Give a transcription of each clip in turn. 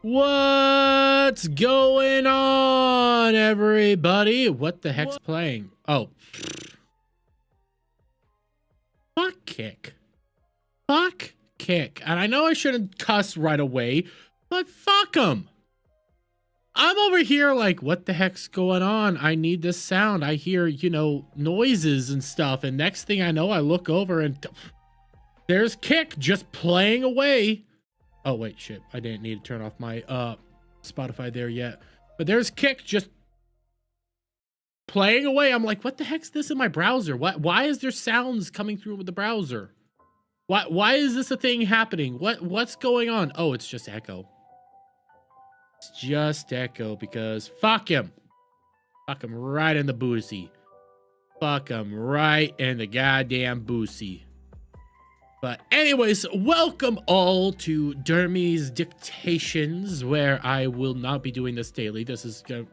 What's going on, everybody? What the heck's playing? Oh. Fuck Kick. Fuck Kick. And I know I shouldn't cuss right away, but fuck him. I'm over here like, what the heck's going on? I need this sound. I hear, noises and stuff. And next thing I know, I look over and there's Kick just playing away. Oh, wait, shit. I didn't need to turn off my Spotify there yet. But there's Kick just playing away. I'm like, what the heck's this in my browser? Why is there sounds coming through with the browser? Why is this a thing happening? What's going on? Oh, it's just echo. It's just echo because fuck him. Fuck him right in the boosie. Fuck him right in the goddamn boosie. But anyways, welcome all to Dermy's Dictations, where I will not be doing this daily. This is gonna...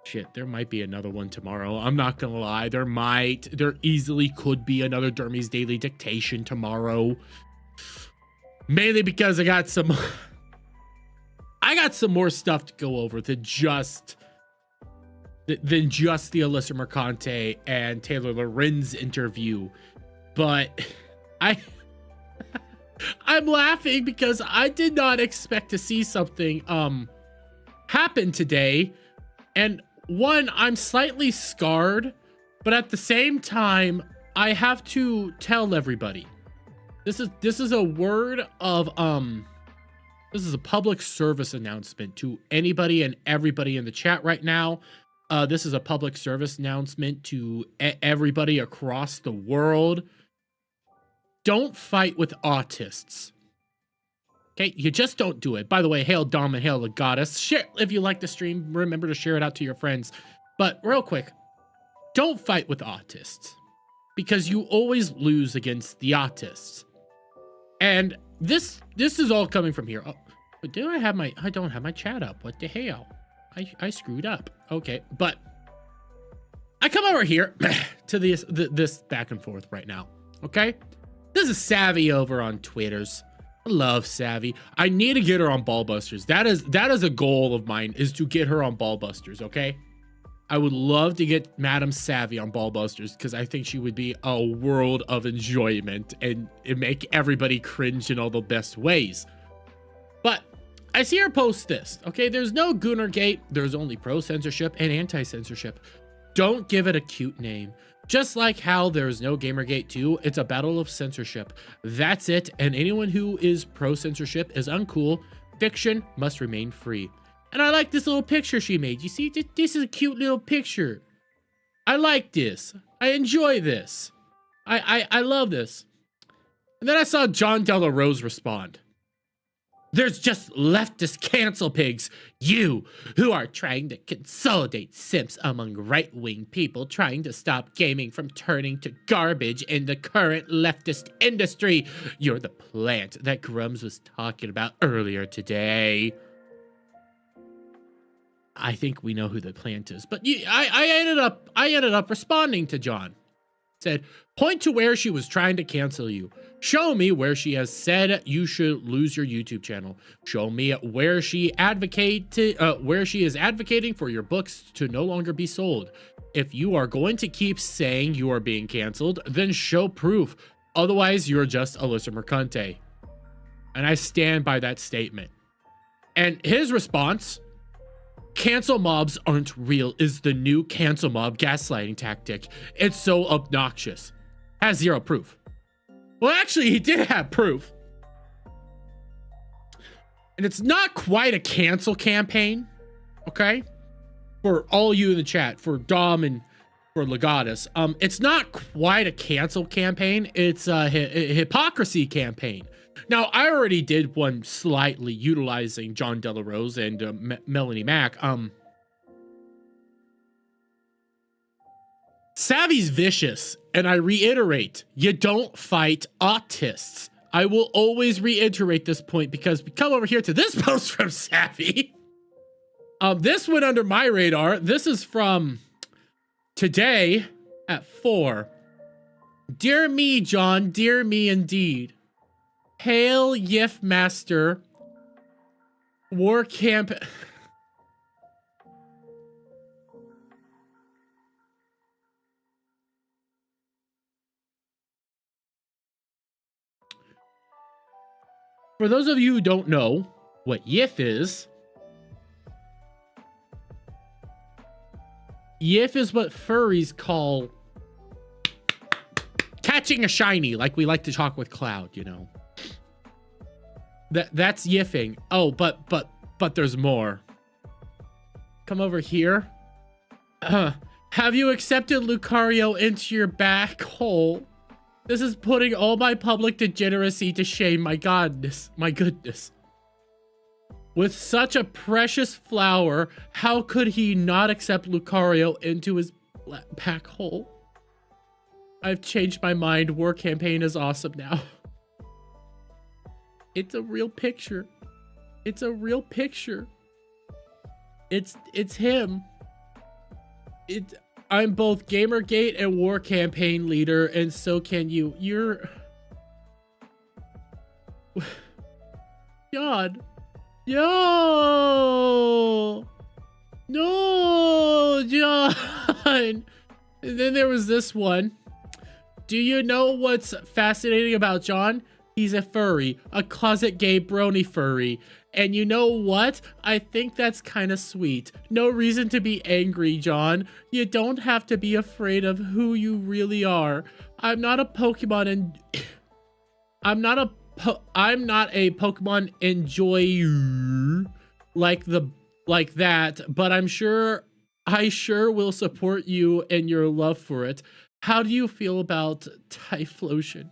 Shit, there might be another one tomorrow. I'm not gonna lie. There easily could be another Dermy's Daily Dictation tomorrow. Mainly because I got some more stuff to go over than just the Alyssa Mercante and Taylor Lorenz interview. But I'm laughing because I did not expect to see something happen today. And one, I'm slightly scarred, but at the same time, I have to tell everybody. This is a word of this is a public service announcement to anybody and everybody in the chat right now. This is a public service announcement to everybody across the world. Don't fight with autists. Okay, you just don't do it. By the way, hail Dom and hail the goddess. Share if you like the stream. Remember to share it out to your friends. But real quick, don't fight with autists because you always lose against the autists. And this is all coming from here. Oh, but I don't have my chat up. What the hell? I screwed up. Okay, but I come over here to this back and forth right now. Okay. This is Savvy over on Twitters. I love Savvy. I need to get her on Ballbusters. That is a goal of mine, is to get her on Ballbusters, okay? I would love to get Madam Savvy on Ballbusters because I think she would be a world of enjoyment and it make everybody cringe in all the best ways. But I see her post this, okay? There's no Goonergate. There's only pro-censorship and anti-censorship. Don't give it a cute name. Just like how there's no Gamergate 2, it's a battle of censorship. That's it, and anyone who is pro-censorship is uncool. Fiction must remain free. And I like this little picture she made. You see, this is a cute little picture. I like this. I enjoy this. I love this. And then I saw John Della Rose respond. There's just leftist cancel pigs, you, who are trying to consolidate simps among right-wing people trying to stop gaming from turning to garbage in the current leftist industry. You're the plant that Grums was talking about earlier today. I think we know who the plant is, but I ended up responding to John. Said, point to where she was trying to cancel you. Show me where she has said you should lose your YouTube channel. Show me where she is advocating for your books to no longer be sold. If you are going to keep saying you are being canceled, then show proof. Otherwise, you're just Alyssa Mercante. And I stand by that statement. And his response, cancel mobs aren't real, is the new cancel mob gaslighting tactic. It's so obnoxious. Has zero proof. Well, actually, he did have proof. And it's not quite a cancel campaign, okay? For all you in the chat, for Dom and for Legatus, it's not quite a cancel campaign. It's a hypocrisy campaign. Now, I already did one slightly utilizing John Della Rose and Melanie Mack. Savvy's vicious, and I reiterate, you don't fight autists. I will always reiterate this point because we come over here to this post from Savvy. This went under my radar. This is from today at 4. Dear me, John, dear me indeed. Hail Yif Master War camp. For those of you who don't know what YIF is what furries call catching a shiny, like we like to talk with Cloud, you know. That's yiffing. Oh, but there's more. Come over here. Have you accepted Lucario into your back hole? This is putting all my public degeneracy to shame. My goodness. With such a precious flower, how could he not accept Lucario into his pack hole? I've changed my mind. War campaign is awesome now. It's a real picture. It's a real picture. It's him. I'm both Gamergate and War campaign leader, and so can you. You're God. Yo! No, John! And then there was this one. Do you know what's fascinating about John? He's a furry, a closet gay brony furry. And you know what? I think that's kind of sweet. No reason to be angry, John. You don't have to be afraid of who you really are. I'm not a Pokemon and I'm not a Pokemon enjoyer like that, but I sure will support you and your love for it. How do you feel about Typhlosion?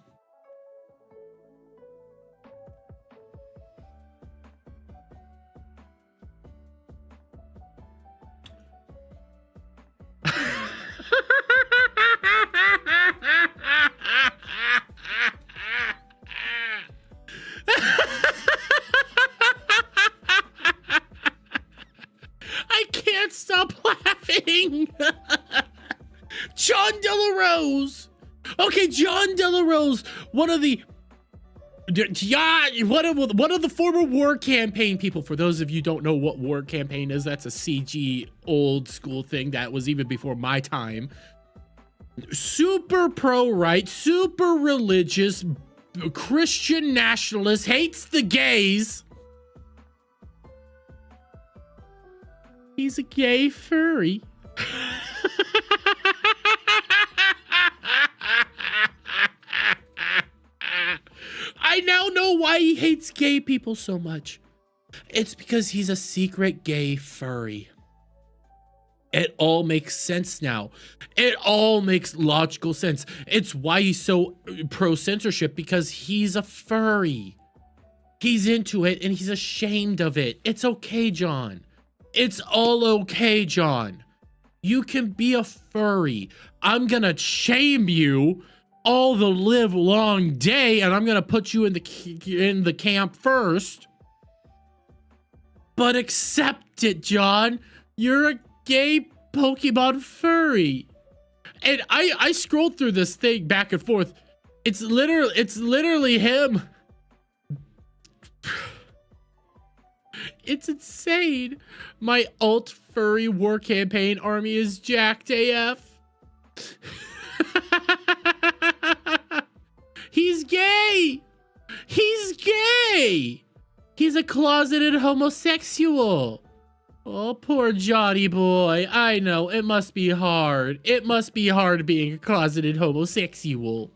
I can't stop laughing. John Delarose. Okay, John Delarose, one of the former War Campaign people. For those of you who don't know what War Campaign is, that's a CG old school thing that was even before my time. Super pro-right, super religious, Christian nationalist, hates the gays. He's a gay furry. I now know why he hates gay people so much. It's because he's a secret gay furry. It all makes sense now. It all makes logical sense. It's why he's so pro-censorship, because he's a furry. He's into it and he's ashamed of it. It's okay, John. It's all okay, John. You can be a furry. I'm gonna shame you all the live long day, and I'm gonna put you in the camp first. But accept it, John. You're a gay Pokemon furry. And I scrolled through this thing back and forth. It's literally him. It's insane. My alt furry War Campaign army is jacked AF. He's gay. He's gay. He's a closeted homosexual. Oh, poor Johnny boy. I know, it must be hard. It must be hard being a closeted homosexual.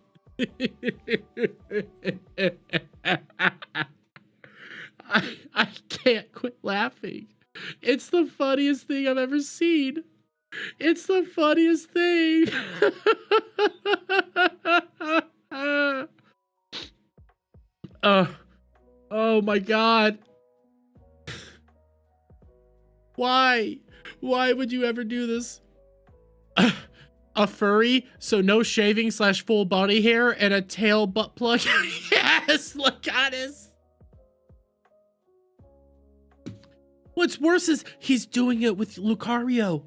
I can't quit laughing. It's the funniest thing I've ever seen. It's the funniest thing. Oh my God. Why? Why would you ever do this? A furry, so no shaving / full body hair, and a tail butt plug. Yes, look at this. What's worse is he's doing it with Lucario,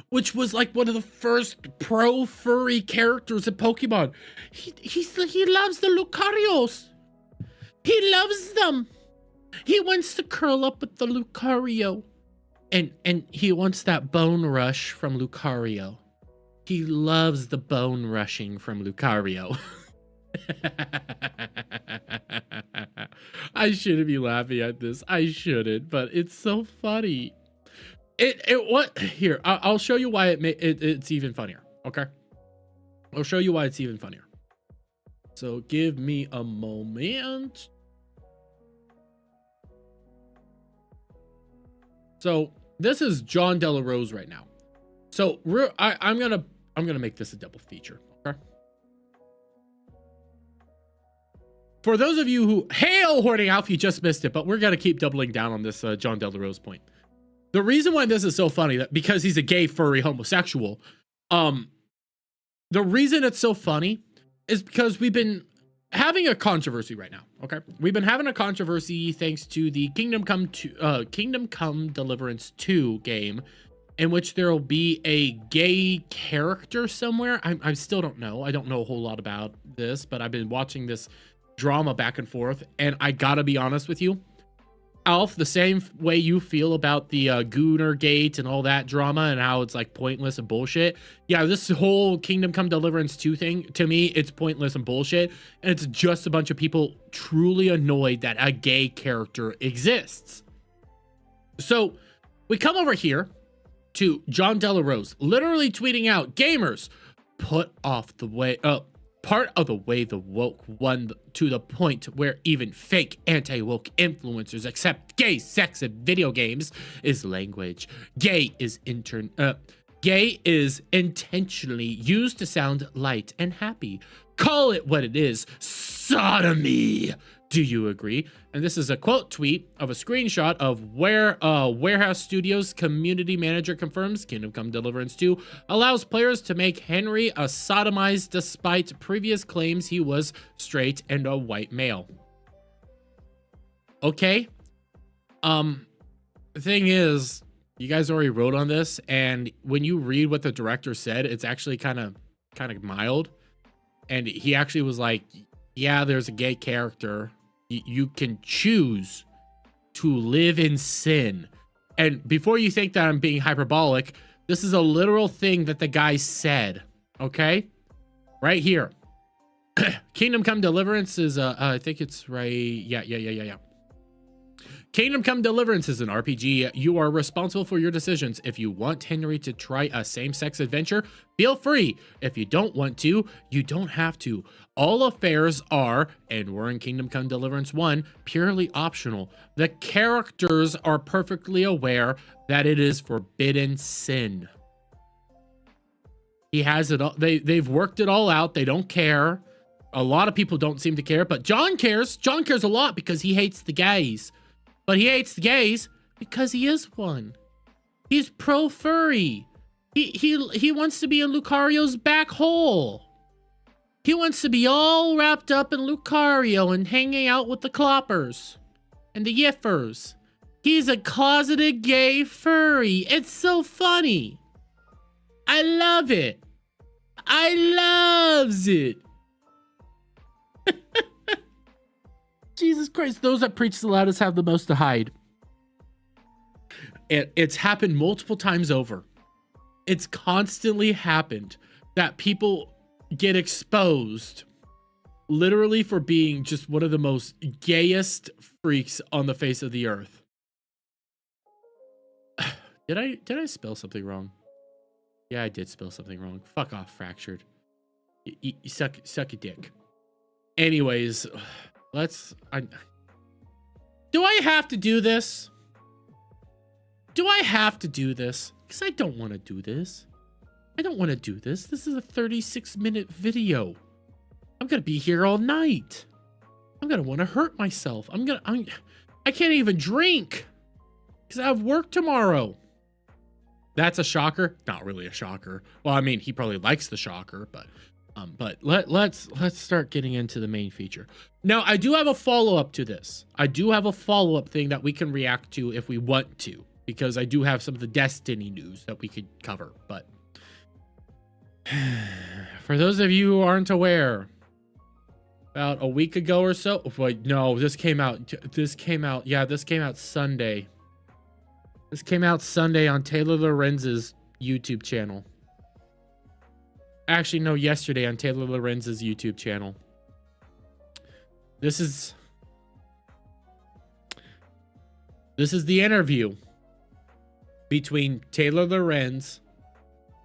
which was like one of the first pro furry characters in Pokemon. He loves the Lucarios. He loves them. He wants to curl up with the Lucario. And he wants that bone rush from Lucario. He loves the bone rushing from Lucario. I shouldn't be laughing at this. I shouldn't, but it's so funny. What here? I'll show you why it's even funnier. Okay, I'll show you why it's even funnier. So give me a moment. So this is John Della Rose right now. So I'm gonna make this a double feature. Okay. For those of you who hail Hoarding Alf, you just missed it, but we're gonna keep doubling down on this John Della Rose point. The reason why this is so funny, that because he's a gay, furry, homosexual, the reason it's so funny is because we've been having a controversy right now. Okay, we've been having a controversy thanks to the Kingdom Come Deliverance 2 game, in which there will be a gay character somewhere. I still don't know. I don't know a whole lot about this, but I've been watching this drama back and forth, and I gotta be honest with you, Alf, the same way you feel about the Gooner Gate and all that drama and how it's like pointless and bullshit. Yeah, this whole Kingdom Come Deliverance 2 thing, to me, it's pointless and bullshit. And it's just a bunch of people truly annoyed that a gay character exists. So we come over here to John Della Rose, literally tweeting out, gamers, put off the way, part of the way the woke won to the point where even fake anti-woke influencers accept gay sex in video games is language. Gay is intentionally used to sound light and happy. Call it what it is, sodomy. Do you agree? And this is a quote tweet of a screenshot of where Warehouse Studios community manager confirms Kingdom Come Deliverance 2 allows players to make Henry a sodomized despite previous claims he was straight and a white male. Okay. The thing is, you guys already wrote on this, and when you read what the director said, it's actually kind of mild. And he actually was like, yeah, there's a gay character. You can choose to live in sin. And before you think that I'm being hyperbolic, this is a literal thing that the guy said. Okay? Right here. Kingdom Come Deliverance is, I think it's right. Yeah. Kingdom Come Deliverance is an RPG. You are responsible for your decisions. If you want Henry to try a same-sex adventure, feel free. If you don't want to, you don't have to. All affairs are, and we're in Kingdom Come Deliverance 1, purely optional. The characters are perfectly aware that it is forbidden sin. He has it all. They've worked it all out. They don't care. A lot of people don't seem to care, but John cares. John cares a lot because he hates the gays. But he hates the gays because he is one. He's pro-furry. He wants to be in Lucario's back hole. He wants to be all wrapped up in Lucario and hanging out with the cloppers and the yiffers. He's a closeted gay furry. It's so funny. I love it. I loves it. Jesus Christ, those that preach the loudest have the most to hide. It's happened multiple times over. It's constantly happened that people get exposed literally for being just one of the most gayest freaks on the face of the earth. Did I spell something wrong? Yeah, I did spell something wrong. Fuck off, Fractured. You suck a dick. Anyways, do I have to do this? Do I have to do this? Because I don't want to do this. I don't want to do this. This is a 36-minute video. I'm going to be here all night. I'm going to want to hurt myself. I can't even drink because I have work tomorrow. That's a shocker. Not really a shocker. Well, I mean, he probably likes the shocker, but let's start getting into the main feature. Now, I do have a follow-up to this. I do have a follow-up thing that we can react to if we want to, because I do have some of the Destiny news that we could cover. But for those of you who aren't aware, about a week ago or so. Wait, no, this came out. Yeah, this came out Sunday. This came out Sunday on Taylor Lorenz's YouTube channel. Actually, no, yesterday on Taylor Lorenz's YouTube channel. This is the interview between Taylor Lorenz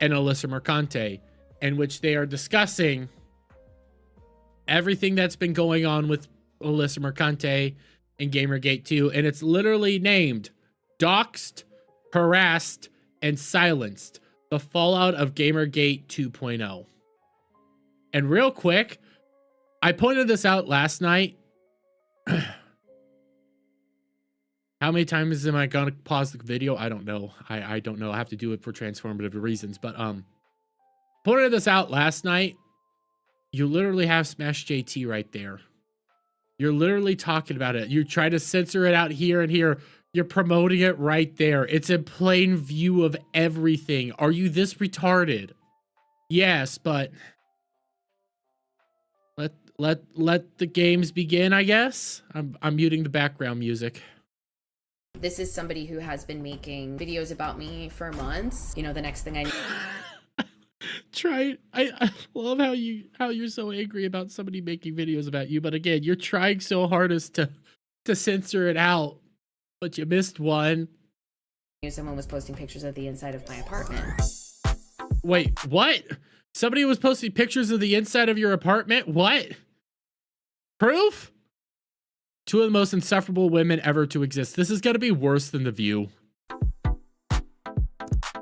and Alyssa Mercante, in which they are discussing everything that's been going on with Alyssa Mercante and Gamergate 2, and it's literally named Doxed, Harassed, and Silenced: the fallout of Gamergate 2.0. And real quick, I pointed this out last night. How many times am I gonna pause the video? I don't know. I don't know. I have to do it for transformative reasons. But pointed this out last night. You literally have Smash JT right there. You're literally talking about it. You try to censor it out here and here. You're promoting it right there. It's in plain view of everything. Are you this retarded? Yes, but let the games begin, I guess. I'm muting the background music. This is somebody who has been making videos about me for months. You know, the next thing I need. I love how you're so angry about somebody making videos about you, but again, you're trying so hard as to censor it out, but you missed one. Someone was posting pictures of the inside of my apartment. Wait, what? Somebody was posting pictures of the inside of your apartment? What? Proof? Two of the most insufferable women ever to exist. This is gonna be worse than The View.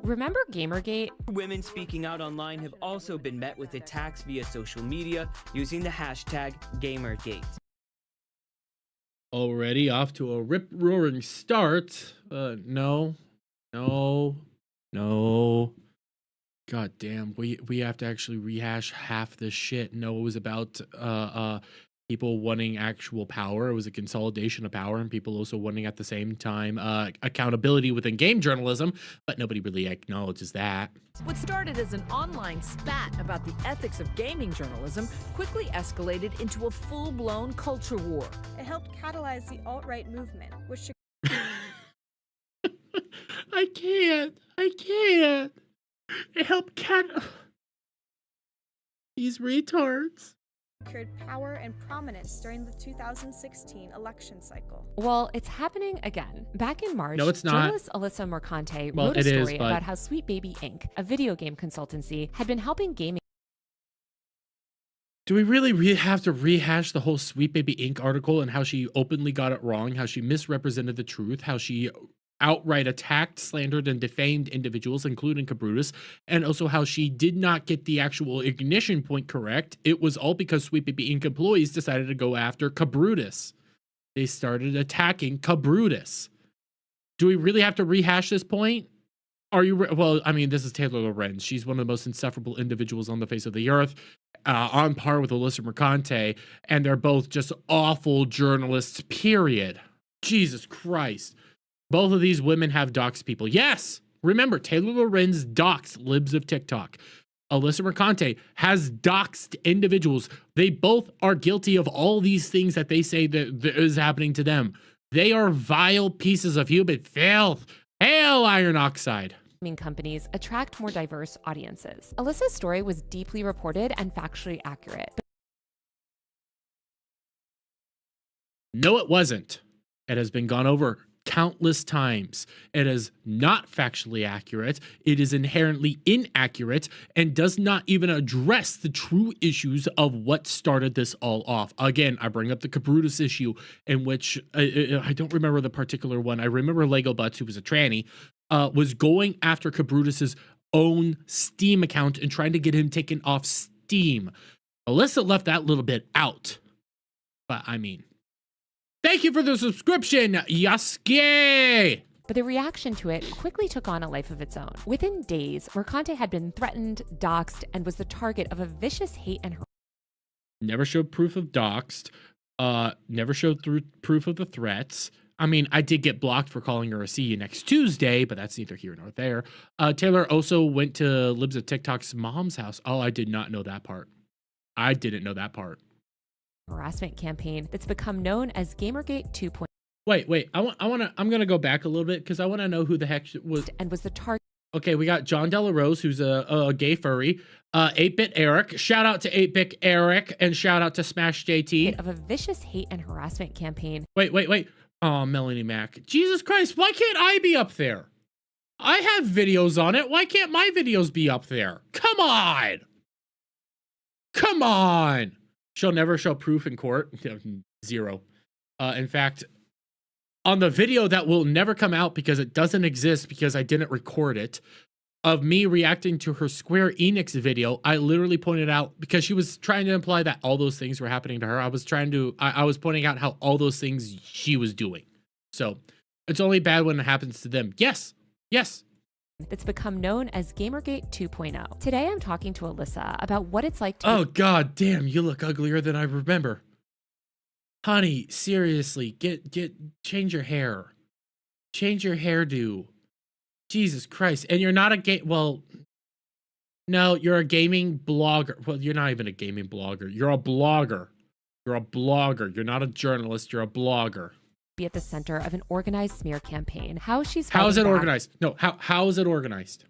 Remember Gamergate? Women speaking out online have also been met with attacks via social media using the hashtag Gamergate. Already off to a rip-roaring start. No. God damn, we have to actually rehash half this shit. No, it was about people wanting actual power. It was a consolidation of power, and people also wanting at the same time accountability within game journalism, but nobody really acknowledges that. What started as an online spat about the ethics of gaming journalism quickly escalated into a full-blown culture war. It helped catalyze the alt-right movement, which I can't. It helped these retards secured power and prominence during the 2016 election cycle. Well, it's happening again. Back in March, no, it's not. Journalist Alyssa Mercante wrote a story about how Sweet Baby Inc., a video game consultancy, had been helping gaming. Do we really have to rehash the whole Sweet Baby Inc. article and how she openly got it wrong, how she misrepresented the truth, how she outright attacked, slandered, and defamed individuals, including Cabrutus, and also how she did not get the actual ignition point correct? It was all because Sweet Baby Inc. employees decided to go after Cabrutus. They started attacking Cabrutus. Do we really have to rehash this point? Are you well, I mean, this is Taylor Lorenz. She's one of the most insufferable individuals on the face of the earth, on par with Alyssa Mercante, and they're both just awful journalists, period. Jesus Christ. Both of these women have doxed people. Yes! Remember, Taylor Lorenz doxed libs of TikTok. Alyssa Mercante has doxed individuals. They both are guilty of all these things that they say that is happening to them. They are vile pieces of human filth. Hail iron oxide. Companies attract more diverse audiences. Alyssa's story was deeply reported and factually accurate. No, it wasn't. It has been gone over countless times. It is not factually accurate. It is inherently inaccurate and does not even address the true issues of what started this all off. Again, I bring up the Cabrutus issue, in which I don't remember the particular one. I remember Lego Butts, who was a tranny, was going after Cabrutus's own Steam account and trying to get him taken off Steam. Alyssa left that little bit out. But I mean, thank you for the subscription, Yasuke! But the reaction to it quickly took on a life of its own. Within days, Mercante had been threatened, doxed, and was the target of a vicious hate and harassment. Never showed proof of doxed. Never showed proof of the threats. I mean, I did get blocked for calling her a see you next Tuesday, but that's neither here nor there. Taylor also went to Libs of TikTok's mom's house. Oh, I did not know that part. I didn't know that part. harassment campaign that's become known as Gamergate 2.0 Wait. I'm gonna go back a little bit because I want to know who the heck was. and was the target Okay, we got John Delarose, who's a gay furry. 8-Bit Eric. Shout out to 8-Bit Eric, and shout out to Smash JT. of a vicious hate and harassment campaign. Wait. Oh, Melanie Mac. Jesus Christ, why can't I be up there? I have videos on it. Why can't my videos be up there? Come on. Come on. She'll never show proof in court. 0. In fact, on the video that will never come out because it doesn't exist because I didn't record it, of me reacting to her Square Enix video, I literally pointed out, because she was trying to imply that all those things were happening to her. I was pointing out how all those things she was doing. So it's only bad when it happens to them. Yes. That's become known as Gamergate 2.0. Today I'm talking to Alyssa about what it's like to Oh, god damn, you look uglier than I remember. Honey, seriously, change your hair. Change your hairdo. Jesus Christ. And you're not a well, no, you're a gaming blogger. Well, you're not even a gaming blogger. You're a blogger. You're a blogger. You're not a journalist. You're a blogger. be at the center of an organized smear campaign. How is it organized? No, how is it organized?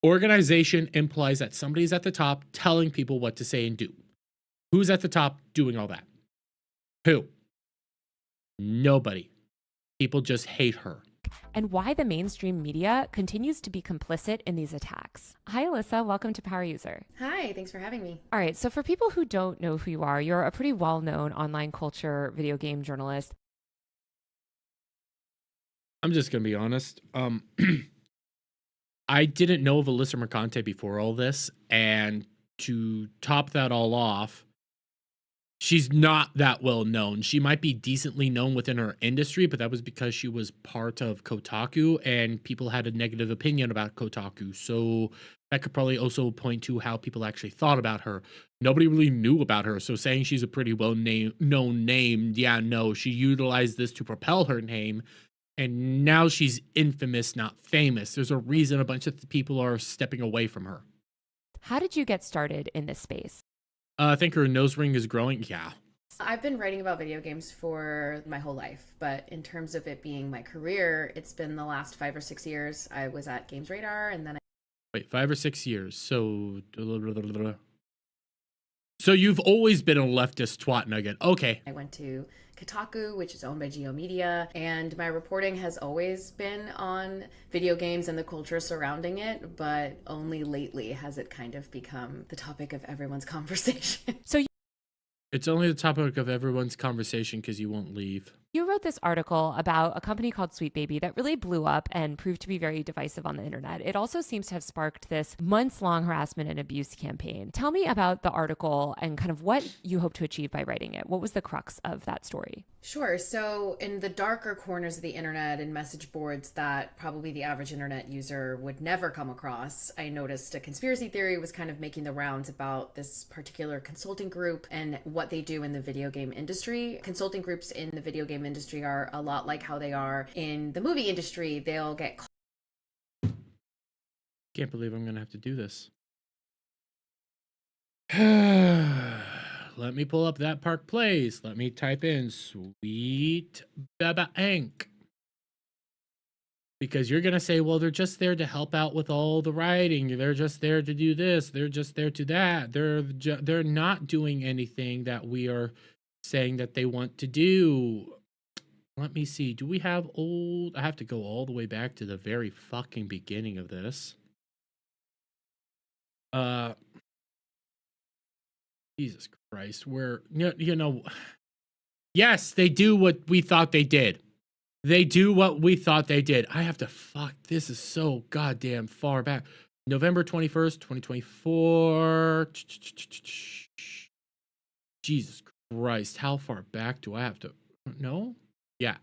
Organization implies that somebody's at the top telling people what to say and do. Who's at the top doing all that? Who? Nobody. People just hate her. And why the mainstream media continues to be complicit in these attacks. Hi, Alyssa. Welcome to Power User. Hi, thanks for having me. All right. So for people who don't know who you are, you're a pretty well-known online culture video game journalist. I'm just going to be honest. I didn't know of Alyssa Mercante before all this. And to top that all off, she's not that well known. She might be decently known within her industry, but that was because she was part of Kotaku and people had a negative opinion about Kotaku. So that could probably also point to how people actually thought about her. Nobody really knew about her. So saying she's a pretty known name, yeah, no, she utilized this to propel her name. And now she's infamous, not famous. There's a reason a bunch of people are stepping away from her. How did you get started in this space? I think her nose ring is growing. Yeah. I've been writing about video games for my whole life, but in terms of it being my career, it's been the last 5 or 6 years. I was at Games Radar, and then Wait, 5 or 6 years. So you've always been a leftist twat nugget. Okay. I went to Kotaku, which is owned by Geo Media, and my reporting has always been on video games and the culture surrounding it, but only lately has it kind of become the topic of everyone's conversation. It's only the topic of everyone's conversation because you won't leave. You wrote this article about a company called Sweet Baby that really blew up and proved to be very divisive on the internet. It also seems to have sparked this months-long harassment and abuse campaign. Tell me about the article and kind of what you hope to achieve by writing it. What was the crux of that story? Sure. So in the darker corners of the internet and message boards that probably the average internet user would never come across, I noticed a conspiracy theory was kind of making the rounds about this particular consulting group and what they do in the video game industry. Consulting groups in the video game industry are a lot like how they are in the movie industry. They'll get Can't believe I'm going to have to do this. Let me pull up That Park Plays. Let me type in Sweet Baba Inc. Because you're going to say, well, they're just there to help out with all the writing. They're just there to do this. They're just there to that. They're not doing anything that we are saying that they want to do. Let me see. Do we have old? I have to go all the way back to the very fucking beginning of this. Jesus Christ. Yes, they do what we thought they did. They do what we thought they did. I have to this is so goddamn far back. November 21st, 2024. Jesus Christ. How far back do I have to? No? Yeah.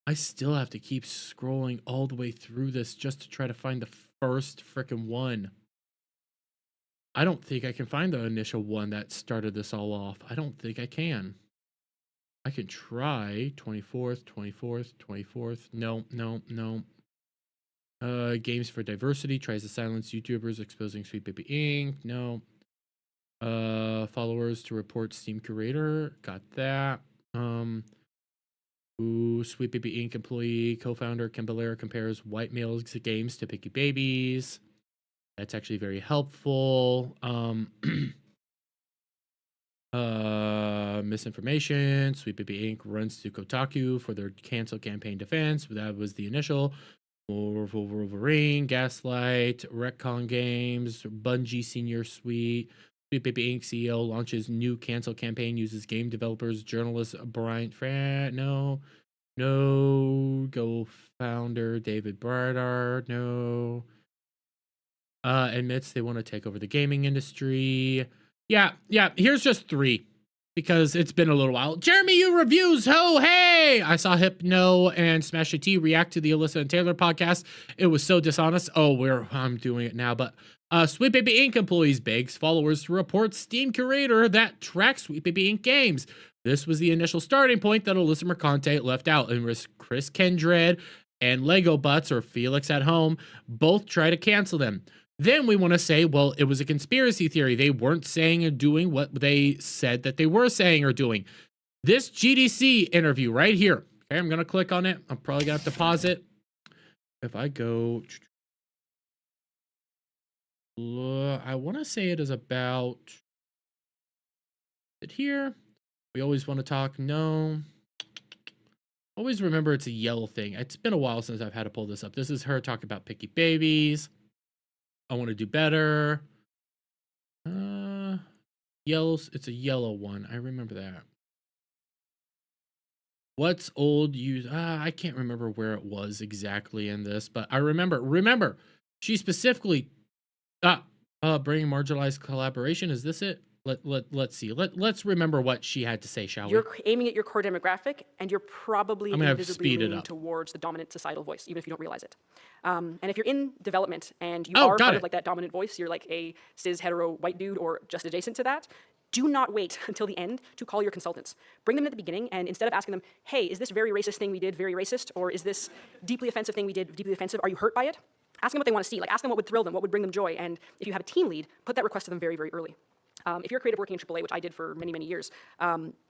I still have to keep scrolling all the way through this just to try to find the first frickin' one. I don't think I can find the initial one that started this all off. I don't think I can. I can try. 24th. No. Games for Diversity tries to silence YouTubers exposing Sweet Baby Inc. No. Followers to report Steam curator. Got that. Sweet Baby Inc. employee, co-founder Kim Belair compares white males games to picky babies. That's actually very helpful. Misinformation. Sweet Baby Inc. runs to Kotaku for their cancel campaign defense. That was the initial. Wolverine, Gaslight, Retcon Games, Bungie Senior Suite. Sweet Baby Inc. CEO launches new cancel campaign, uses game developers, journalist Bryant Fran. No. Go founder David Bradard. No. Admits they want to take over the gaming industry. Yeah. Here's just 3 because it's been a little while. Jeremy, you reviews. Ho, hey! I saw Hypno and Smash T react to the Alyssa and Taylor podcast. It was so dishonest. I'm doing it now, but Sweet Baby Inc. employees begs followers to report Steam curator that tracks Sweet Baby Inc. games. This was the initial starting point that Alyssa Mercante left out, and Chris Kindred and Lego Butts, or Felix at Home, both try to cancel them. Then we want to say, well, it was a conspiracy theory. They weren't saying or doing what they said that they were saying or doing. This GDC interview right here. Okay, I'm going to click on it. I'm probably going to have to pause it. If I go... I want to say it is about it here. We always want to talk. No. Always remember it's a yellow thing. It's been a while since I've had to pull this up. This is her talking about picky babies. I want to do better. Yellows. It's a yellow one. I remember that. What's old use? I can't remember where it was exactly in this, but I remember. She specifically bringing marginalized collaboration. Is this it? Let's see. Let's remember what she had to say, shall we? You're aiming at your core demographic, and you're probably invisibly leaning up towards the dominant societal voice, even if you don't realize it. And if you're in development and you are part of like that dominant voice, you're like a cis hetero white dude or just adjacent to that. Do not wait until the end to call your consultants. Bring them at the beginning, and instead of asking them, hey, is this very racist thing we did very racist? Or is this deeply offensive thing we did deeply offensive? Are you hurt by it? Ask them what they want to see. Like, ask them what would thrill them, what would bring them joy. And if you have a team lead, put that request to them very, very early. If you're a creative working in AAA, which I did for many, many years,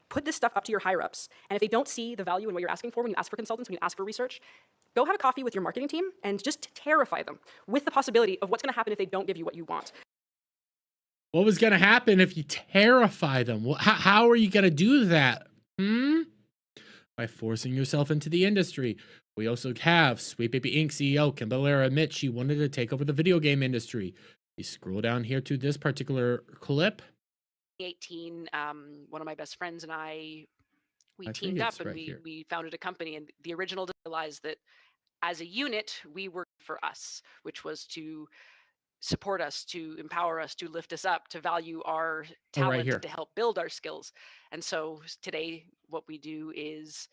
put this stuff up to your higher-ups. And if they don't see the value in what you're asking for when you ask for consultants, when you ask for research, go have a coffee with your marketing team and just terrify them with the possibility of what's going to happen if they don't give you what you want. What was going to happen if you terrify them? How are you going to do that? By forcing yourself into the industry. We also have Sweet Baby Inc. CEO Kim Belair admits she wanted to take over the video game industry. You scroll down here to this particular clip. 2018, one of my best friends and we teamed up and we founded a company, and the original realized that as a unit, we worked for us, which was to support us, to empower us, to lift us up, to value our talent, to help build our skills. And so today, what we do is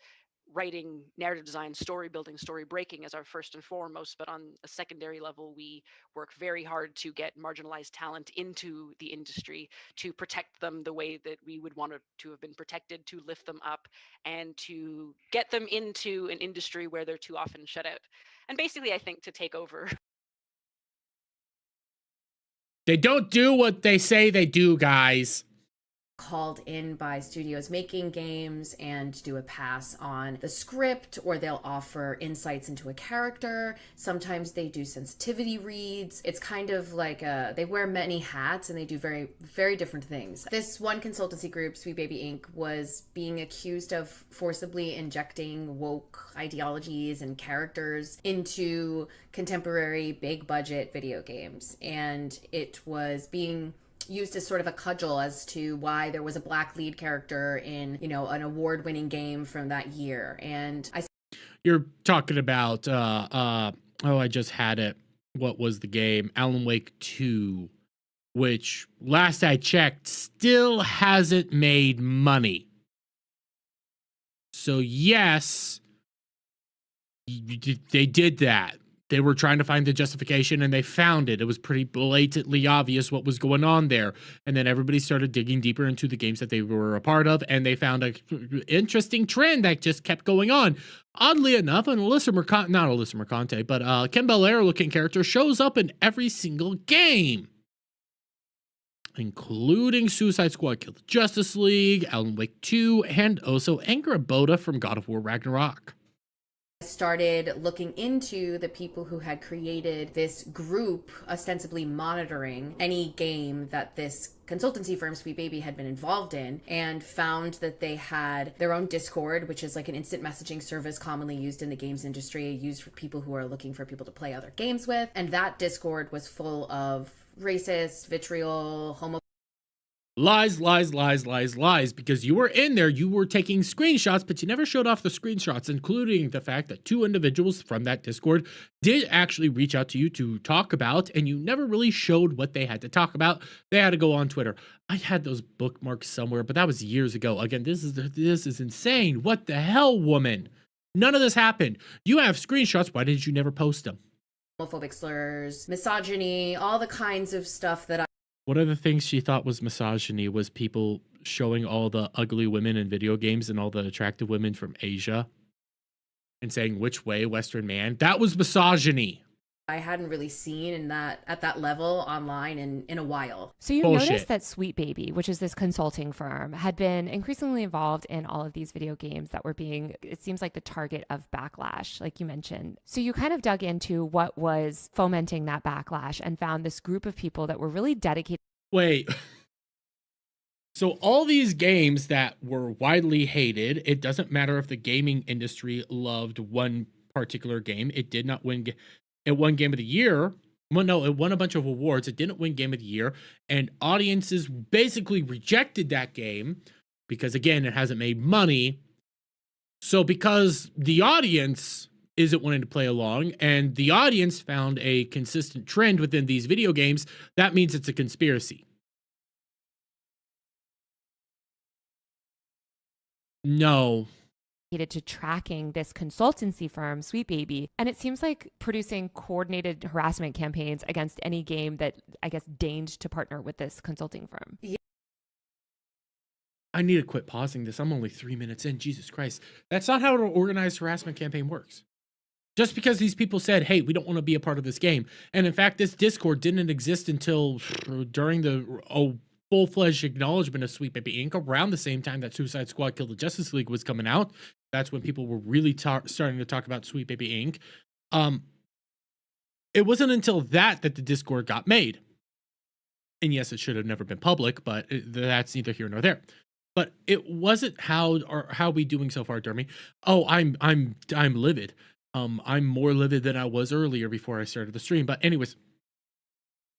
writing, narrative design, story building, story breaking as our first and foremost, but on a secondary level, we work very hard to get marginalized talent into the industry, to protect them the way that we would want to have been protected, to lift them up, and to get them into an industry where they're too often shut out. And basically, I think to take over. They don't do what they say they do, guys. Called in by studios making games and do a pass on the script, or they'll offer insights into a character. Sometimes they do sensitivity reads. It's kind of like they wear many hats and they do very, very different things. This one consultancy group, Sweet Baby Inc., was being accused of forcibly injecting woke ideologies and characters into contemporary big budget video games, and it was being used as sort of a cudgel as to why there was a black lead character in, an award-winning game from that year. And you're talking about I just had it. What was the game? Alan Wake 2, which last I checked still hasn't made money. So yes, they did that. They were trying to find the justification, and they found it. It was pretty blatantly obvious what was going on there. And then everybody started digging deeper into the games that they were a part of, and they found an interesting trend that just kept going on. Oddly enough, an not Alyssa Mercante, but Kim Belair looking character shows up in every single game. including Suicide Squad Kill the Justice League, Alan Wake 2, and also Angra Boda from God of War Ragnarok. I started looking into the people who had created this group ostensibly monitoring any game that this consultancy firm Sweet Baby had been involved in, and found that they had their own Discord, which is like an instant messaging service commonly used in the games industry, used for people who are looking for people to play other games with. And that Discord was full of racist, vitriol, homophobic. Lies, lies, lies, lies, lies, because you were in there, you were taking screenshots, but you never showed off the screenshots, including the fact that 2 individuals from that Discord did actually reach out to you to talk about, and you never really showed what they had to talk about. They had to go on Twitter. I had those bookmarks somewhere, but that was years ago. Again, this is insane. What the hell, woman? None of this happened. You have screenshots. Why did you never post them? Homophobic slurs, misogyny, all the kinds of stuff that One of the things she thought was misogyny was people showing all the ugly women in video games and all the attractive women from Asia and saying, which way, Western man? That was misogyny. I hadn't really seen at that level online in a while. So you Bullshit. noticed that Sweet Baby, which is this consulting firm, had been increasingly involved in all of these video games that were being, it seems like, the target of backlash, like you mentioned. So you kind of dug into what was fomenting that backlash and found this group of people that were really dedicated. Wait. So all these games that were widely hated, it doesn't matter if the gaming industry loved one particular game. It did not win. It won Game of the Year. Well, no, it won a bunch of awards. It didn't win Game of the Year. And audiences basically rejected that game because, again, it hasn't made money. So because the audience isn't wanting to play along and the audience found a consistent trend within these video games, that means it's a conspiracy. No. To tracking this consultancy firm, Sweet Baby, and it seems like producing coordinated harassment campaigns against any game that, I guess, deigned to partner with this consulting firm. Yeah. I need to quit pausing this. I'm only 3 minutes in. Jesus Christ. That's not how an organized harassment campaign works. Just because these people said, hey, we don't want to be a part of this game. And in fact, this Discord didn't exist until during the full-fledged acknowledgement of Sweet Baby Inc. around the same time that Suicide Squad Kill the Justice League was coming out. That's when people were really starting to talk about Sweet Baby Inc. It wasn't until that the Discord got made. And yes, it should have never been public, but that's neither here nor there. But it wasn't how we doing so far, Dermy? Oh, I'm livid. I'm more livid than I was earlier before I started the stream. But anyways,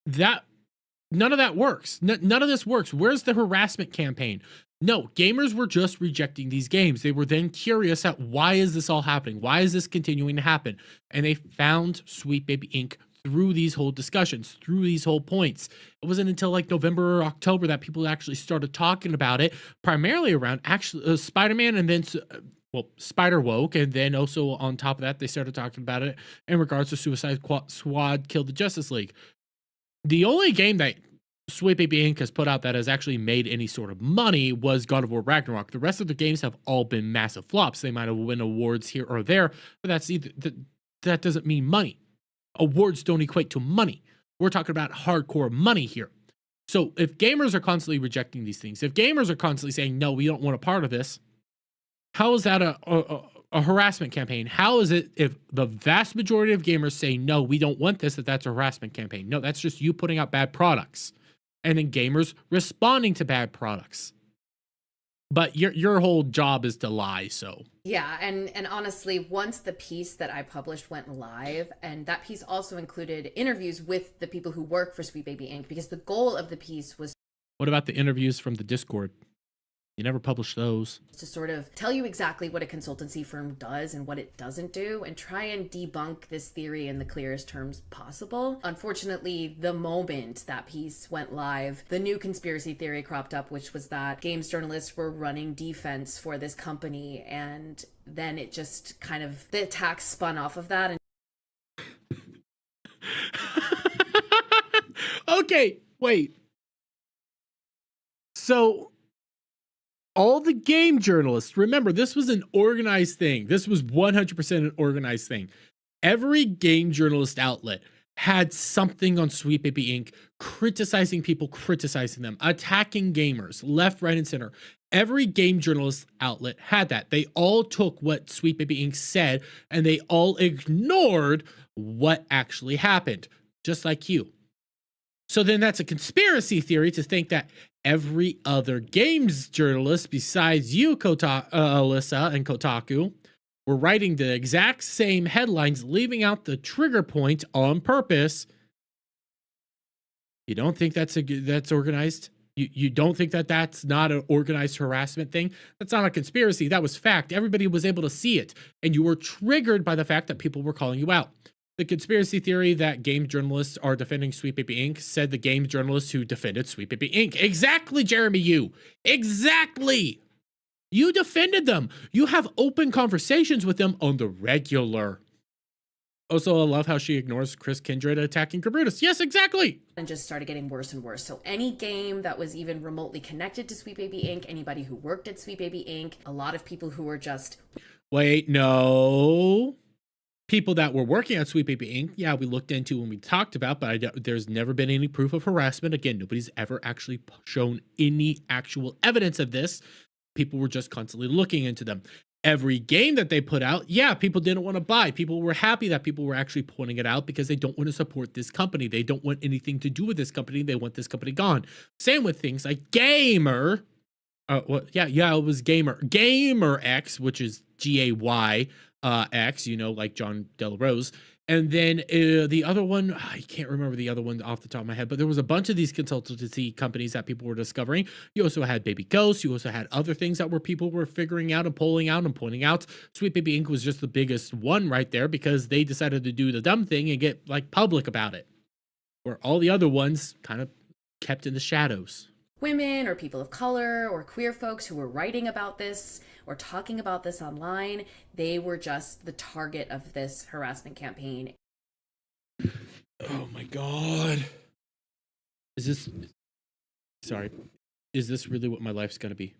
none of that works. None of this works. Where's the harassment campaign? No, gamers were just rejecting these games. They were then curious at why is this all happening? Why is this continuing to happen? And they found Sweet Baby Inc. through these whole discussions, through these whole points. It wasn't until like November or October that people actually started talking about it, primarily around actually Spider-Man and then Spider Woke, and then also on top of that, they started talking about it in regards to Suicide Squad Kill the Justice League. The only game that Sweet Baby Inc. has put out that has actually made any sort of money was God of War Ragnarok. The rest of the games have all been massive flops. They might have won awards here or there, but that doesn't mean money. Awards don't equate to money. We're talking about hardcore money here. So if gamers are constantly rejecting these things, if gamers are constantly saying, no, we don't want a part of this, how is that a harassment campaign? How is it if the vast majority of gamers say, no, we don't want this, that's a harassment campaign? No, that's just you putting out bad products. And then gamers responding to bad products. But your whole job is to lie, so. Yeah, and honestly, once the piece that I published went live, and that piece also included interviews with the people who work for Sweet Baby Inc., because the goal of the piece was... What about the interviews from the Discord? You never publish those. To sort of tell you exactly what a consultancy firm does and what it doesn't do, and try and debunk this theory in the clearest terms possible. Unfortunately, the moment that piece went live, the new conspiracy theory cropped up, which was that games journalists were running defense for this company, and then it just kind of, the attack spun off of that. Okay, wait. So... all the game journalists, remember, this was an organized thing. This was 100% an organized thing. Every game journalist outlet had something on Sweet Baby Inc. criticizing people, criticizing them, attacking gamers left, right, and center. Every game journalist outlet had that. They all took what Sweet Baby Inc. said and they all ignored what actually happened, just like you. So then that's a conspiracy theory to think that every other games journalist besides you, Alyssa and Kotaku, were writing the exact same headlines, leaving out the trigger point on purpose. You don't think that's organized? You don't think that that's not an organized harassment thing? That's not a conspiracy. That was fact. Everybody was able to see it. And you were triggered by the fact that people were calling you out. The conspiracy theory that game journalists are defending Sweet Baby Inc. said the game journalists who defended Sweet Baby Inc. Exactly, Jeremy, you. Exactly. You defended them. You have open conversations with them on the regular. Also, I love how she ignores Chris Kindred attacking Kabrutus. Yes, exactly. And just started getting worse and worse. So any game that was even remotely connected to Sweet Baby Inc., anybody who worked at Sweet Baby Inc., a lot of people who were just... Wait, no. People that were working at Sweet Baby Inc., yeah, we looked into and we talked about, but there's never been any proof of harassment. Again, nobody's ever actually shown any actual evidence of this. People were just constantly looking into them. Every game that they put out, yeah, people didn't want to buy. People were happy that people were actually pointing it out because they don't want to support this company. They don't want anything to do with this company. They want this company gone. Same with things like Gamer. It was Gamer X, which is GAY X, like John Del Rose. And then the other one, I can't remember the other one off the top of my head, but there was a bunch of these consultancy companies that people were discovering. You also had Baby Ghost. You also had other things that people were figuring out and pulling out and pointing out. Sweet Baby Inc. was just the biggest one right there because they decided to do the dumb thing and get public about it, where all the other ones kind of kept in the shadows. Women or people of color or queer folks who were writing about this or talking about this online, they were just the target of this harassment campaign. Oh my God. Is this really what my life's gonna be?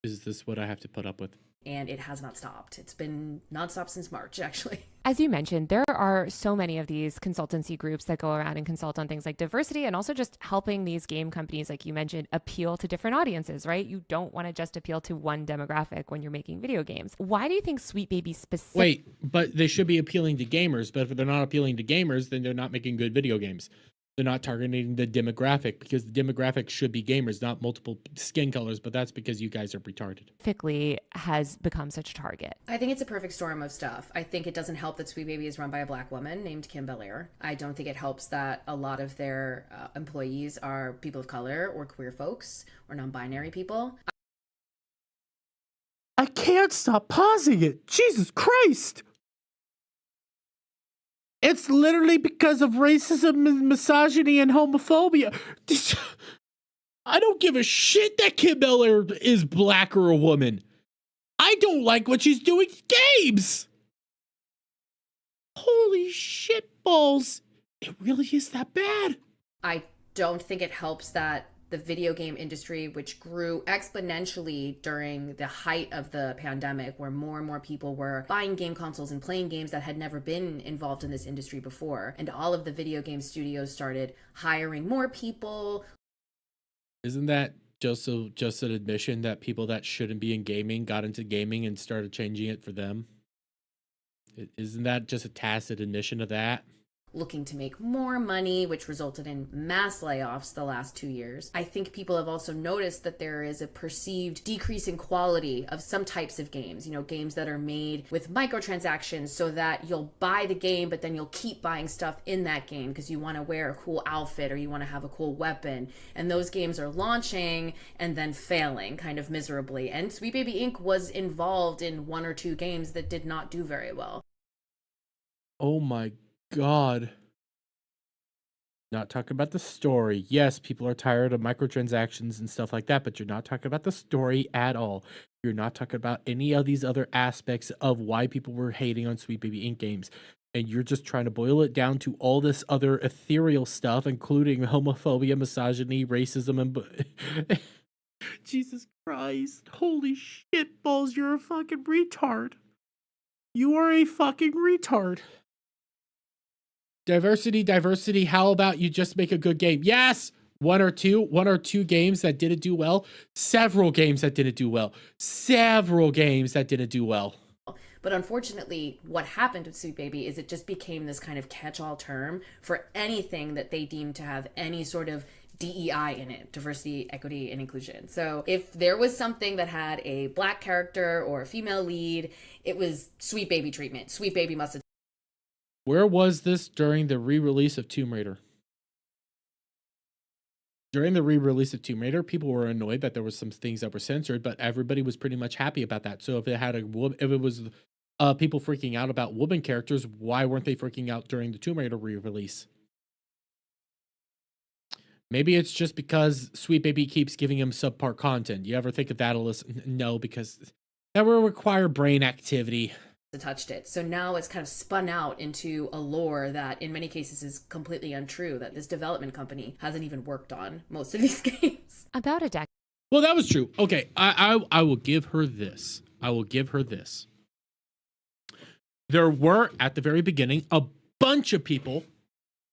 Is this what I have to put up with? And it has not stopped. It's been nonstop since March, actually. As you mentioned, there are so many of these consultancy groups that go around and consult on things like diversity and also just helping these game companies, like you mentioned, appeal to different audiences, right? You don't want to just appeal to one demographic when you're making video games. Why do you think Sweet Baby specifically... Wait, but they should be appealing to gamers, but if they're not appealing to gamers, then they're not making good video games. They're not targeting the demographic because the demographic should be gamers, not multiple skin colors, but that's because you guys are retarded. Specifically has become such a target. I think it's a perfect storm of stuff. I think it doesn't help that Sweet Baby is run by a Black woman named Kim Belair. I don't think it helps that a lot of their employees are people of color or queer folks or non-binary people. I can't stop pausing it. Jesus Christ. It's literally because of racism and misogyny and homophobia. I don't give a shit that Kim Belair is black or a woman. I don't like what she's doing to games. Holy shit balls. It really is that bad. I don't think it helps that the video game industry, which grew exponentially during the height of the pandemic, where more and more people were buying game consoles and playing games that had never been involved in this industry before. And all of the video game studios started hiring more people. Isn't that just an admission that people that shouldn't be in gaming got into gaming and started changing it for them? Isn't that just a tacit admission of that? Looking to make more money, which resulted in mass layoffs the last 2 years. I think people have also noticed that there is a perceived decrease in quality of some types of games, games that are made with microtransactions so that you'll buy the game, but then you'll keep buying stuff in that game because you want to wear a cool outfit or you want to have a cool weapon. And those games are launching and then failing kind of miserably. And Sweet Baby Inc. was involved in 1 or 2 games that did not do very well. Oh my God. Not talking about the story. Yes, people are tired of microtransactions and stuff like that, but you're not talking about the story at all. You're not talking about any of these other aspects of why people were hating on Sweet Baby Inc. games. And you're just trying to boil it down to all this other ethereal stuff, including homophobia, misogyny, racism, and... Jesus Christ. Holy shit balls, you're a fucking retard. You are a fucking retard. Diversity. How about you just make a good game? Yes. One or two games that didn't do well. Several games that didn't do well. But unfortunately, what happened with Sweet Baby is it just became this kind of catch-all term for anything that they deemed to have any sort of DEI in it, diversity, equity, and inclusion. So if there was something that had a black character or a female lead, it was Sweet Baby treatment. Sweet Baby must have. Where was this during the re-release of Tomb Raider? During the re-release of Tomb Raider, people were annoyed that there was some things that were censored, but everybody was pretty much happy about that. So if it was people freaking out about woman characters, why weren't they freaking out during the Tomb Raider re-release? Maybe it's just because Sweet Baby keeps giving him subpar content. You ever think of that, Alyssa? No, because that will require brain activity. Touched it. So now it's kind of spun out into a lore that in many cases is completely untrue, that this development company hasn't even worked on most of these games. About a decade. Well, that was true. Okay, I will give her this. There were, at the very beginning, a bunch of people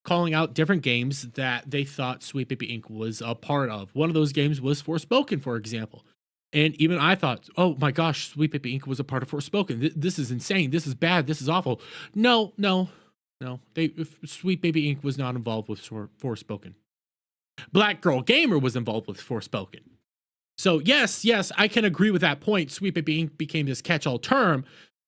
calling out different games that they thought Sweet Baby Inc. was a part of. One of those games was Forspoken, for example. And even I thought, oh my gosh, Sweet Baby Inc. was a part of Forspoken. This is insane. This is bad. This is awful. No. Sweet Baby Inc. was not involved with Forspoken. Black Girl Gamer was involved with Forspoken. So yes, I can agree with that point. Sweet Baby Inc. became this catch-all term,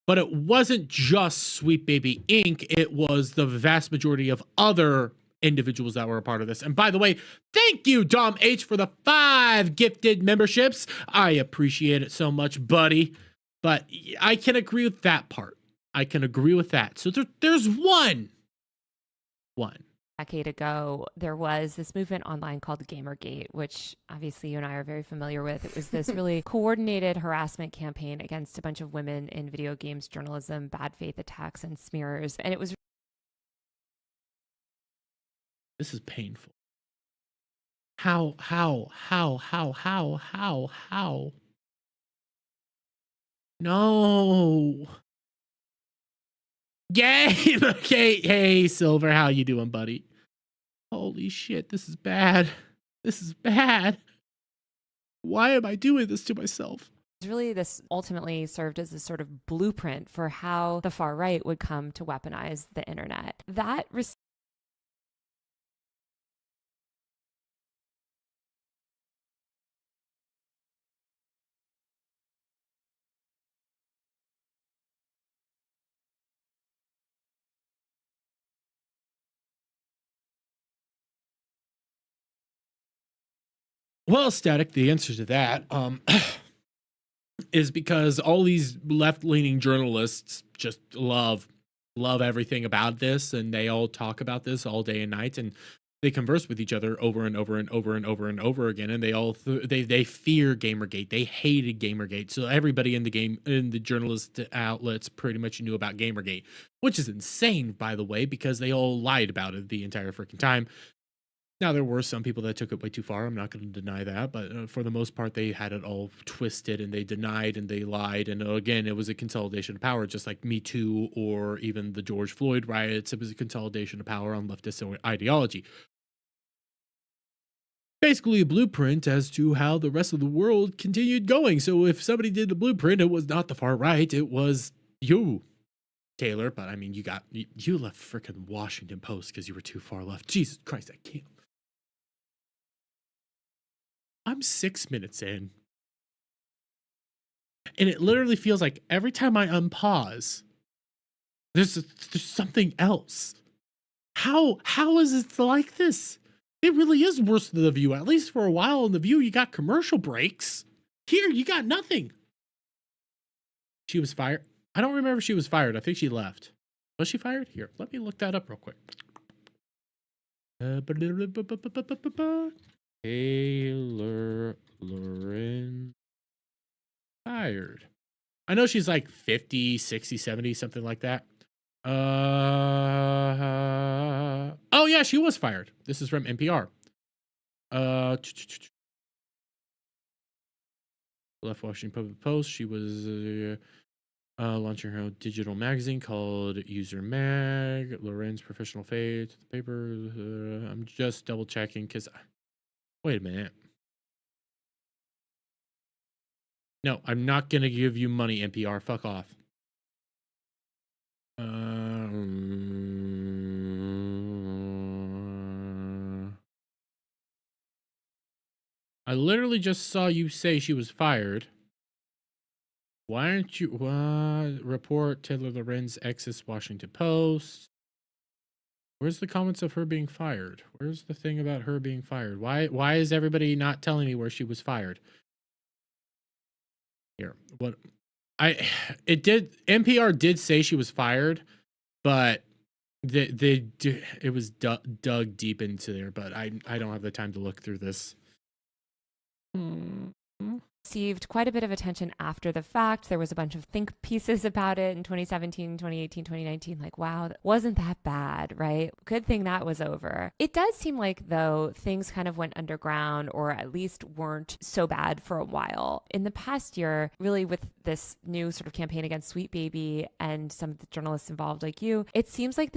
but it wasn't just Sweet Baby Inc. It was the vast majority of other individuals that were a part of this. And by the way, thank you, Dom H, for the 5 gifted memberships. I appreciate it so much, buddy. But I can agree with that part. I can agree with that. So there's one. Decade ago, there was this movement online called Gamergate, which obviously you and I are very familiar with. It was this really coordinated harassment campaign against a bunch of women in video games journalism, bad faith attacks, and smears. And it was. This is painful. How? No. Game. Okay. Hey, Silver, how you doing, buddy? Holy shit, this is bad. Why am I doing this to myself? Really, this ultimately served as a sort of blueprint for how the far right would come to weaponize the internet. That Well, Static, the answer to that is because all these left-leaning journalists just love everything about this, and they all talk about this all day and night, and they converse with each other over and over again, and they all they fear Gamergate. They hated Gamergate, so everybody in the journalist outlets pretty much knew about Gamergate, which is insane, by the way, because they all lied about it the entire freaking time. Now, there were some people that took it way too far. I'm not going to deny that. But for the most part, they had it all twisted, and they denied and they lied. And again, it was a consolidation of power, just like Me Too or even the George Floyd riots. It was a consolidation of power on leftist ideology. Basically a blueprint as to how the rest of the world continued going. So if somebody did the blueprint, it was not the far right. It was you, Taylor. But I mean, you left freaking Washington Post because you were too far left. Jesus Christ, I can't. I'm 6 minutes in, and it literally feels like every time I unpause, there's something else. How is it like this? It really is worse than The View. At least for a while in The View, you got commercial breaks. Here, you got nothing. She was fired. I don't remember if she was fired. I think she left. Was she fired? Here, let me look that up real quick. Taylor Lauren fired. I know she's like 50, 60, 70, something like that. Oh yeah, she was fired. This is from NPR. Left Washington Post. She was Launching her own digital magazine called User Mag. Loren's professional fate. The paper. I'm just double checking because. Wait a minute. No, I'm not gonna give you money, NPR. Fuck off. I literally just saw you say she was fired. Why aren't you report Taylor Lorenz exes Washington Post? Where's the comments of her being fired? Where's the thing about her being fired? Why is everybody not telling me where she was fired? Here, what NPR did say she was fired, but it was dug deep into there, but I don't have the time to look through this. Received quite a bit of attention after the fact. There was a bunch of think pieces about it in 2017, 2018, 2019. Like, wow, wasn't that bad, right? Good thing that was over. It does seem like, though, things kind of went underground or at least weren't so bad for a while. In the past year, really with this new sort of campaign against Sweet Baby and some of the journalists involved like you, it seems like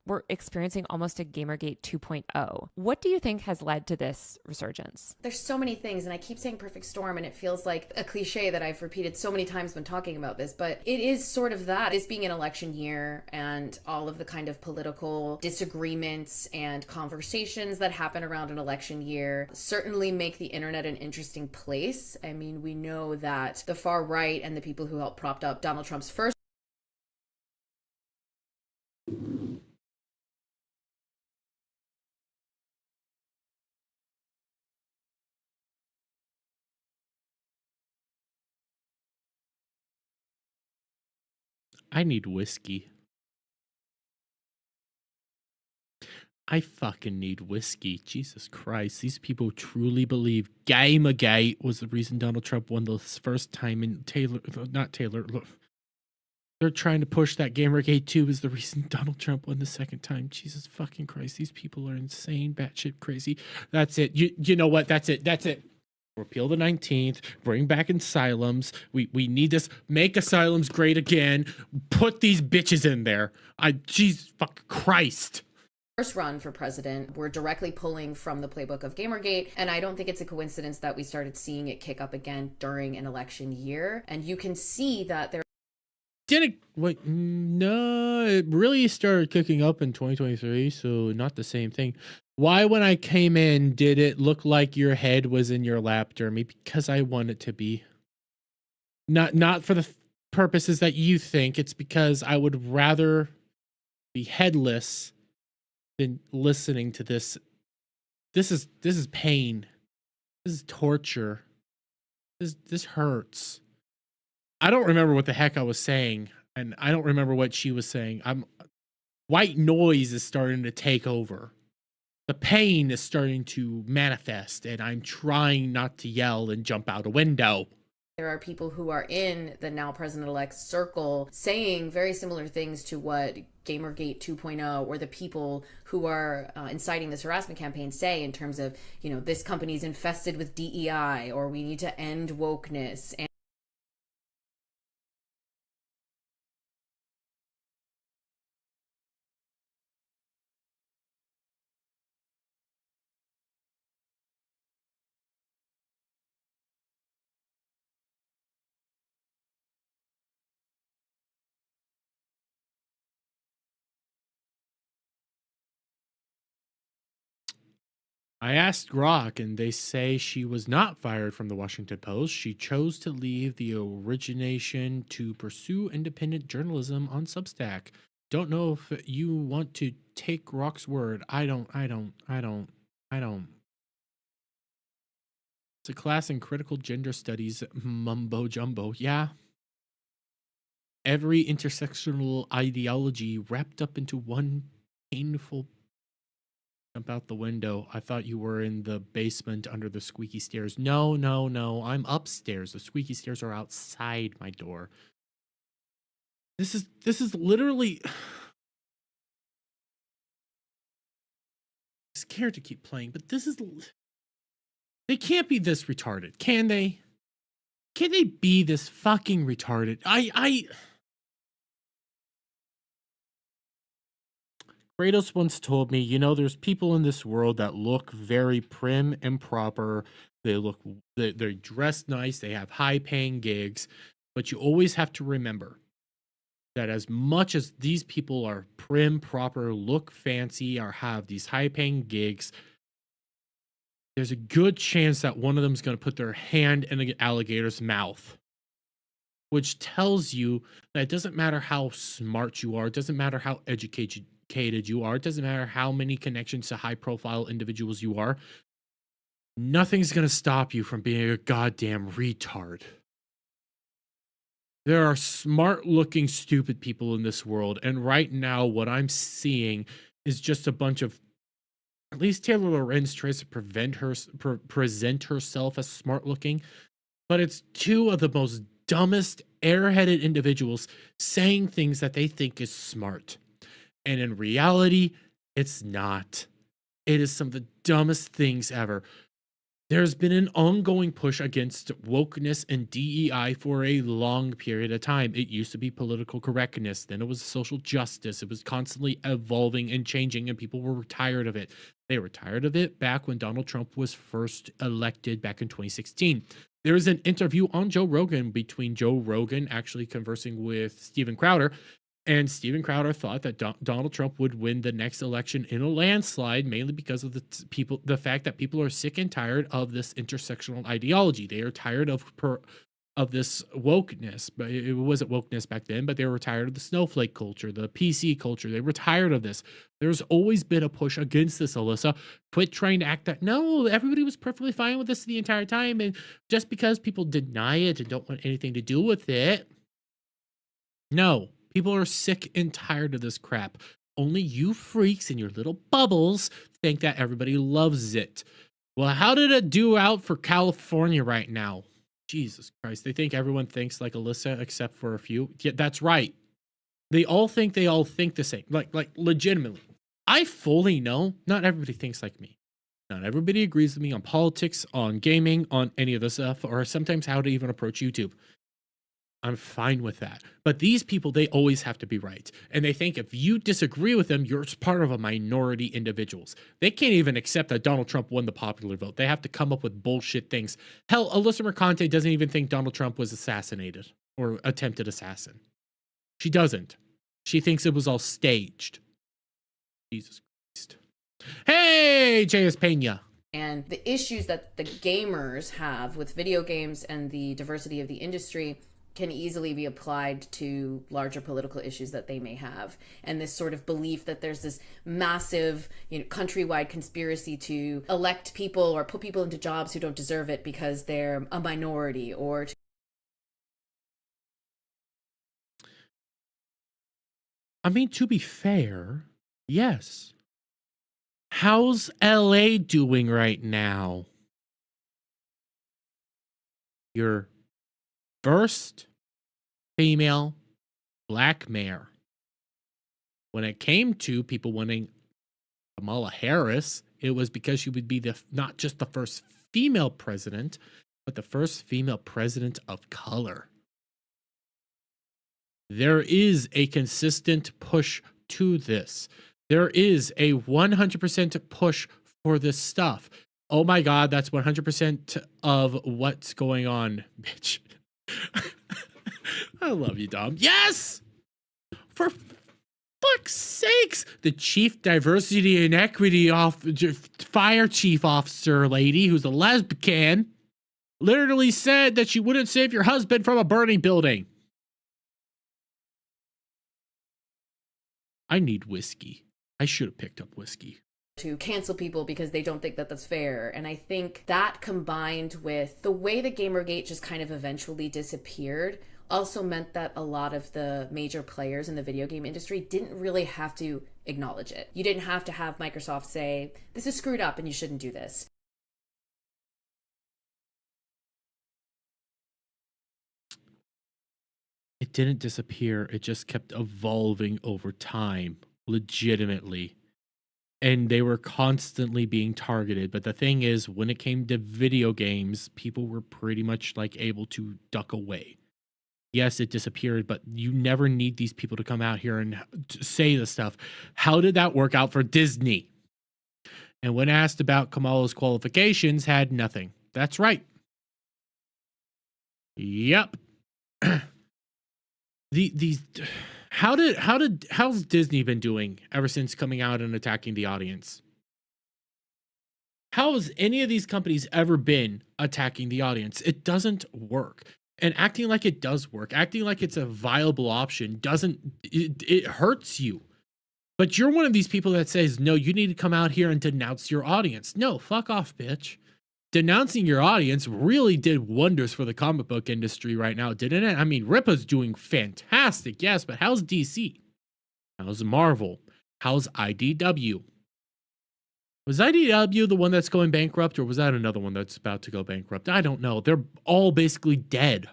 we're experiencing almost a Gamergate 2.0. What do you think has led to this resurgence? There's so many things, and I keep saying perfect storm, and it feels like a cliche that I've repeated so many times when talking about this, but it is sort of that. It's being an election year and all of the kind of political disagreements and conversations that happen around an election year certainly make the internet an interesting place. I mean, we know that the far right and the people who helped prop up Donald Trump's first I need whiskey. I fucking need whiskey. Jesus Christ. These people truly believe Gamergate was the reason Donald Trump won the first time, and they're trying to push that Gamergate 2 is the reason Donald Trump won the second time. Jesus fucking Christ. These people are insane, batshit crazy. That's it. You know what? That's it. Repeal the 19th, bring back asylums. We need this. Make asylums great again. Put these bitches in there. Jesus fucking Christ. First run for president, we're directly pulling from the playbook of Gamergate, and I don't think it's a coincidence that we started seeing it kick up again during an election year. And you can see that there no, it really started cooking up in 2023, so not the same thing. Why, when I came in, did it look like your head was in your lap, Dermy? Because I want it to be. Not for the purposes that you think. It's because I would rather be headless than listening to this. This is pain. This is torture. This hurts. I don't remember what the heck I was saying, and I don't remember what she was saying. White noise is starting to take over. The pain is starting to manifest, and I'm trying not to yell and jump out a window. There are people who are in the now president-elect's circle saying very similar things to what Gamergate 2.0 or the people who are inciting this harassment campaign say in terms of, this company's infested with DEI, or we need to end wokeness. And I asked Grok, and they say she was not fired from the Washington Post. She chose to leave the origination to pursue independent journalism on Substack. Don't know if you want to take Grok's word. I don't. It's a class in critical gender studies, mumbo jumbo. Yeah. Every intersectional ideology wrapped up into one painful. Jump out the window. I thought you were in the basement under the squeaky stairs. No. I'm upstairs. The squeaky stairs are outside my door. This is literally. I'm scared to keep playing, but this is. They can't be this retarded, can they? Can they be this fucking retarded? Kratos once told me, you know, there's people in this world that look very prim and proper. They're dressed nice. They have high paying gigs, but you always have to remember that as much as these people are prim, proper, look fancy, or have these high paying gigs, there's a good chance that one of them is going to put their hand in an alligator's mouth, which tells you that it doesn't matter how smart you are, it doesn't matter how educated you are, it doesn't matter how many connections to high profile individuals you are, nothing's going to stop you from being a goddamn retard. There are smart looking stupid people in this world, and right now what I'm seeing is just a bunch of, at least Taylor Lorenz tries to present herself as smart looking, but it's two of the most dumbest, airheaded individuals saying things that they think is smart. And in reality, it's not. It is some of the dumbest things ever. There's been an ongoing push against wokeness and DEI for a long period of time. It used to be political correctness, then it was social justice. It was constantly evolving and changing, and people were tired of it. They were tired of it back when Donald Trump was first elected back in 2016. There was an interview on Joe Rogan between Joe Rogan actually conversing with Steven Crowder, and Steven Crowder thought that Donald Trump would win the next election in a landslide, mainly because of the fact that people are sick and tired of this intersectional ideology. They are tired of this wokeness, but it wasn't wokeness back then, but they were tired of the snowflake culture, the PC culture. They were tired of this. There's always been a push against this, Alyssa. Quit trying to act that, no, everybody was perfectly fine with this the entire time, and just because people deny it and don't want anything to do with it, no. People are sick and tired of this crap. Only you freaks in your little bubbles think that everybody loves it. Well, how did it do out for California right now? Jesus Christ. They think everyone thinks like Alyssa except for a few. Yeah, that's right. They all think the same. Like legitimately. I fully know not everybody thinks like me. Not everybody agrees with me on politics, on gaming, on any of this stuff, or sometimes how to even approach YouTube. I'm fine with that. But these people, they always have to be right. And they think if you disagree with them, you're part of a minority individuals. They can't even accept that Donald Trump won the popular vote. They have to come up with bullshit things. Hell, Alyssa Mercante doesn't even think Donald Trump was assassinated or attempted assassin. She doesn't. She thinks it was all staged. Jesus Christ. Hey, J.S. Pena. And the issues that the gamers have with video games and the diversity of the industry can easily be applied to larger political issues that they may have. And this sort of belief that there's this massive, countrywide conspiracy to elect people or put people into jobs who don't deserve it because they're a minority or to be fair, yes. How's LA doing right now? Your first female black mayor. When it came to people wanting Kamala Harris, it was because she would be not just the first female president, but the first female president of color. There is a consistent push to this. There is a 100% push for this stuff. Oh my God, that's 100% of what's going on, bitch. I love you, Dom. Yes! For fuck's sakes! The chief diversity and equity fire chief officer lady, who's a lesbian, literally said that she wouldn't save your husband from a burning building. I need whiskey. I should have picked up whiskey. To cancel people because they don't think that that's fair. And I think that combined with the way the Gamergate just kind of eventually disappeared also meant that a lot of the major players in the video game industry didn't really have to acknowledge it. You didn't have to have Microsoft say, this is screwed up and you shouldn't do this. It didn't disappear. It just kept evolving over time, legitimately. And they were constantly being targeted. But the thing is, when it came to video games, people were pretty much like able to duck away. Yes, it disappeared, but you never need these people to come out here and say the stuff. How did that work out for Disney? And when asked about Kamala's qualifications, had nothing. That's right. Yep. How's Disney been doing ever since coming out and attacking the audience? How has any of these companies ever been attacking the audience? It doesn't work. And acting like it does work, acting like it's a viable option it hurts you. But you're one of these people that says, no, you need to come out here and denounce your audience. No, fuck off, bitch. Denouncing your audience really did wonders for the comic book industry right now, didn't it? I mean, Ripa's doing fantastic, yes, but how's DC? How's Marvel? How's IDW? Was IDW the one that's going bankrupt, or was that another one that's about to go bankrupt? I don't know. They're all basically dead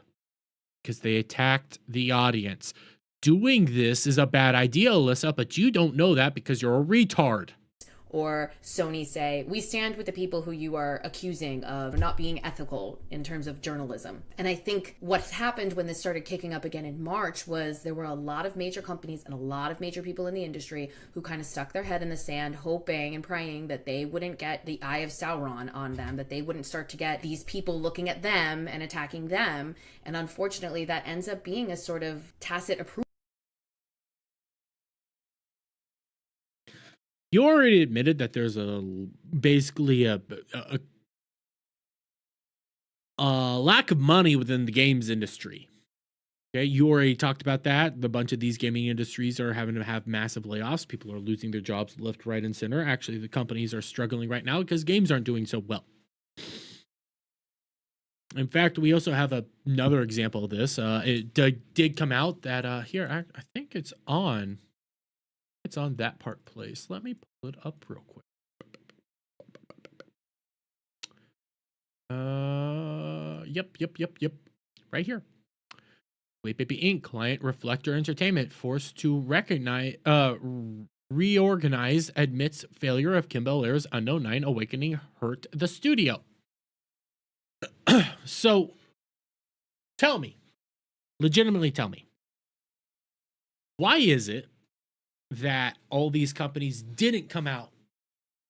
because they attacked the audience. Doing this is a bad idea, Alyssa, but you don't know that because you're a retard. Or Sony say, we stand with the people who you are accusing of not being ethical in terms of journalism. And I think what happened when this started kicking up again in March was there were a lot of major companies and a lot of major people in the industry who kind of stuck their head in the sand, hoping and praying that they wouldn't get the eye of Sauron on them, that they wouldn't start to get these people looking at them and attacking them. And unfortunately, that ends up being a sort of tacit approval. You already admitted that there's basically a lack of money within the games industry. Okay, you already talked about that. The bunch of these gaming industries are having to have massive layoffs. People are losing their jobs left, right, and center. Actually, the companies are struggling right now because games aren't doing so well. In fact, we also have another example of this. It did come out that here, I think it's on that part place. Let me pull it up real quick. Yep. Right here. Sweet Baby Inc. Client Reflector Entertainment forced to reorganize admits failure of Kim Bel-Air's Unknown 9 Awakening hurt the studio. So, tell me, legitimately tell me, why is it that all these companies didn't come out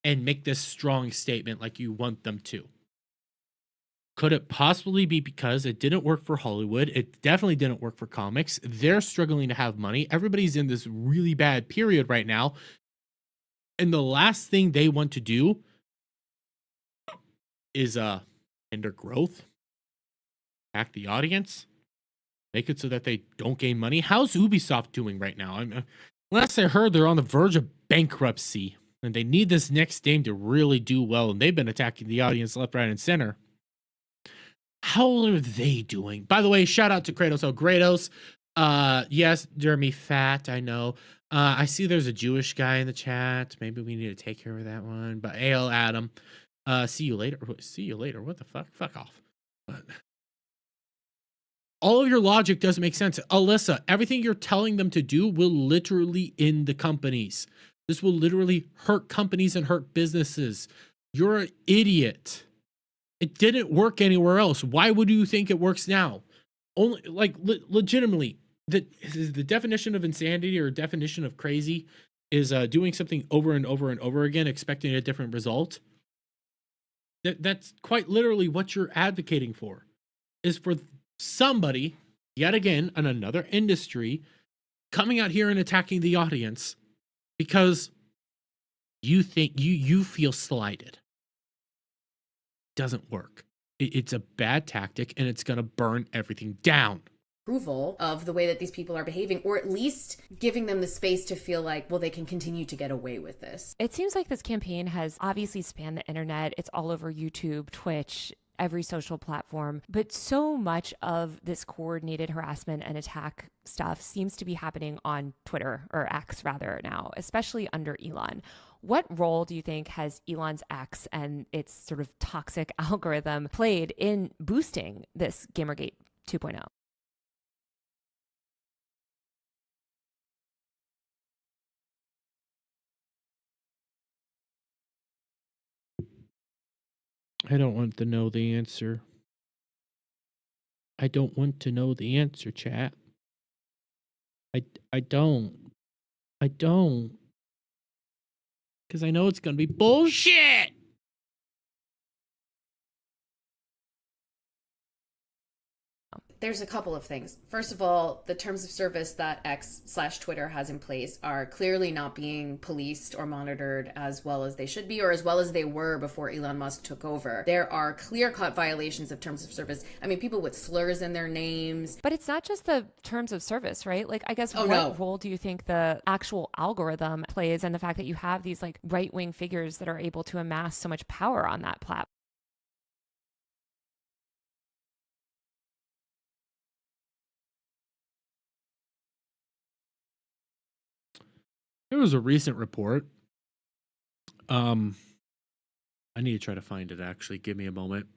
and make this strong statement like you want them to? Could it possibly be because it didn't work for Hollywood? It definitely didn't work for comics. They're struggling to have money. Everybody's in this really bad period right now. And the last thing they want to do is hinder growth, attack the audience, make it so that they don't gain money. How's Ubisoft doing right now? Last I heard, they're on the verge of bankruptcy, and they need this next game to really do well, and they've been attacking the audience left, right, and center. How are they doing? By the way, shout out to Kratos. Oh, Kratos. Yes, Dermy fat, I know. I see there's a Jewish guy in the chat. Maybe we need to take care of that one. But AL Adam. See you later. See you later. What the fuck? Fuck off. But all of your logic doesn't make sense. Alyssa, everything you're telling them to do will literally end the companies. This will literally hurt companies and hurt businesses. You're an idiot. It didn't work anywhere else. Why would you think it works now? Only like legitimately, the definition of insanity or definition of crazy is doing something over and over and over again, expecting a different result. That's quite literally what you're advocating for, is for somebody, yet again, in another industry, coming out here and attacking the audience because you think you feel slighted. Doesn't work. It's a bad tactic, and it's going to burn everything down. Approval of the way that these people are behaving, or at least giving them the space to feel like, well, they can continue to get away with this. It seems like this campaign has obviously spanned the internet. It's all over YouTube, Twitch, every social platform. But so much of this coordinated harassment and attack stuff seems to be happening on Twitter, or X rather now, especially under Elon. What role do you think has Elon's X and its sort of toxic algorithm played in boosting this Gamergate 2.0? I don't want to know the answer. I don't want to know the answer, chat. I don't. I don't. Because I know it's going to be bullshit. There's a couple of things. First of all, the terms of service that X/Twitter has in place are clearly not being policed or monitored as well as they should be, or as well as they were before Elon Musk took over. There are clear-cut violations of terms of service. I mean, people with slurs in their names. But it's not just the terms of service, right? Like, I guess what role do you think the actual algorithm plays, and the fact that you have these like right-wing figures that are able to amass so much power on that platform? There was a recent report. I need to try to find it, actually. Give me a moment.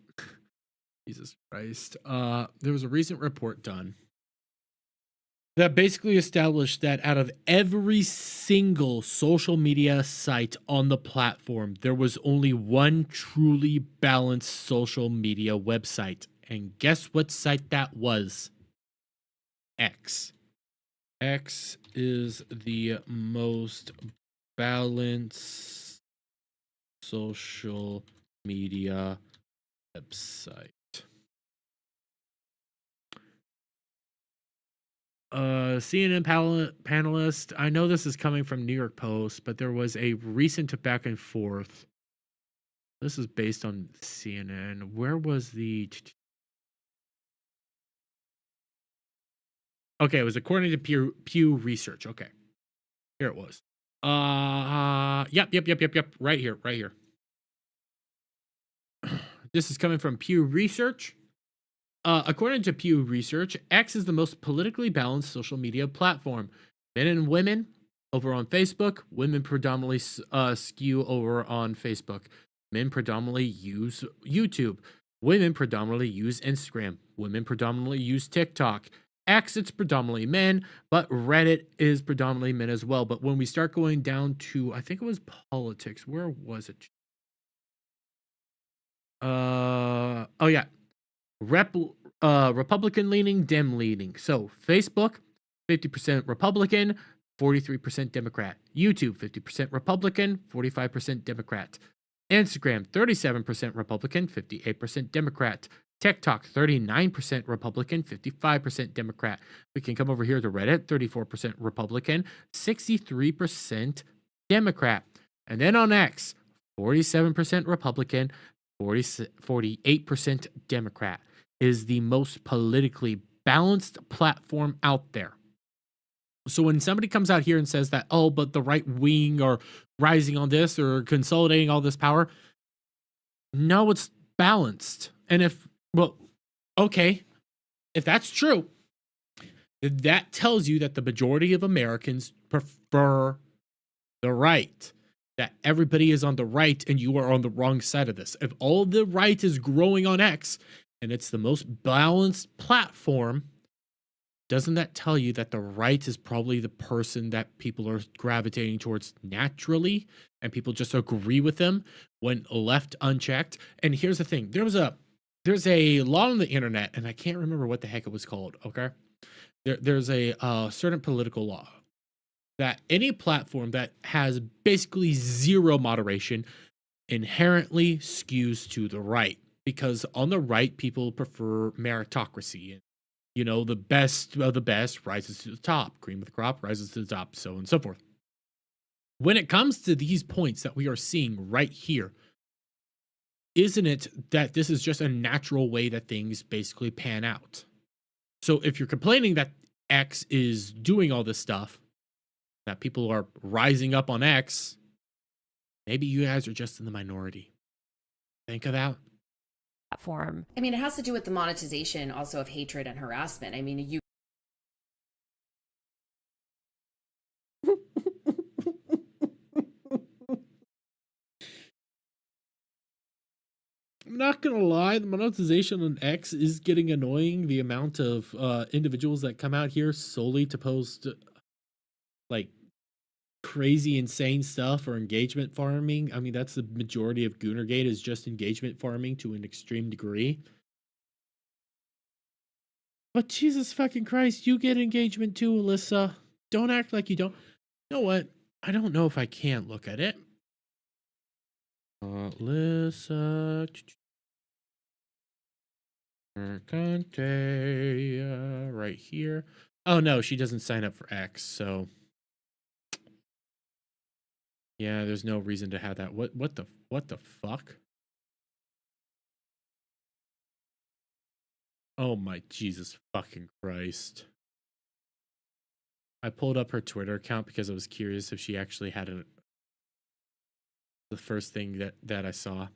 Jesus Christ. There was a recent report done that basically established that out of every single social media site on the platform, there was only one truly balanced social media website. And guess what site that was? X. X is the most balanced social media website. CNN panelist, I know this is coming from New York Post, but there was a recent back and forth. This is based on CNN. Where was the... Okay, it was according to Pew Research. Okay. Here it was. Yep. Right here. This is coming from Pew Research. According to Pew Research, X is the most politically balanced social media platform. Men and women over on Facebook. Women predominantly skew over on Facebook. Men predominantly use YouTube. Women predominantly use Instagram. Women predominantly use TikTok. X, it's predominantly men, but Reddit is predominantly men as well. But when we start going down to, I think it was politics. Where was it? Oh yeah. Republican leaning, Dem leaning. So Facebook, 50% Republican, 43% Democrat. YouTube, 50% Republican, 45% Democrat. Instagram, 37% Republican, 58% Democrat. TikTok, 39% Republican, 55% Democrat. We can come over here to Reddit, 34% Republican, 63% Democrat. And then on X, 47% Republican, 48% Democrat. Is the most politically balanced platform out there. So when somebody comes out here and says that, oh, but the right wing are rising on this or consolidating all this power, no, it's balanced. And if that's true, that tells you that the majority of Americans prefer the right, that everybody is on the right and you are on the wrong side of this. If all the right is growing on X and it's the most balanced platform, doesn't that tell you that the right is probably the person that people are gravitating towards naturally and people just agree with them when left unchecked? And here's the thing. There's a law on the internet, and I can't remember what the heck it was called, okay? There's a certain political law that any platform that has basically zero moderation inherently skews to the right, because on the right, people prefer meritocracy. And, you know, the best of the best rises to the top. Cream of the crop rises to the top, so on and so forth. When it comes to these points that we are seeing right here, isn't it that this is just a natural way that things basically pan out? So if you're complaining that X is doing all this stuff, that people are rising up on X, maybe you guys are just in the minority. Think of that. Platform. I mean, it has to do with the monetization also of hatred and harassment. I mean, I'm not gonna lie, the monetization on X is getting annoying. The amount of individuals that come out here solely to post like crazy insane stuff or engagement farming. I mean, that's the majority of Goonergate, is just engagement farming to an extreme degree. But Jesus fucking Christ, you get engagement too, Alyssa. Don't act like you don't. You know what? I don't know if I can look at it. Alyssa. Mercante, right here. Oh no, she doesn't sign up for X, so yeah, there's no reason to have that. What the fuck? Oh my Jesus fucking Christ. I pulled up her Twitter account because I was curious if she actually had the first thing that I saw.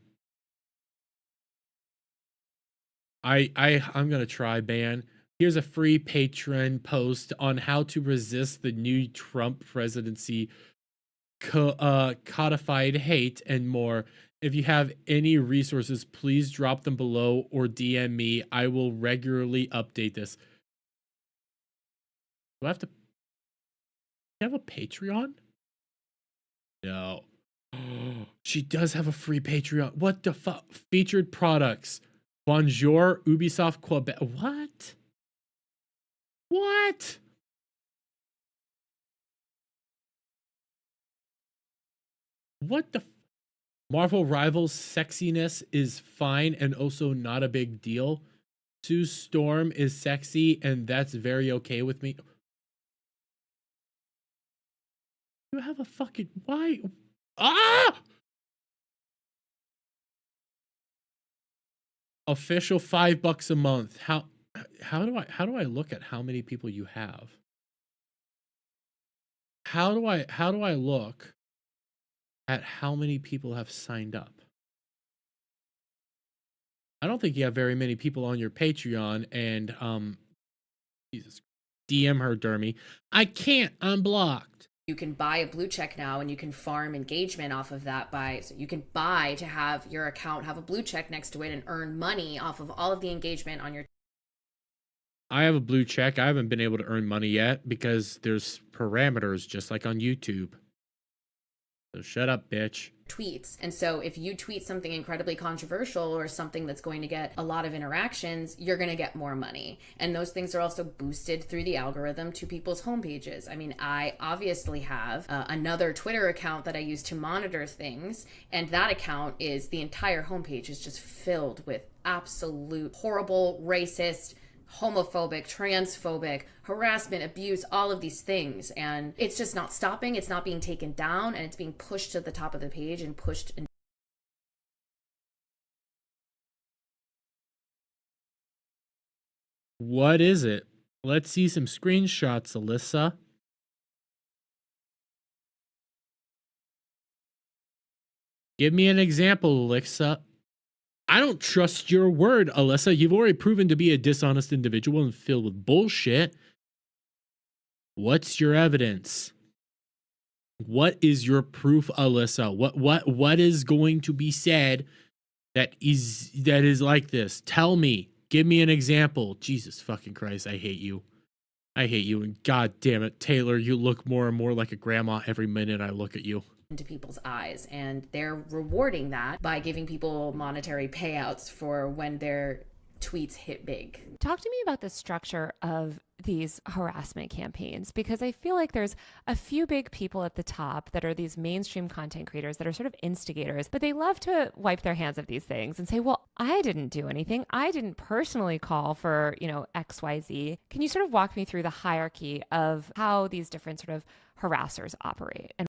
I'm gonna try ban. Here's a free Patreon post on how to resist the new Trump presidency, codified hate, and more. If you have any resources, please drop them below or DM me. I will regularly update this. Do I have to have a Patreon? No. She does have a free Patreon. What the fuck? Featured products. Bonjour, Ubisoft Quebec. What? What? What the? Marvel Rivals sexiness is fine and also not a big deal. Sue Storm is sexy and that's very okay with me. You have a fucking why? Ah! Official $5 a month. How do I look at how many people you have? How do I look at how many people have signed up? I don't think you have very many people on your Patreon, and Jesus, DM her, Dermy. I can't. I'm blocked. You can buy a blue check now and you can farm engagement off of that so you can buy to have your account have a blue check next to it and earn money off of all of the engagement on your. I have a blue check. I haven't been able to earn money yet because there's parameters just like on YouTube. So shut up, bitch. Tweets. And so if you tweet something incredibly controversial or something that's going to get a lot of interactions, you're going to get more money. And those things are also boosted through the algorithm to people's homepages. I mean, I obviously have another Twitter account that I use to monitor things. And that account is the entire homepage is just filled with absolute horrible, racist, homophobic, transphobic, harassment, abuse, all of these things. And it's just not stopping. It's not being taken down, and it's being pushed to the top of the page and pushed. What is it? Let's see some screenshots, Alyssa. Give me an example, Alyssa. I don't trust your word, Alyssa. You've already proven to be a dishonest individual and filled with bullshit. What's your evidence? What is your proof, Alyssa? What is going to be said that is like this? Tell me. Give me an example. Jesus fucking Christ, I hate you. I hate you, and god damn it, Taylor, you look more and more like a grandma every minute I look at you. Into people's eyes, and they're rewarding that by giving people monetary payouts for when their tweets hit big. Talk to me about the structure of these harassment campaigns, because I feel like there's a few big people at the top that are these mainstream content creators that are sort of instigators, but they love to wipe their hands of these things and say, well, I didn't do anything. I didn't personally call for, XYZ. Can you sort of walk me through the hierarchy of how these different sort of harassers operate? And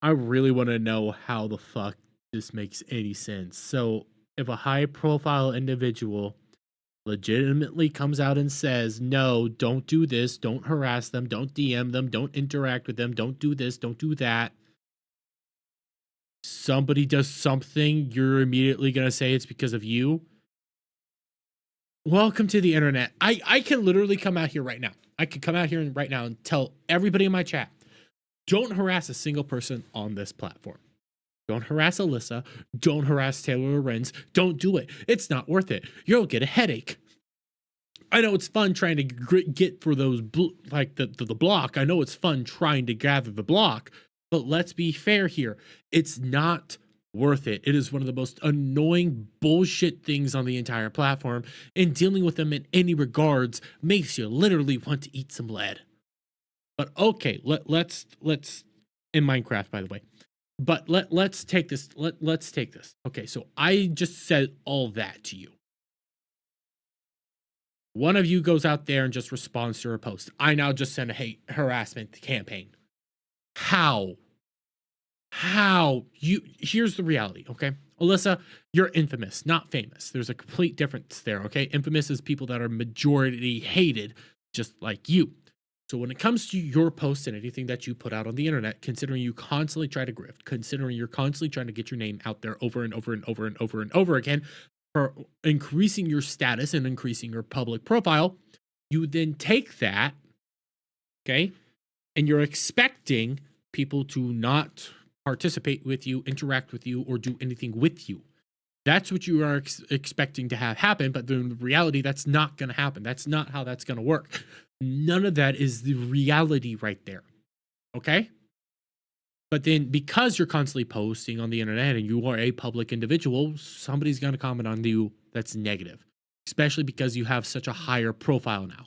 I really want to know how the fuck this makes any sense. So if a high profile individual legitimately comes out and says, no, don't do this, don't harass them, don't DM them, don't interact with them, don't do this, don't do that. Somebody does something, you're immediately going to say it's because of you. Welcome to the internet. I can literally come out here right now. I could come out here right now and tell everybody in my chat, don't harass a single person on this platform. Don't harass Alyssa. Don't harass Taylor Lorenz. Don't do it. It's not worth it. You'll get a headache. I know it's fun trying to get for those, the block. I know it's fun trying to gather the block, But let's be fair here. It's not worth it. It is one of the most annoying bullshit things on the entire platform, and dealing with them in any regards makes you literally want to eat some lead. But okay, let's in Minecraft, by the way. But let's take this. Let's take this. Okay, so I just said all that to you. One of you goes out there and just responds to her post. I now just send a hate harassment campaign. How? Here's the reality, okay? Alyssa, you're infamous, not famous. There's a complete difference there, okay? Infamous is people that are majority hated, just like you. So when it comes to your posts and anything that you put out on the internet, considering you constantly try to grift, considering you're constantly trying to get your name out there over and over and over and over and over again, for increasing your status and increasing your public profile, you then take that, okay, and you're expecting people to not participate with you, interact with you, or do anything with you. That's what you are expecting to have happen, but in reality, that's not going to happen. That's not how that's going to work. None of that is the reality right there, okay? But then because you're constantly posting on the internet and you are a public individual, somebody's going to comment on you that's negative, especially because you have such a higher profile now.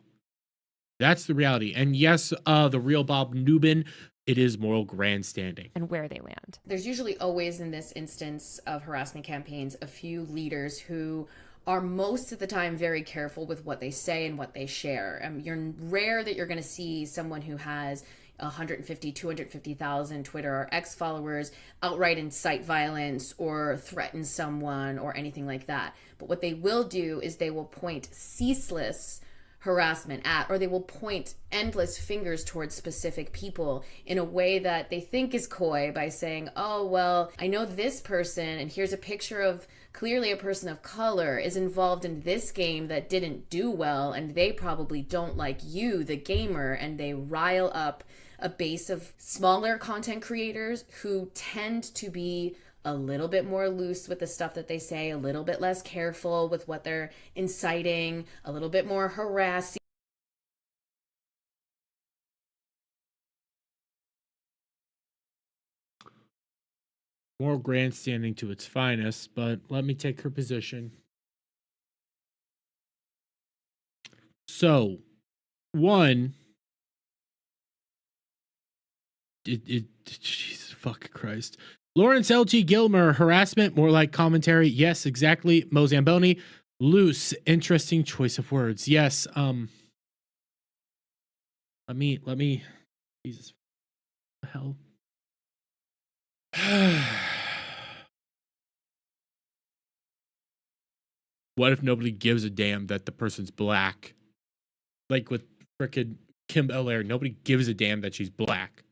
That's the reality. And yes, the real Bob Newman, it is moral grandstanding. And where they land. There's usually always, in this instance of harassment campaigns, a few leaders who are most of the time very careful with what they say and what they share. You're rare that you're going to see someone who has 150, 250,000 Twitter or X followers outright incite violence or threaten someone or anything like that. But what they will do is they will point ceaseless harassment at, or they will point endless fingers towards specific people in a way that they think is coy by saying, oh, well, I know this person, and here's a picture of clearly a person of color is involved in this game that didn't do well, and they probably don't like you, the gamer, and they rile up a base of smaller content creators who tend to be a little bit more loose with the stuff that they say, a little bit less careful with what they're inciting, a little bit more harassing. More grandstanding to its finest, but let me take her position. So, one, Jesus fucking Christ. Lawrence L.G. Gilmer, harassment, more like commentary. Yes, exactly. Mo Zamboni, loose, interesting choice of words. Yes. Let me, Jesus, what the hell? What if nobody gives a damn that the person's black? Like with frickin' Kim Belair, nobody gives a damn that she's black.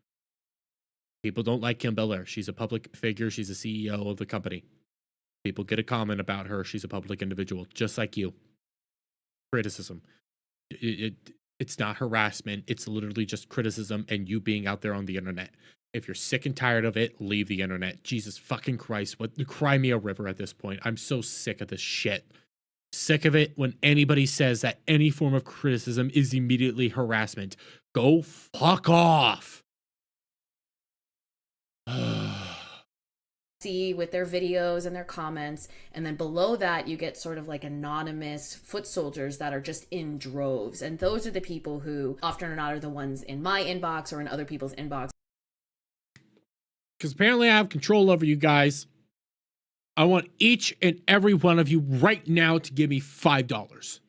People don't like Kim Belair. She's a public figure. She's a CEO of the company. People get a comment about her. She's a public individual, just like you. Criticism. It's not harassment. It's literally just criticism and you being out there on the internet. If you're sick and tired of it, leave the internet. Jesus fucking Christ. What? Cry me a river at this point. I'm so sick of this shit. Sick of it when anybody says that any form of criticism is immediately harassment. Go fuck off. See with their videos and their comments, and then below that you get sort of like anonymous foot soldiers that are just in droves, and those are the people who often or not are the ones in my inbox or in other people's inbox. Because apparently I have control over you guys. I want each and every one of you right now to give me $5.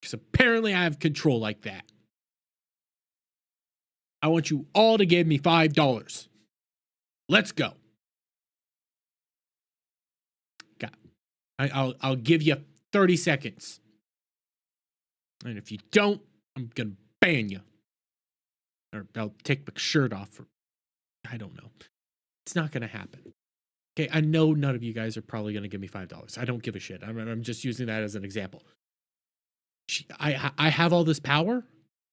Because apparently I have control like that. I want you all to give me $5. Let's go. I'll give you 30 seconds. And if you don't, I'm going to ban you. Or I'll take my shirt off. For, I don't know. It's not going to happen. Okay, I know none of you guys are probably going to give me $5. I don't give a shit. I'm just using that as an example. I have all this power.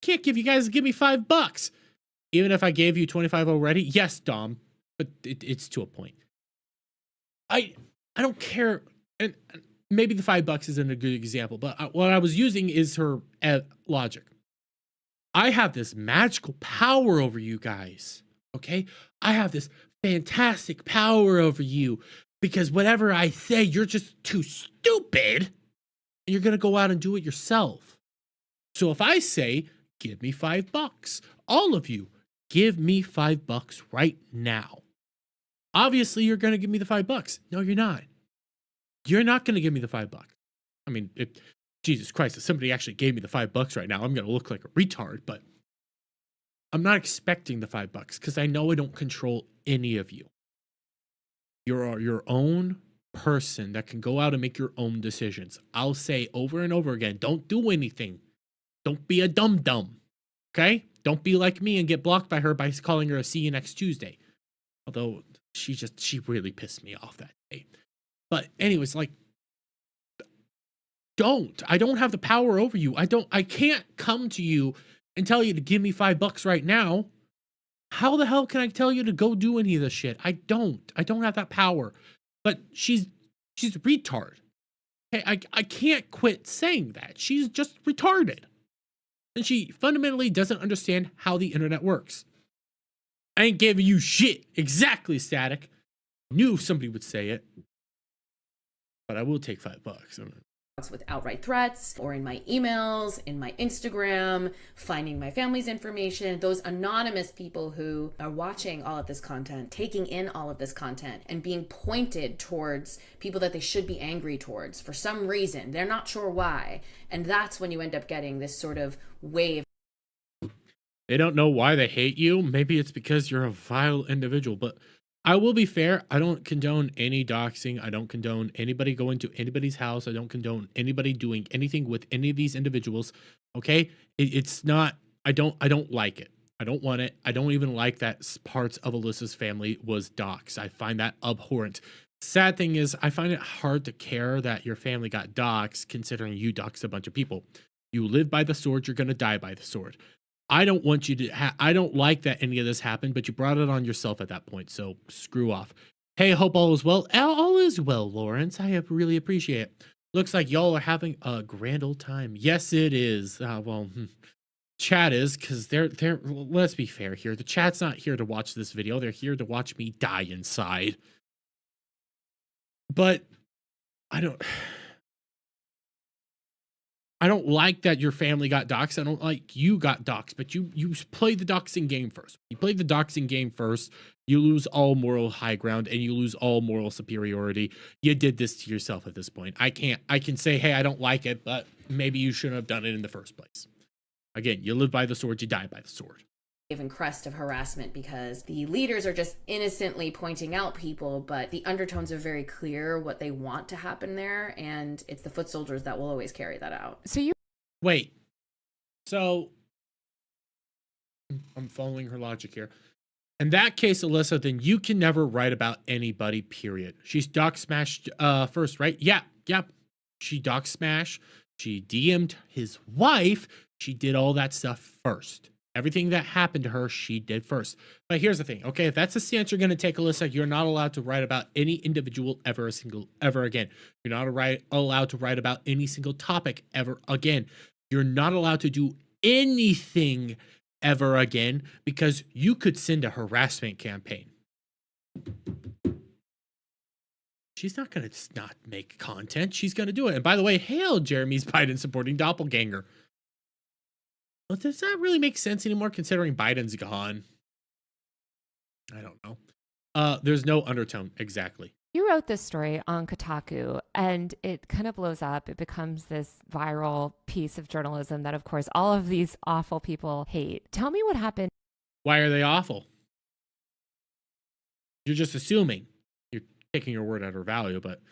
Can't give you guys, give me $5. Even if I gave you 25 already. Yes, Dom. But it's to a point. I don't care. And maybe the $5 isn't a good example, but what I was using is her logic. I have this magical power over you guys. Okay? I have this fantastic power over you because whatever I say, you're just too stupid. And you're going to go out and do it yourself. So if I say, give me $5, all of you, give me $5 right now. Obviously, you're going to give me the $5. No, you're not. You're not going to give me the $5. I mean, Jesus Christ, if somebody actually gave me the $5 right now, I'm going to look like a retard, but I'm not expecting the $5 because I know I don't control any of you. You're your own person that can go out and make your own decisions. I'll say over and over again, don't do anything. Don't be a dum-dum. Okay? Don't be like me and get blocked by her by calling her a see you next Tuesday. Although she really pissed me off that day. But anyways, like, I don't have the power over you. I can't come to you and tell you to give me $5 right now. How the hell can I tell you to go do any of this shit? I don't have that power. But she's a retard. Okay, I can't quit saying that. She's just retarded. And she fundamentally doesn't understand how the internet works. I ain't giving you shit. Exactly, Static. Knew somebody would say it. But I will take $5. With outright threats, or in my emails, in my Instagram, finding my family's information, those anonymous people who are watching all of this content, taking in all of this content, and being pointed towards people that they should be angry towards for some reason. They're not sure why. And that's when you end up getting this sort of wave. They don't know why they hate you. Maybe it's because you're a vile individual, but I will be fair. I don't condone any doxing. I don't condone anybody going to anybody's house. I don't condone anybody doing anything with any of these individuals. Okay? It's not, I don't like it. I don't want it. I don't even like that parts of Alyssa's family was doxed. I find that abhorrent. Sad thing is, I find it hard to care that your family got doxed considering you doxed a bunch of people. You live by the sword, you're going to die by the sword. I don't want you to, I don't like that any of this happened, but you brought it on yourself at that point, so screw off. Hey, hope all is well. All is well, Lawrence. I really appreciate it. Looks like y'all are having a grand old time. Yes, it is. Chat is, because they're, let's be fair here. The chat's not here to watch this video. They're here to watch me die inside. But I don't like that your family got doxxed. I don't like you got doxxed, but you played the doxing game first. You played the doxing game first. You lose all moral high ground and you lose all moral superiority. You did this to yourself at this point. I can say, hey, I don't like it, but maybe you shouldn't have done it in the first place. Again, you live by the sword, you die by the sword. And crest of harassment because the leaders are just innocently pointing out people, but the undertones are very clear what they want to happen there, and it's the foot soldiers that will always carry that out. Wait. So I'm following her logic here. In that case, Alyssa, then you can never write about anybody, period. She's dox smashed first, right? Yeah. She dox smashed. She DM'd his wife. She did all that stuff first. Everything that happened to her, she did first. But here's the thing, okay? If that's the stance you're going to take, Alyssa, you're not allowed to write about any individual ever again. You're not allowed to write about any single topic ever again. You're not allowed to do anything ever again because you could send a harassment campaign. She's not going to not make content. She's going to do it. And by the way, hail Jeremy's Biden supporting doppelganger. Well, does that really make sense anymore considering Biden's gone? I don't know. There's no undertone. Exactly. You wrote this story on Kotaku and it kind of blows up. It becomes this viral piece of journalism that, of course, all of these awful people hate. Tell me what happened. Why are they awful? You're just assuming. You're taking your word at her value, but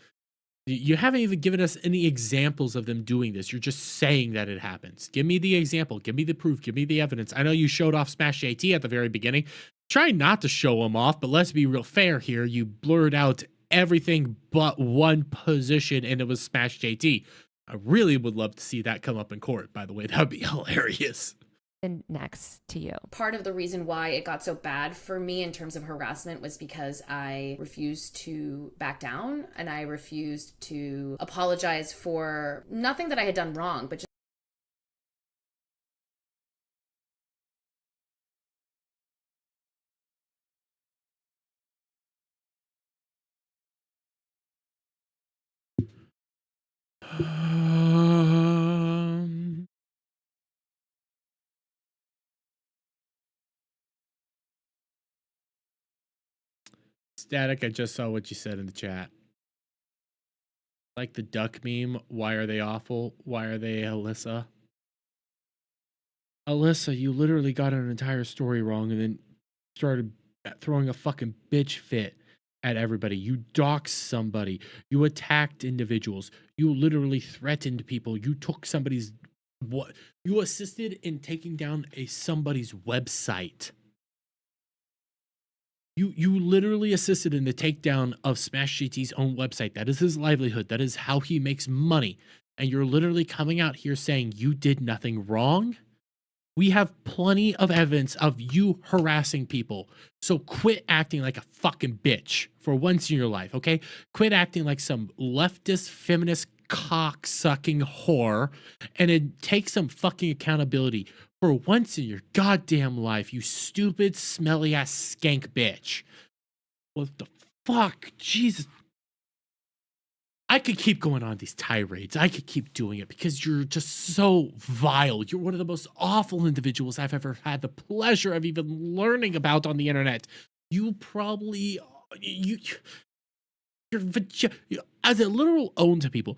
you haven't even given us any examples of them doing this. You're just saying that it happens. Give me the example. Give me the proof. Give me the evidence. I know you showed off Smash JT at the very beginning. Try not to show him off, but let's be real fair here. You blurred out everything but one position, and it was Smash JT. I really would love to see that come up in court, by the way. That would be hilarious. And next to you. Part of the reason why it got so bad for me in terms of harassment was because I refused to back down and I refused to apologize for nothing that I had done wrong, but just Static, I just saw what you said in the chat. Like the duck meme, why are they awful? Why are they Alyssa? Alyssa, you literally got an entire story wrong and then started throwing a fucking bitch fit at everybody. You doxed somebody. You attacked individuals. You literally threatened people. You took somebody's what? You assisted in taking down somebody's website. You literally assisted in the takedown of Smash GT's own website. That is his livelihood. That is how he makes money. And you're literally coming out here saying you did nothing wrong. We have plenty of evidence of you harassing people. So quit acting like a fucking bitch for once in your life, okay? Quit acting like some leftist, feminist, cock-sucking whore and then take some fucking accountability for once in your goddamn life, you stupid, smelly-ass skank bitch. What the fuck? Jesus. I could keep going on these tirades. I could keep doing it because you're just so vile. You're one of the most awful individuals I've ever had the pleasure of even learning about on the internet. You probably, you're as a literal own to people.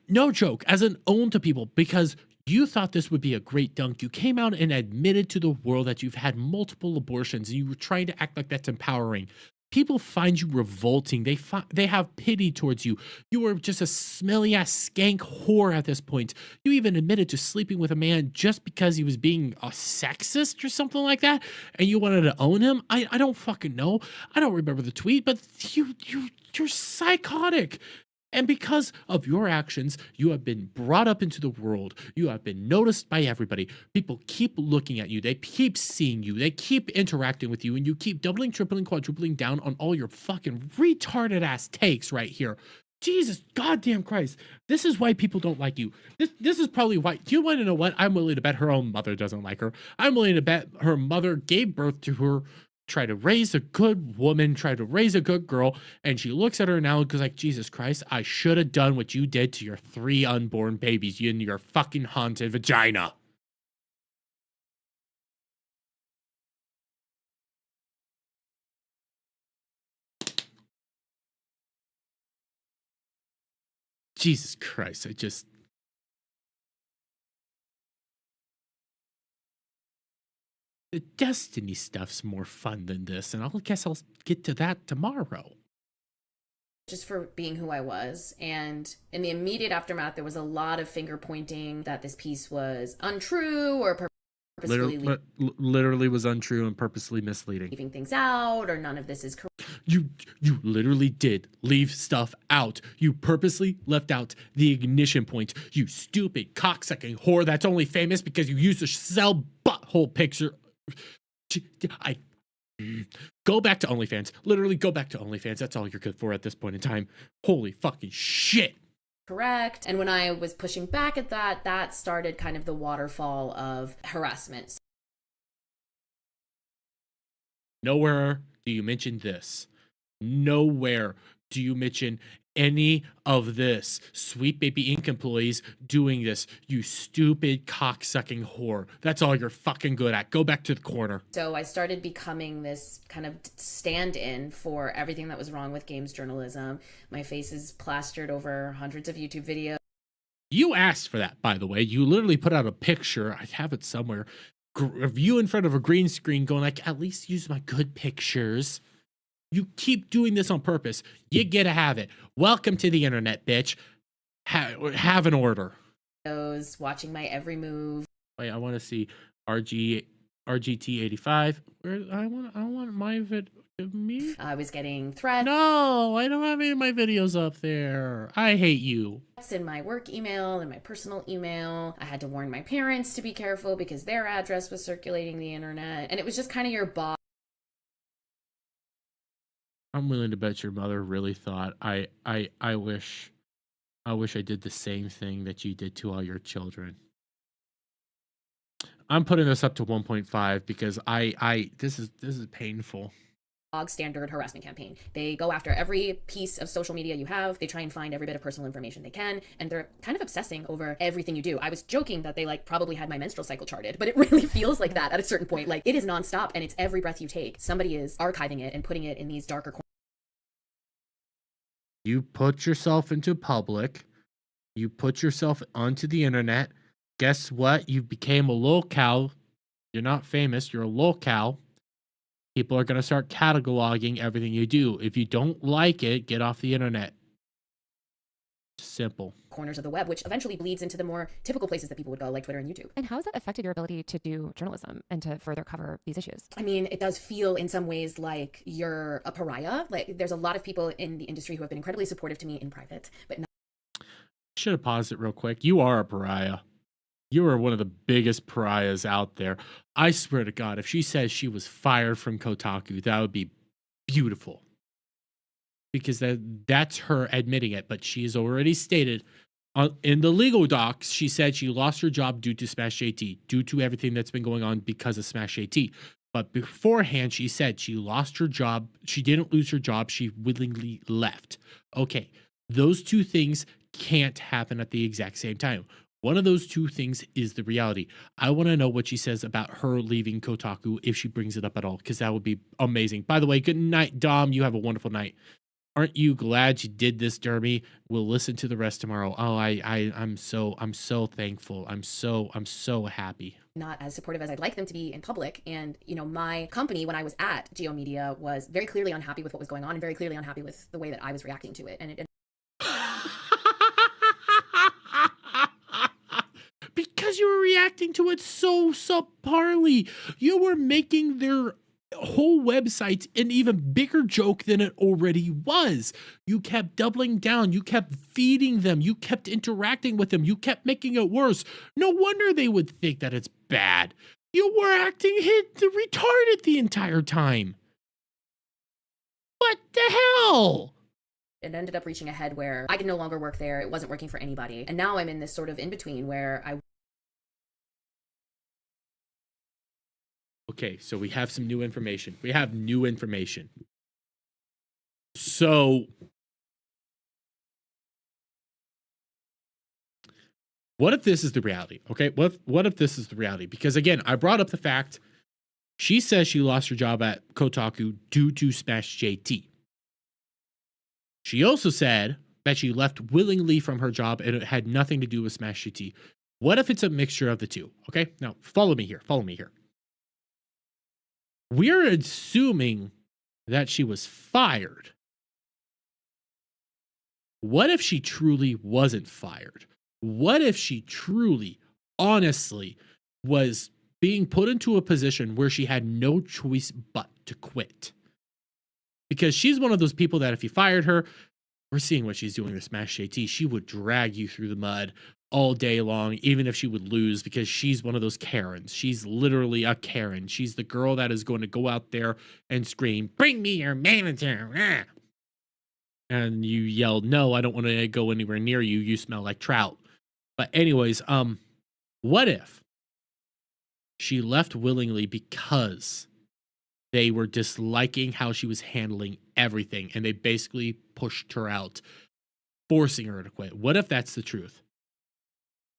No joke, as an own to people, because you thought this would be a great dunk. You came out and admitted to the world that you've had multiple abortions and you were trying to act like that's empowering. People find you revolting. They have pity towards you. You were just a smelly ass skank whore at this point. You even admitted to sleeping with a man just because he was being a sexist or something like that, and you wanted to own him. I don't fucking know. I don't remember the tweet, but you're psychotic. And because of your actions, you have been brought up into the world. You have been noticed by everybody. People keep looking at you. They keep seeing you. They keep interacting with you. And you keep doubling, tripling, quadrupling down on all your fucking retarded ass takes right here. Jesus goddamn Christ. This is why people don't like you. This is probably why. Do you want to know what? I'm willing to bet her own mother doesn't like her. I'm willing to bet her mother gave birth to her, try to raise a good woman, try to raise a good girl, and she looks at her now and goes like, Jesus Christ, I should have done what you did to your 3 unborn babies in your fucking haunted vagina. Jesus Christ, the Destiny stuff's more fun than this, and I guess I'll get to that tomorrow. Just for being who I was. And in the immediate aftermath, there was a lot of finger pointing that this piece was untrue or purposefully literally was untrue and purposely misleading. Leaving things out, or none of this is correct. You literally did leave stuff out. You purposely left out the ignition point. You stupid cocksucking whore that's only famous because you used to sell butthole picture. Go back to OnlyFans. Literally go back to OnlyFans. That's all you're good for at this point in time. Holy fucking shit. Correct. And when I was pushing back at that, that started kind of the waterfall of harassment. Nowhere do you mention this. Nowhere do you mention any of this. Sweet Baby Inc. employees doing this. You stupid cocksucking whore. That's all you're fucking good at. Go back to the corner. So I started becoming this kind of stand-in for everything that was wrong with games journalism. My face is plastered over hundreds of YouTube videos. You asked for that, by the way. You literally put out a picture. I have it somewhere. Of you in front of a green screen going like, at least use my good pictures. You keep doing this on purpose. You get to have it. Welcome to the internet, bitch. Have an order. Watching my every move. Wait, I want to see RGT85. Where I want my vid. Me? I was getting threats. No, I don't have any of my videos up there. I hate you. In my work email and my personal email. I had to warn my parents to be careful because their address was circulating the internet. And it was just kind of your boss. I'm willing to bet your mother really thought I wish I did the same thing that you did to all your children. I'm putting this up to 1.5 because this is painful. standard harassment campaign. They go after every piece of social media you have. They try and find every bit of personal information they can, and they're kind of obsessing over everything you do. I was joking that they like probably had my menstrual cycle charted, but it really feels like that at a certain point. Like, it is nonstop, and it's every breath you take. Somebody is archiving it and putting it in these darker corners. You put yourself into public. You put yourself onto the internet. Guess what? You became a lolcow. You're not famous. You're a lolcow. People are going to start cataloging everything you do. If you don't like it, get off the internet. Simple. Corners of the web, which eventually bleeds into the more typical places that people would go, like Twitter and YouTube. And how has that affected your ability to do journalism and to further cover these issues? I mean, it does feel in some ways like you're a pariah. Like, there's a lot of people in the industry who have been incredibly supportive to me in private, but not. Should have paused it real quick. You are a pariah. You are one of the biggest pariahs out there. I swear to God, if she says she was fired from Kotaku, that would be beautiful. Because that's her admitting it. But she has already stated in the legal docs, she said she lost her job due to Smash JT, due to everything that's been going on because of Smash JT. But beforehand, she said she lost her job. She didn't lose her job. She willingly left. Okay, those two things can't happen at the exact same time. One of those two things is the reality. I want to know what she says about her leaving Kotaku, if she brings it up at all, because that would be amazing. By the way, good night, Dom. You have a wonderful night. Aren't you glad you did this, Dermy? We'll listen to the rest tomorrow. Oh, I'm so thankful. I'm so happy. Not as supportive as I'd like them to be in public. And, you know, my company, when I was at Geo Media, was very clearly unhappy with what was going on and very clearly unhappy with the way that I was reacting to it. And it because you were reacting to it so subparly. You were making their whole website an even bigger joke than it already was. You kept doubling down. You kept feeding them. You kept interacting with them. You kept making it worse. No wonder they would think that it's bad. You were acting retarded the entire time. What the hell? It ended up reaching a head where I could no longer work there. It wasn't working for anybody. And now I'm in this sort of in-between where Okay, so we have some new information. We have new information. So what if this is the reality? Okay, what if this is the reality? Because again, I brought up the fact she says she lost her job at Kotaku due to Smash JT. She also said that she left willingly from her job and it had nothing to do with Smash JT. What if it's a mixture of the two? Okay, now follow me here. Follow me here. We're assuming that she was fired. What if she truly wasn't fired? What if she truly, honestly, was being put into a position where she had no choice but to quit? Because she's one of those people that if you fired her, we're seeing what she's doing with Smash JT. She would drag you through the mud all day long, even if she would lose, because she's one of those Karens. She's literally a Karen. She's the girl that is going to go out there and scream, "Bring me your manager." Ah. And you yell, "No, I don't want to go anywhere near you. You smell like trout." But anyways, what if she left willingly because they were disliking how she was handling everything and they basically pushed her out, forcing her to quit? What if that's the truth?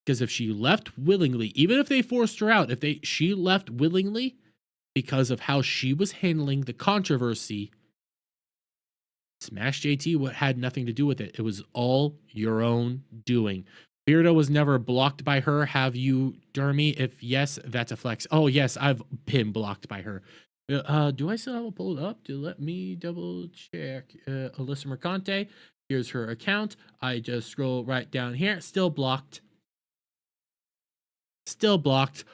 Because if she left willingly, even if they forced her out, she left willingly because of how she was handling the controversy, Smash JT had nothing to do with it. It was all your own doing. Beardo was never blocked by her. Have you, Dermy? If yes, that's a flex. Oh, yes, I've been blocked by her. Do I still have it pulled up? Let me double check. Alyssa Mercante. Here's her account. I just scroll right down here. Still blocked. Still blocked.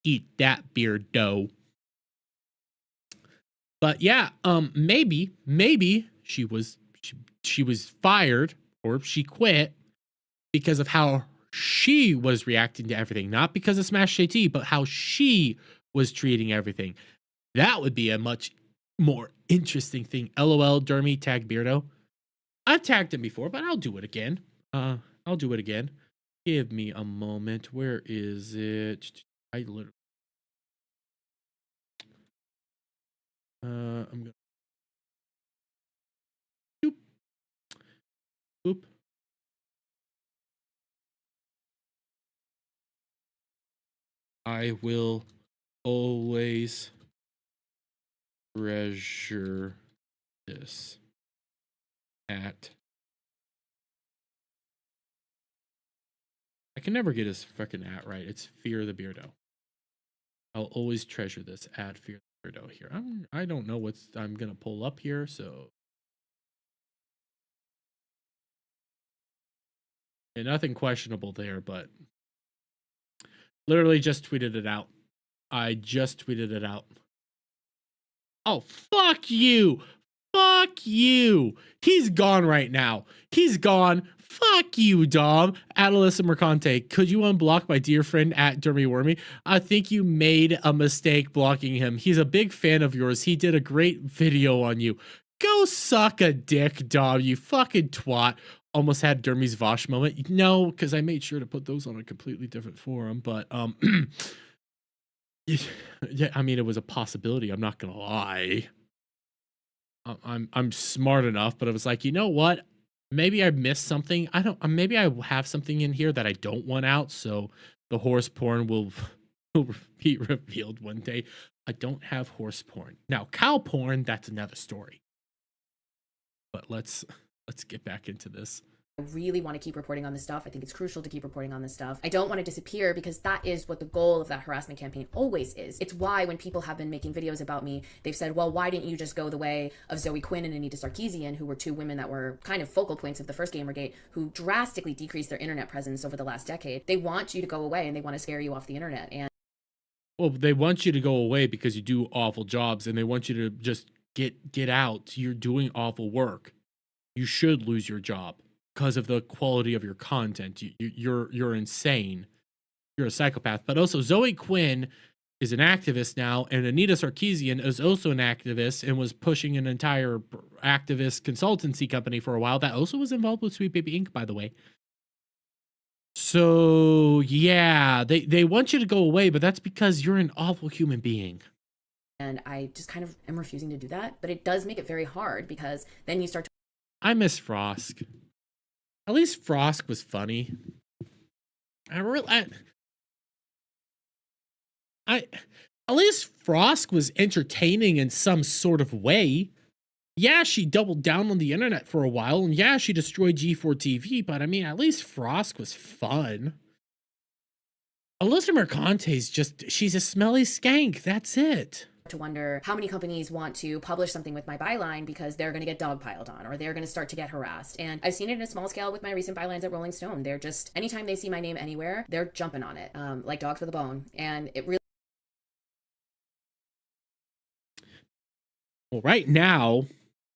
Eat that, Beardo. But yeah, maybe she was fired or she quit because of how she was reacting to everything, not because of Smash JT, but how she was treating everything. That would be a much more interesting thing. LOL, Dermy, tag Beardo. I've tagged him before, but I'll do it again. I'll do it again. Give me a moment. Where is it? I literally I'm gonna boop, boop. I will always treasure this at. I can never get his fucking at right. It's Fear the Beardo. I'll always treasure this at Fear the Beardo here. I don't know what's I'm gonna pull up here, so yeah, nothing questionable there, but literally just tweeted it out. I just tweeted it out. Oh, fuck you. Fuck you. He's gone right now. He's gone. Fuck you, Dom. At Alyssa Mercante, could you unblock my dear friend at Dermy Wormy? I think you made a mistake blocking him. He's a big fan of yours. He did a great video on you. Go suck a dick, Dom, you fucking twat. Almost had Dermy's Vosh moment. No, because I made sure to put those on a completely different forum, but yeah, I mean, it was a possibility. I'm not gonna lie. I'm smart enough, but I was like, you know what? Maybe I missed something. I don't. Maybe I have something in here that I don't want out. So the horse porn will be revealed one day. I don't have horse porn now. Cow porn, that's another story. But let's get back into this. I really want to keep reporting on this stuff. I think it's crucial to keep reporting on this stuff. I don't want to disappear because that is what the goal of that harassment campaign always is. It's why when people have been making videos about me, they've said, well, why didn't you just go the way of Zoe Quinn and Anita Sarkeesian, who were two women that were kind of focal points of the first Gamergate, who drastically decreased their internet presence over the last decade. They want you to go away and they want to scare you off the internet. And well, they want you to go away because you do awful jobs and they want you to just get out. You're doing awful work. You should lose your job because of the quality of your content. You're insane. You're a psychopath. But also Zoe Quinn is an activist now, and Anita Sarkeesian is also an activist and was pushing an entire activist consultancy company for a while that also was involved with Sweet Baby Inc., by the way. So yeah, they want you to go away, but that's because you're an awful human being. And I just kind of am refusing to do that. But it does make it very hard because then you start to... I miss Frosk. At least Frosk was funny. At least Frosk was entertaining in some sort of way. Yeah, she doubled down on the internet for a while, and yeah, she destroyed G4 TV, but I mean, at least Frosk was fun. Alyssa Mercante's just, she's a smelly skank, that's it. To wonder how many companies want to publish something with my byline because they're going to get dogpiled on or they're going to start to get harassed. And I've seen it in a small scale with my recent bylines at Rolling Stone. They're just, anytime they see my name anywhere, they're jumping on it, like dogs with a bone. And it really... Well, right now,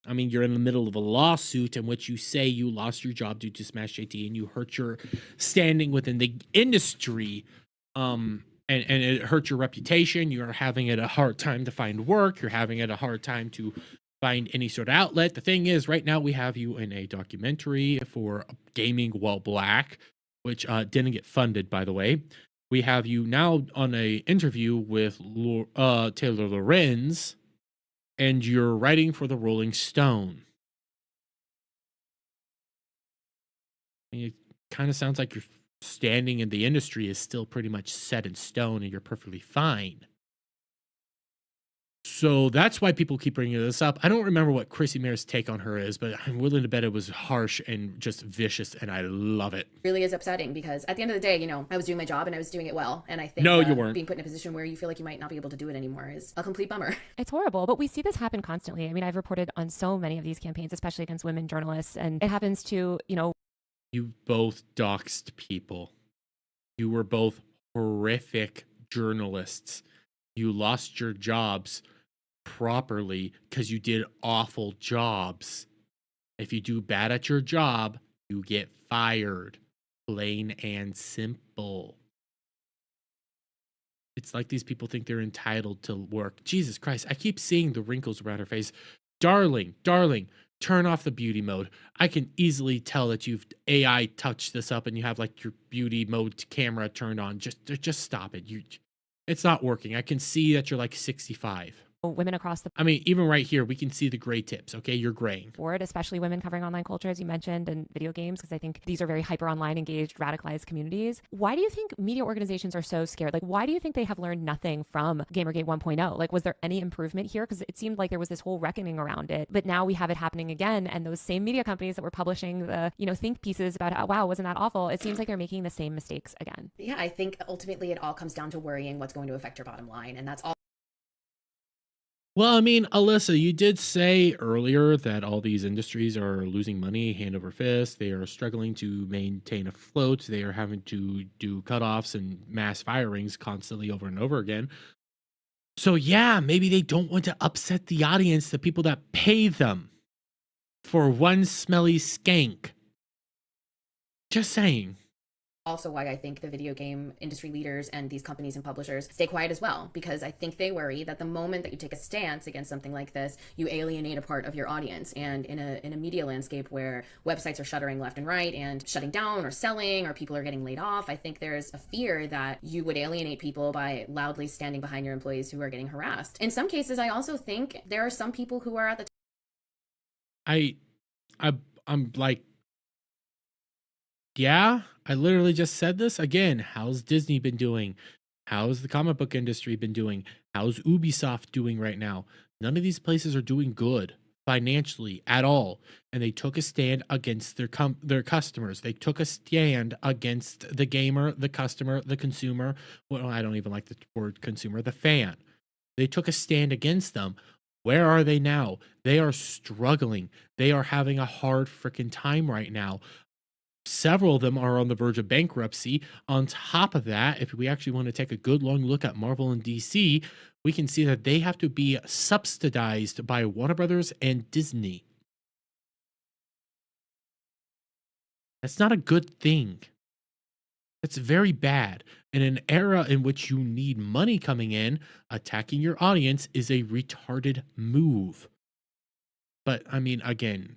I mean, you're in the middle of a lawsuit in which you say you lost your job due to Smash JT and you hurt your standing within the industry. And it hurts your reputation. You're having it a hard time to find work. You're having it a hard time to find any sort of outlet. The thing is, right now we have you in a documentary for Gaming While Black, which didn't get funded, by the way. We have you now on a interview with Taylor Lorenz, and you're writing for the Rolling Stone. It kind of sounds like you're standing in the industry is still pretty much set in stone and you're perfectly fine. So that's why people keep bringing this up. I don't remember what Chrissy Mayr's take on her is, but I'm willing to bet it was harsh and just vicious, and I love it. Really is upsetting because at the end of the day, you know, I was doing my job and I was doing it well. And I think no, you weren't. Being put in a position where you feel like you might not be able to do it anymore is a complete bummer. It's horrible, but we see this happen constantly. I mean, I've reported on so many of these campaigns, especially against women journalists, and it happens to, you know. You both doxed people. You were both horrific journalists. You lost your jobs properly because you did awful jobs. If you do bad at your job, you get fired. Plain and simple. It's like these people think they're entitled to work. Jesus Christ, I keep seeing the wrinkles around her face. Darling, turn off the beauty mode. I can easily tell that you've AI touched this up and you have like your beauty mode camera turned on. Just stop it. It's not working. I can see that you're like 65. women across the I mean, even right here, we can see the gray tips. Okay, you're graying. board, especially women covering online culture, as you mentioned, and video games, because I think these are very hyper online engaged, radicalized communities. Why do you think media organizations are so scared? Like, why do you think they have learned nothing from Gamergate 1.0? Like, was there any improvement here? Because it seemed like there was this whole reckoning around it, but now we have it happening again. And those same media companies that were publishing the, think pieces about how, wow, wasn't that awful? It seems like they're making the same mistakes again. Yeah, I think ultimately it all comes down to worrying what's going to affect your bottom line. And that's all. Well, I mean, Alyssa, you did say earlier that all these industries are losing money hand over fist. They are struggling to maintain afloat. They are having to do cutoffs and mass firings constantly over and over again. So yeah, maybe they don't want to upset the audience, the people that pay them for one smelly skank. Just saying. Also why I think the video game industry leaders and these companies and publishers stay quiet as well, because I think they worry that the moment that you take a stance against something like this, you alienate a part of your audience. And in a media landscape where websites are shuttering left and right and shutting down or selling, or people are getting laid off, I think there's a fear that you would alienate people by loudly standing behind your employees who are getting harassed. In some cases, I also think there are some people who are at the I'm like, yeah, I literally just said this again. How's Disney been doing? How's the comic book industry been doing? How's Ubisoft doing right now? None of these places are doing good financially at all. And they took a stand against their customers. They took a stand against the gamer, the customer, the consumer. Well, I don't even like the word consumer, the fan. They took a stand against them. Where are they now? They are struggling. They are having a hard freaking time right now. Several of them are on the verge of bankruptcy. On top of that, if we actually want to take a good long look at Marvel and DC, we can see that they have to be subsidized by Warner Brothers and Disney. That's not a good thing. That's very bad. In an era in which you need money coming in, attacking your audience is a retarded move. But I mean, again,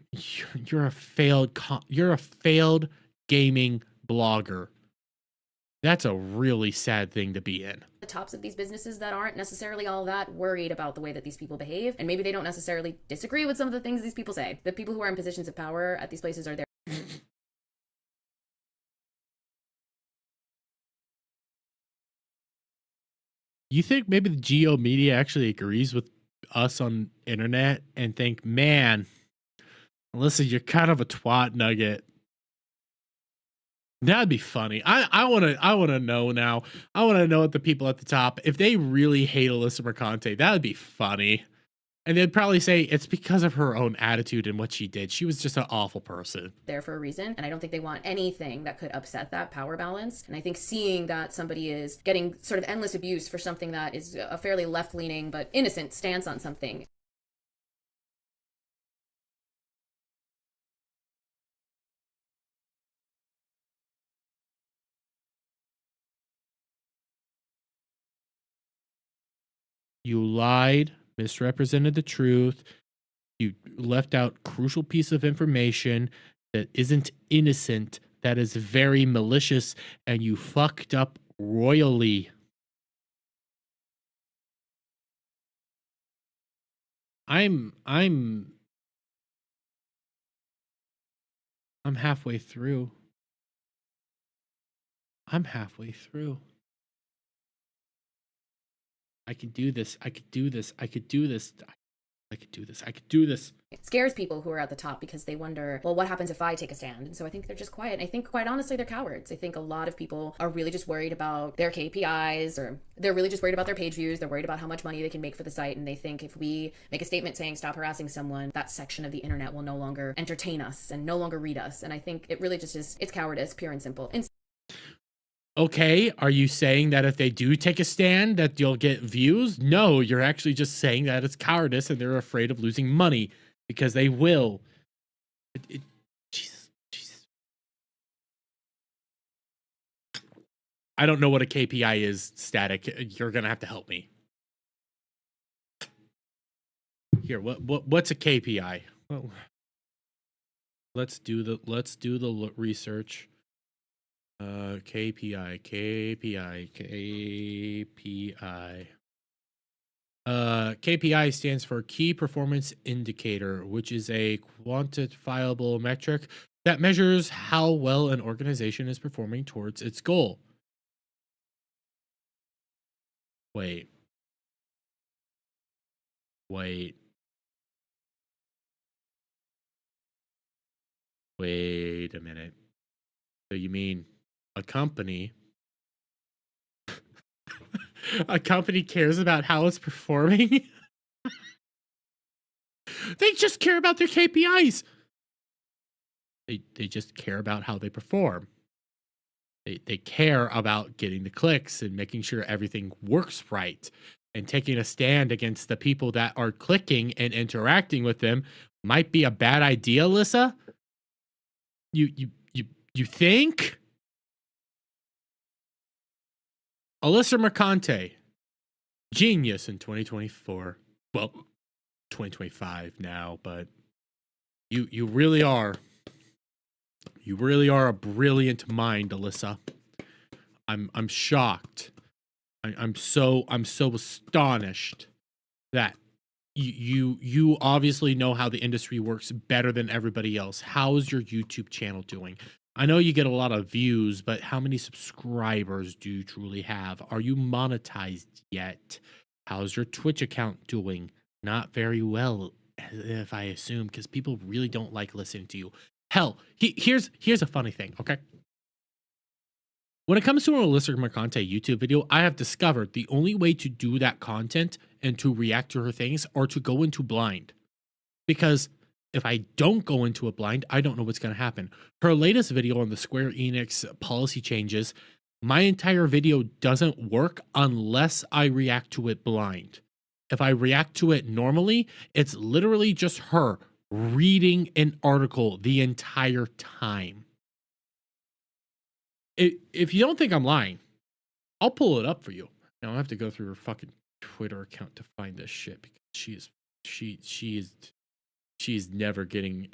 you're a failed gaming blogger. That's a really sad thing to be in. The tops of these businesses that aren't necessarily all that worried about the way that these people behave, and maybe they don't necessarily disagree with some of the things these people say. The people who are in positions of power at these places are there. You think maybe the Geo media actually agrees with us on internet and think, man, Alyssa, you're kind of a twat nugget. That'd be funny. I wanna know now. I wanna know what the people at the top, if they really hate Alyssa Mercante, that would be funny. And they'd probably say it's because of her own attitude and what she did. She was just an awful person. There for a reason, and I don't think they want anything that could upset that power balance. And I think seeing that somebody is getting sort of endless abuse for something that is a fairly left-leaning but innocent stance on something. You lied, misrepresented the truth. You left out crucial piece of information that isn't innocent, that is very malicious, and you fucked up royally. I'm halfway through. I'm halfway through. I can do this. I could do this. I could do this. I could do this. I could do this. It scares people who are at the top because they wonder, well, what happens if I take a stand? And so I think they're just quiet. And I think, quite honestly, they're cowards. I think a lot of people are really just worried about their KPIs, or they're really just worried about their page views. They're worried about how much money they can make for the site. And they think if we make a statement saying stop harassing someone, that section of the internet will no longer entertain us and no longer read us. And I think it really just is, it's cowardice, pure and simple. And okay, are you saying that if they do take a stand that you'll get views? No, you're actually just saying that it's cowardice and they're afraid of losing money, because they will. Jesus. I don't know what a KPI is, Static. You're gonna have to help me. Here, what's a KPI? Well, let's do the research. KPI. KPI stands for Key Performance Indicator, which is a quantifiable metric that measures how well an organization is performing towards its goal. Wait. Wait a minute. So you mean a company a company cares about how it's performing? They just care about their KPIs. They just care about how they perform. They care about getting the clicks and making sure everything works right, and taking a stand against the people that are clicking and interacting with them might be a bad idea, Alyssa. You think? Alyssa Mercante, genius in 2024. Well, 2025 now, but you really are. You really are a brilliant mind, Alyssa. I'm shocked. I'm so astonished that you obviously know how the industry works better than everybody else. How's your YouTube channel doing? I know you get a lot of views, but how many subscribers do you truly have? Are you monetized yet? How's your Twitch account doing? Not very well, if I assume, because people really don't like listening to you. Hell, here's a funny thing, okay? When it comes to an Alyssa Mercante YouTube video, I have discovered the only way to do that content and to react to her things are to go into blind. Because if I don't go into a blind, I don't know what's going to happen. Her latest video on the Square Enix policy changes, my entire video doesn't work unless I react to it blind. If I react to it normally, it's literally just her reading an article the entire time. If you don't think I'm lying, I'll pull it up for you. Now I have to go through her fucking Twitter account to find this shit, because she's never getting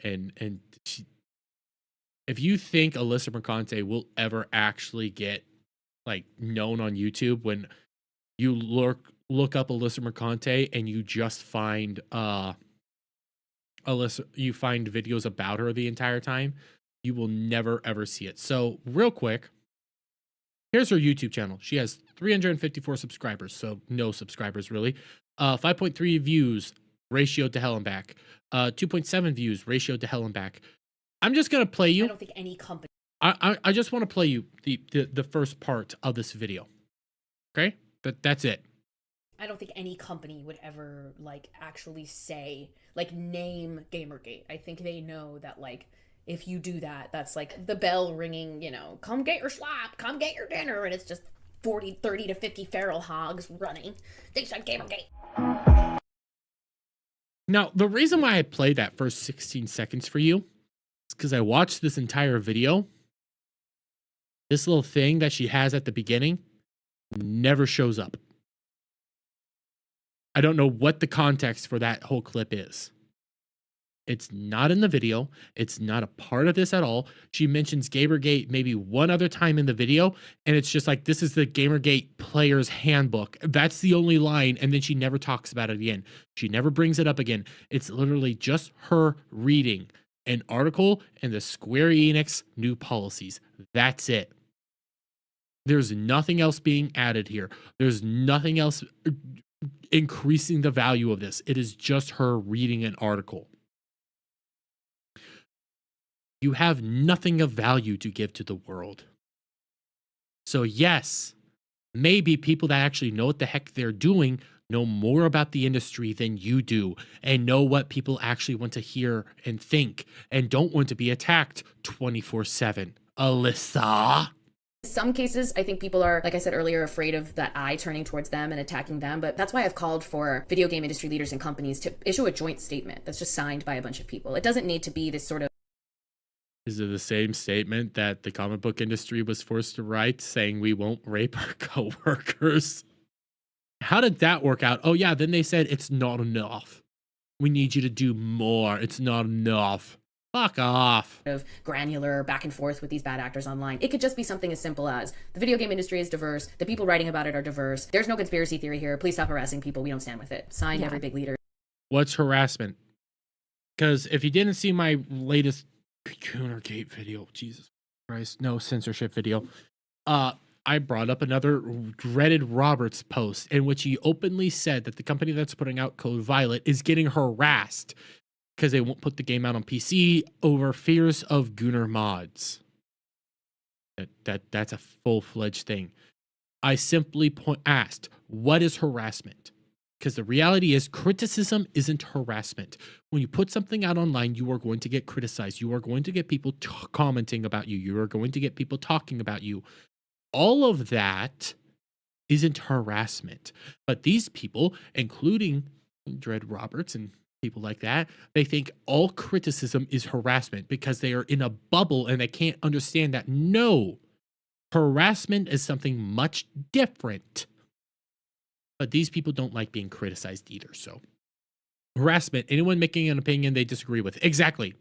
if you think Alyssa Mercante will ever actually get like known on YouTube, when you look up Alyssa Mercante and you just find Alyssa, you find videos about her the entire time, you will never ever see it. So real quick, here's her YouTube channel. She has 354 subscribers, so no subscribers really. 5.3 views ratio to hell and back. 2.7 views ratio to hell and back. I'm just gonna play you. I don't think any company. I just want to play you the first part of this video. Okay, that's it. I don't think any company would ever like actually say, like, name Gamergate. I think they know that, like, if you do that, that's like the bell ringing, you know, come get your slop, come get your dinner, and it's just 30 to 50 feral hogs running. They said Gamergate. Now, the reason why I played that first 16 seconds for you is because I watched this entire video. This little thing that she has at the beginning never shows up. I don't know what the context for that whole clip is. It's not in the video. It's not a part of this at all. She mentions Gamergate maybe one other time in the video, and it's just like, this is the Gamergate player's handbook. That's the only line, and then she never talks about it again. She never brings it up again. It's literally just her reading an article and the Square Enix new policies. That's it. There's nothing else being added here. There's nothing else increasing the value of this. It is just her reading an article. You have nothing of value to give to the world. So yes, maybe people that actually know what the heck they're doing know more about the industry than you do, and know what people actually want to hear and think, and don't want to be attacked 24/7. Alyssa. In some cases, I think people are, like I said earlier, afraid of that eye turning towards them and attacking them. But that's why I've called for video game industry leaders and companies to issue a joint statement that's just signed by a bunch of people. It doesn't need to be this sort of. Is it the same statement that the comic book industry was forced to write, saying we won't rape our coworkers? How did that work out? Oh yeah, then they said it's not enough. We need you to do more. It's not enough. Fuck off. Of granular back and forth with these bad actors online. It could just be something as simple as the video game industry is diverse, the people writing about it are diverse, there's no conspiracy theory here, please stop harassing people, we don't stand with it. Signed, every big leader. What's harassment? Because if you didn't see my latest Coonergate video, Jesus Christ, no censorship video, I brought up another Reddit Roberts post in which he openly said that the company that's putting out Code Violet is getting harassed because they won't put the game out on PC over fears of Gunner mods. That's a full-fledged thing. I simply asked, what is harassment? Because the reality is criticism isn't harassment. When you put something out online, you are going to get criticized. You are going to get people commenting about you. You are going to get people talking about you. All of that isn't harassment. But these people, including Dread Roberts and people like that, they think all criticism is harassment because they are in a bubble and they can't understand that. No, harassment is something much different. But these people don't like being criticized either. So harassment, anyone making an opinion they disagree with. Exactly.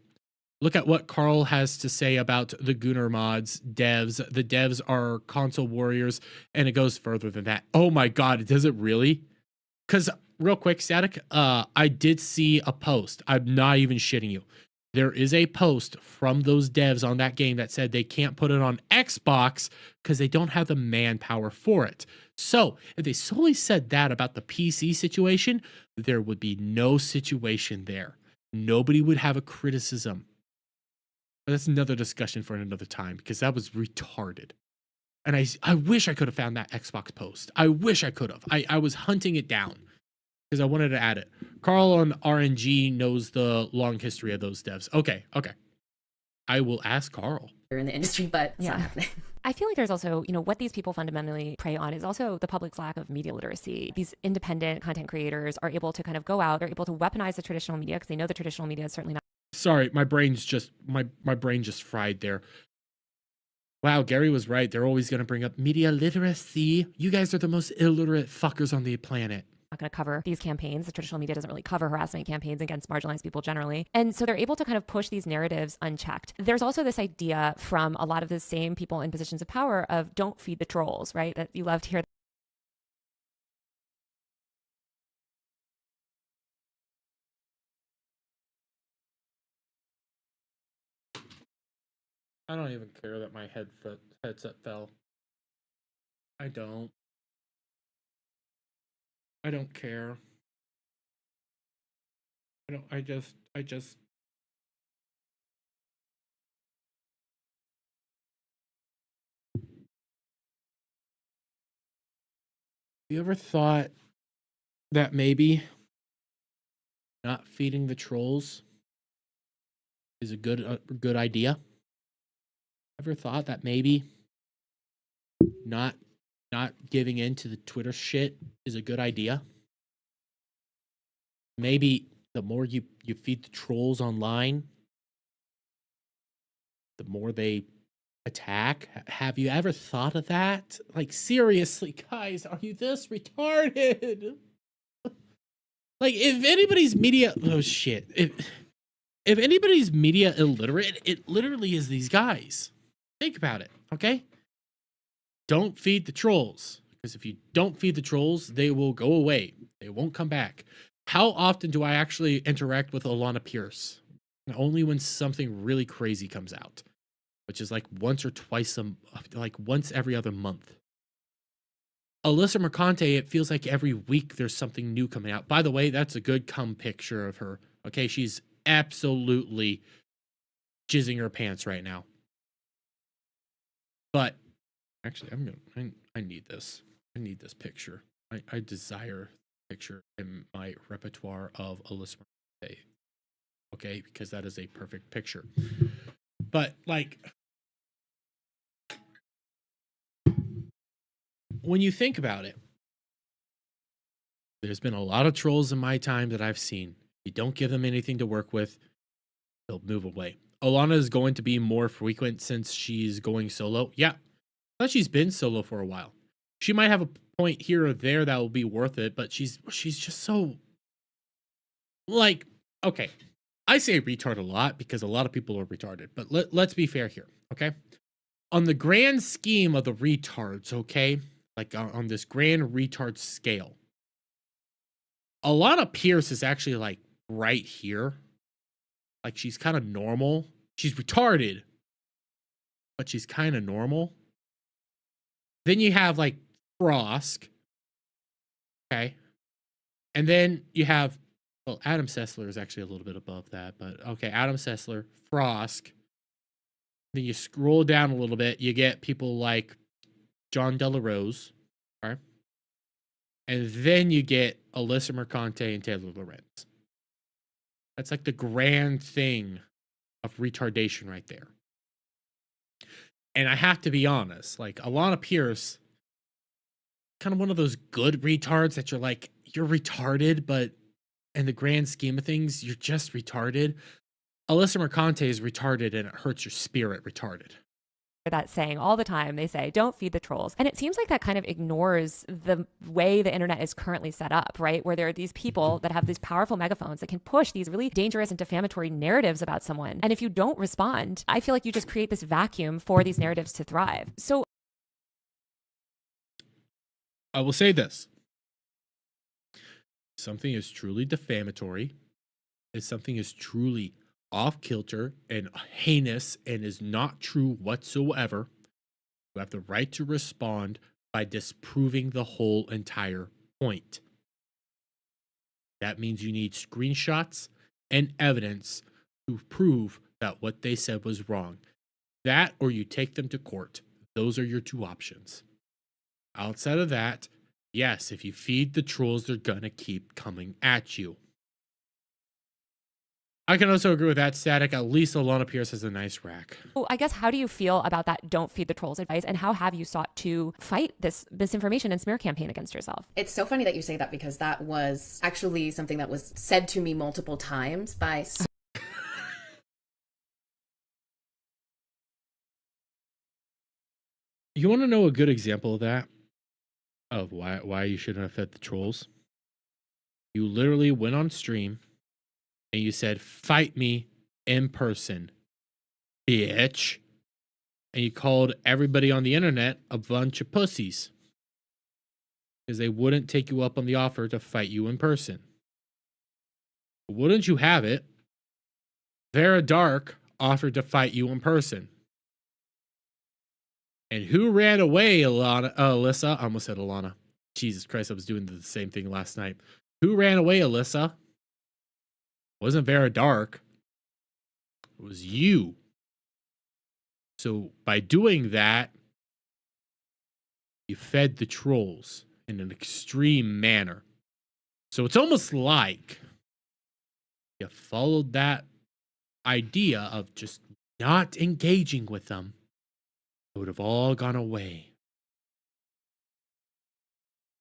Look at what Carl has to say about the Gunner mods devs. The devs are console warriors, and it goes further than that. Oh my God, does it really? Because real quick, Static, I did see a post. I'm not even shitting you. There is a post from those devs on that game that said they can't put it on Xbox because they don't have the manpower for it. So if they solely said that about the PC situation, there would be no situation there. Nobody would have a criticism. But that's another discussion for another time because that was retarded. And I wish I could have found that Xbox post. I wish I could have. I was hunting it down because I wanted to add it. Carl on RNG knows the long history of those devs. Okay. I will ask Carl. In the industry, but it's not happening. I feel like there's also, what these people fundamentally prey on is also the public's lack of media literacy. These independent content creators are able to kind of go out, they're able to weaponize the traditional media because they know the traditional media is certainly not. Sorry, my brain's just, my brain just fried there. Wow, Gary was right. They're always going to bring up media literacy. You guys are the most illiterate fuckers on the planet. Not going to cover these campaigns. The traditional media doesn't really cover harassment campaigns against marginalized people generally. And so they're able to kind of push these narratives unchecked. There's also this idea from a lot of the same people in positions of power of don't feed the trolls, right? That you love to hear. I don't even care that my headset fell. I don't care. I just You ever thought that maybe not feeding the trolls is a good idea? Ever thought that maybe not giving in to the Twitter shit is a good idea? Maybe the more you feed the trolls online, the more they attack. Have you ever thought of that? Like, seriously, guys, are you this retarded? Like, if anybody's media, oh shit, if anybody's media illiterate, it literally is these guys. Think about it, okay? Don't feed the trolls, because if you don't feed the trolls, they will go away. They won't come back. How often do I actually interact with Alana Pierce? Only when something really crazy comes out, which is like once or twice like once every other month. Alyssa Mercante, it feels like every week there's something new coming out. By the way, that's a good picture of her. Okay, she's absolutely jizzing her pants right now. But actually, I need this. I need this picture. I desire a picture in my repertoire of Alyssa Mercante. Okay, because that is a perfect picture. But like, when you think about it, there's been a lot of trolls in my time that I've seen. You don't give them anything to work with, they'll move away. Alana is going to be more frequent since she's going solo. Yeah, I thought she's been solo for a while. She might have a point here or there that will be worth it, but she's just so, like, okay. I say retard a lot because a lot of people are retarded, but let's be fair here, okay? On the grand scheme of the retards, okay? Like on this grand retard scale, Alana Pierce is actually like right here. Like she's kind of normal. She's retarded, but she's kind of normal. Then you have like Frosk, okay? And then you have, well, Adam Sessler is actually a little bit above that, but okay, Adam Sessler, Frosk. Then you scroll down a little bit, you get people like John Delarose, okay? And then you get Alyssa Mercante and Taylor Lorenz. That's like the grand thing of retardation right there. And I have to be honest, like Alana Pierce, kind of one of those good retards that you're like, you're retarded, but in the grand scheme of things, you're just retarded. Alyssa Mercante is retarded and it hurts your spirit retarded. That saying all the time. They say, don't feed the trolls. And it seems like that kind of ignores the way the internet is currently set up, right? Where there are these people that have these powerful megaphones that can push these really dangerous and defamatory narratives about someone. And if you don't respond, I feel like you just create this vacuum for these narratives to thrive. So I will say this. Something is truly defamatory, if something is truly off kilter and heinous and is not true whatsoever, you have the right to respond by disproving the whole entire point. That means you need screenshots and evidence to prove that what they said was wrong. That or you take them to court. Those are your two options. Outside of that, yes, if you feed the trolls, they're gonna keep coming at you. I can also agree with that static. At least Alana Pierce has a nice rack. Well, I guess, how do you feel about that don't feed the trolls advice, and how have you sought to fight this misinformation and smear campaign against yourself? It's so funny that you say that, because that was actually something that was said to me multiple times by You want to know a good example of that? Of why you shouldn't have fed the trolls? You literally went on stream and you said, fight me in person, bitch. And you called everybody on the internet a bunch of pussies because they wouldn't take you up on the offer to fight you in person. Wouldn't you have it? Vera Dark offered to fight you in person. And who ran away, Alyssa? I almost said Alana. Jesus Christ, I was doing the same thing last night. Who ran away, Alyssa? Wasn't Vera Dark. It was you. So by doing that, you fed the trolls in an extreme manner. So it's almost like you followed that idea of just not engaging with them. It would have all gone away.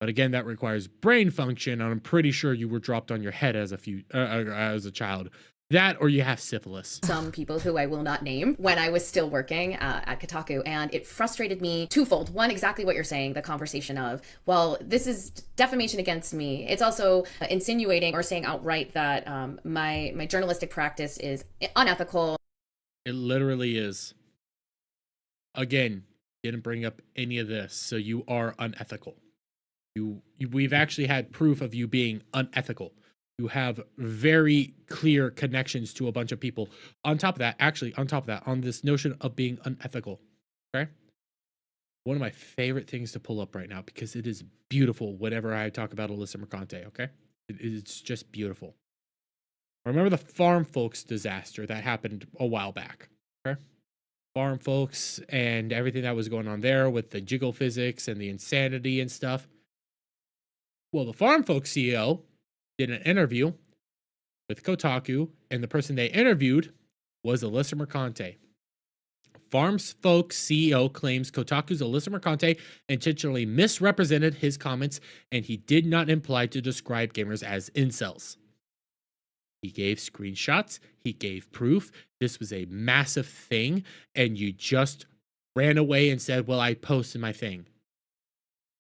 But again, that requires brain function, and I'm pretty sure you were dropped on your head as a child. That, or you have syphilis. Some people who I will not name when I was still working at Kotaku, and it frustrated me twofold. One, exactly what you're saying, the conversation of, well, this is defamation against me. It's also insinuating or saying outright that my journalistic practice is unethical. It literally is. Again, didn't bring up any of this, so you are unethical. We've actually had proof of you being unethical. You have very clear connections to a bunch of people. On top of that, on this notion of being unethical, okay? One of my favorite things to pull up right now, because it is beautiful whenever I talk about Alyssa Mercante, okay? It's just beautiful. Remember the Farm Folks disaster that happened a while back, okay? Farm Folks and everything that was going on there with the jiggle physics and the insanity and stuff. Well, the Farm Folks CEO did an interview with Kotaku, and the person they interviewed was Alyssa Mercante. Farm Folks CEO claims Kotaku's Alyssa Mercante intentionally misrepresented his comments, and he did not imply to describe gamers as incels. He gave screenshots. He gave proof. This was a massive thing, and you just ran away and said, well, I posted my thing.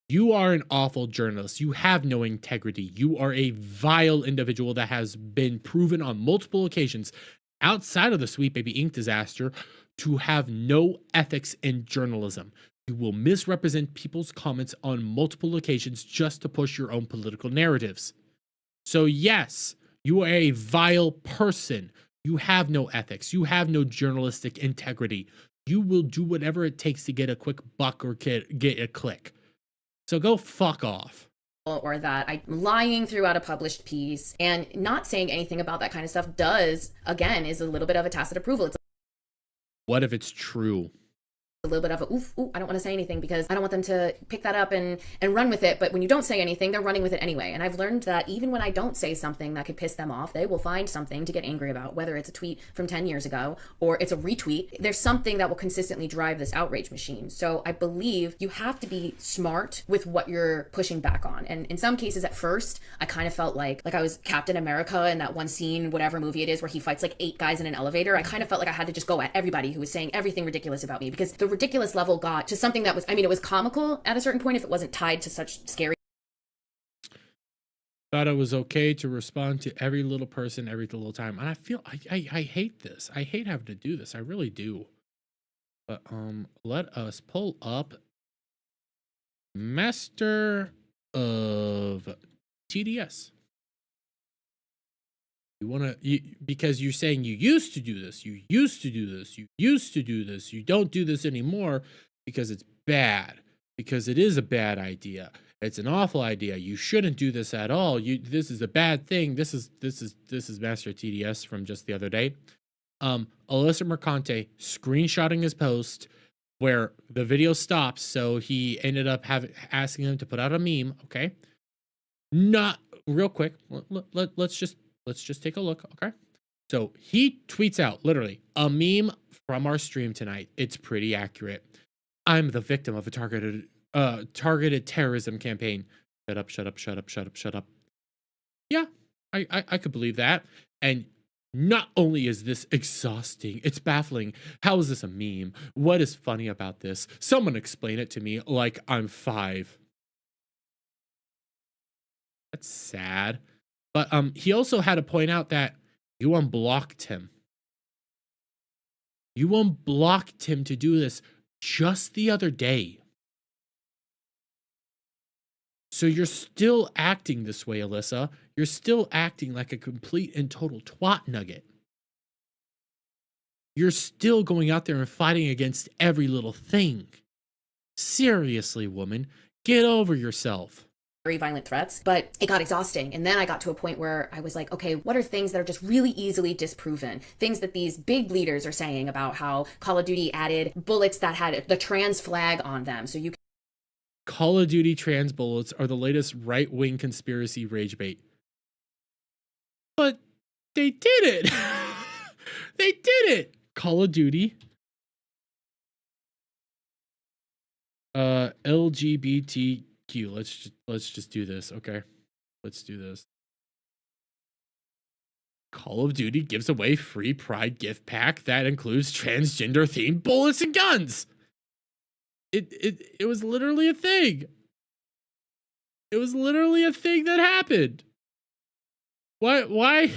You are an awful journalist. You have no integrity. You are a vile individual that has been proven on multiple occasions outside of the Sweet Baby Inc. disaster to have no ethics in journalism. You will misrepresent people's comments on multiple occasions just to push your own political narratives. So yes, you are a vile person. You have no ethics. You have no journalistic integrity. You will do whatever it takes to get a quick buck or get a click. So go fuck off. Or that I'm lying throughout a published piece, and not saying anything about that kind of stuff is a little bit of a tacit approval. It's what if it's true? a little bit of a oof, I don't want to say anything because I don't want them to pick that up and run with it. But when you don't say anything, they're running with it anyway. And I've learned that even when I don't say something that could piss them off, they will find something to get angry about, whether it's a tweet from 10 years ago or it's a retweet. There's something that will consistently drive this outrage machine. So I believe you have to be smart with what you're pushing back on. And in some cases at first, I kind of felt like I was Captain America in that one scene, whatever movie it is, where he fights like 8 guys in an elevator. I kind of felt like I had to just go at everybody who was saying everything ridiculous about me, because the ridiculous level got to something that was, it was comical at a certain point if it wasn't tied to such scary. Thought it was okay to respond to every little person every little time. And I feel, I hate this. I hate having to do this. I really do. But let us pull up Master of TDS. You want to, because you're saying you used to do this, you used to do this, you used to do this, you don't do this anymore because it's bad, because it is a bad idea. It's an awful idea. You shouldn't do this at all. This is a bad thing. This is Master TDS from just the other day. Alyssa Mercante screenshotting his post where the video stops, so he ended up asking him to put out a meme. Okay, not real quick. Let's just take a look. Okay, so he tweets out literally a meme from our stream tonight. It's pretty accurate. I'm the victim of a targeted terrorism campaign. Shut up, shut up, shut up, shut up, shut up. Yeah, I could believe that. And not only is this exhausting, it's baffling. How is this a meme? What is funny about this? Someone explain it to me like I'm 5. That's sad. But he also had to point out that you unblocked him. You unblocked him to do this just the other day. So you're still acting this way, Alyssa. You're still acting like a complete and total twat nugget. You're still going out there and fighting against every little thing. Seriously, woman, get over yourself. Very violent threats, but it got exhausting. And then I got to a point where I was like, okay, what are things that are just really easily disproven? Things that these big leaders are saying about how Call of Duty added bullets that had the trans flag on them. So you can Call of Duty trans bullets are the latest right-wing conspiracy rage bait. But they did it. They did it. Call of Duty. LGBTQ. Let's just do this, okay? Let's do this. Call of Duty gives away free Pride gift pack that includes transgender themed bullets and guns. It was literally a thing. It was literally a thing that happened. Why?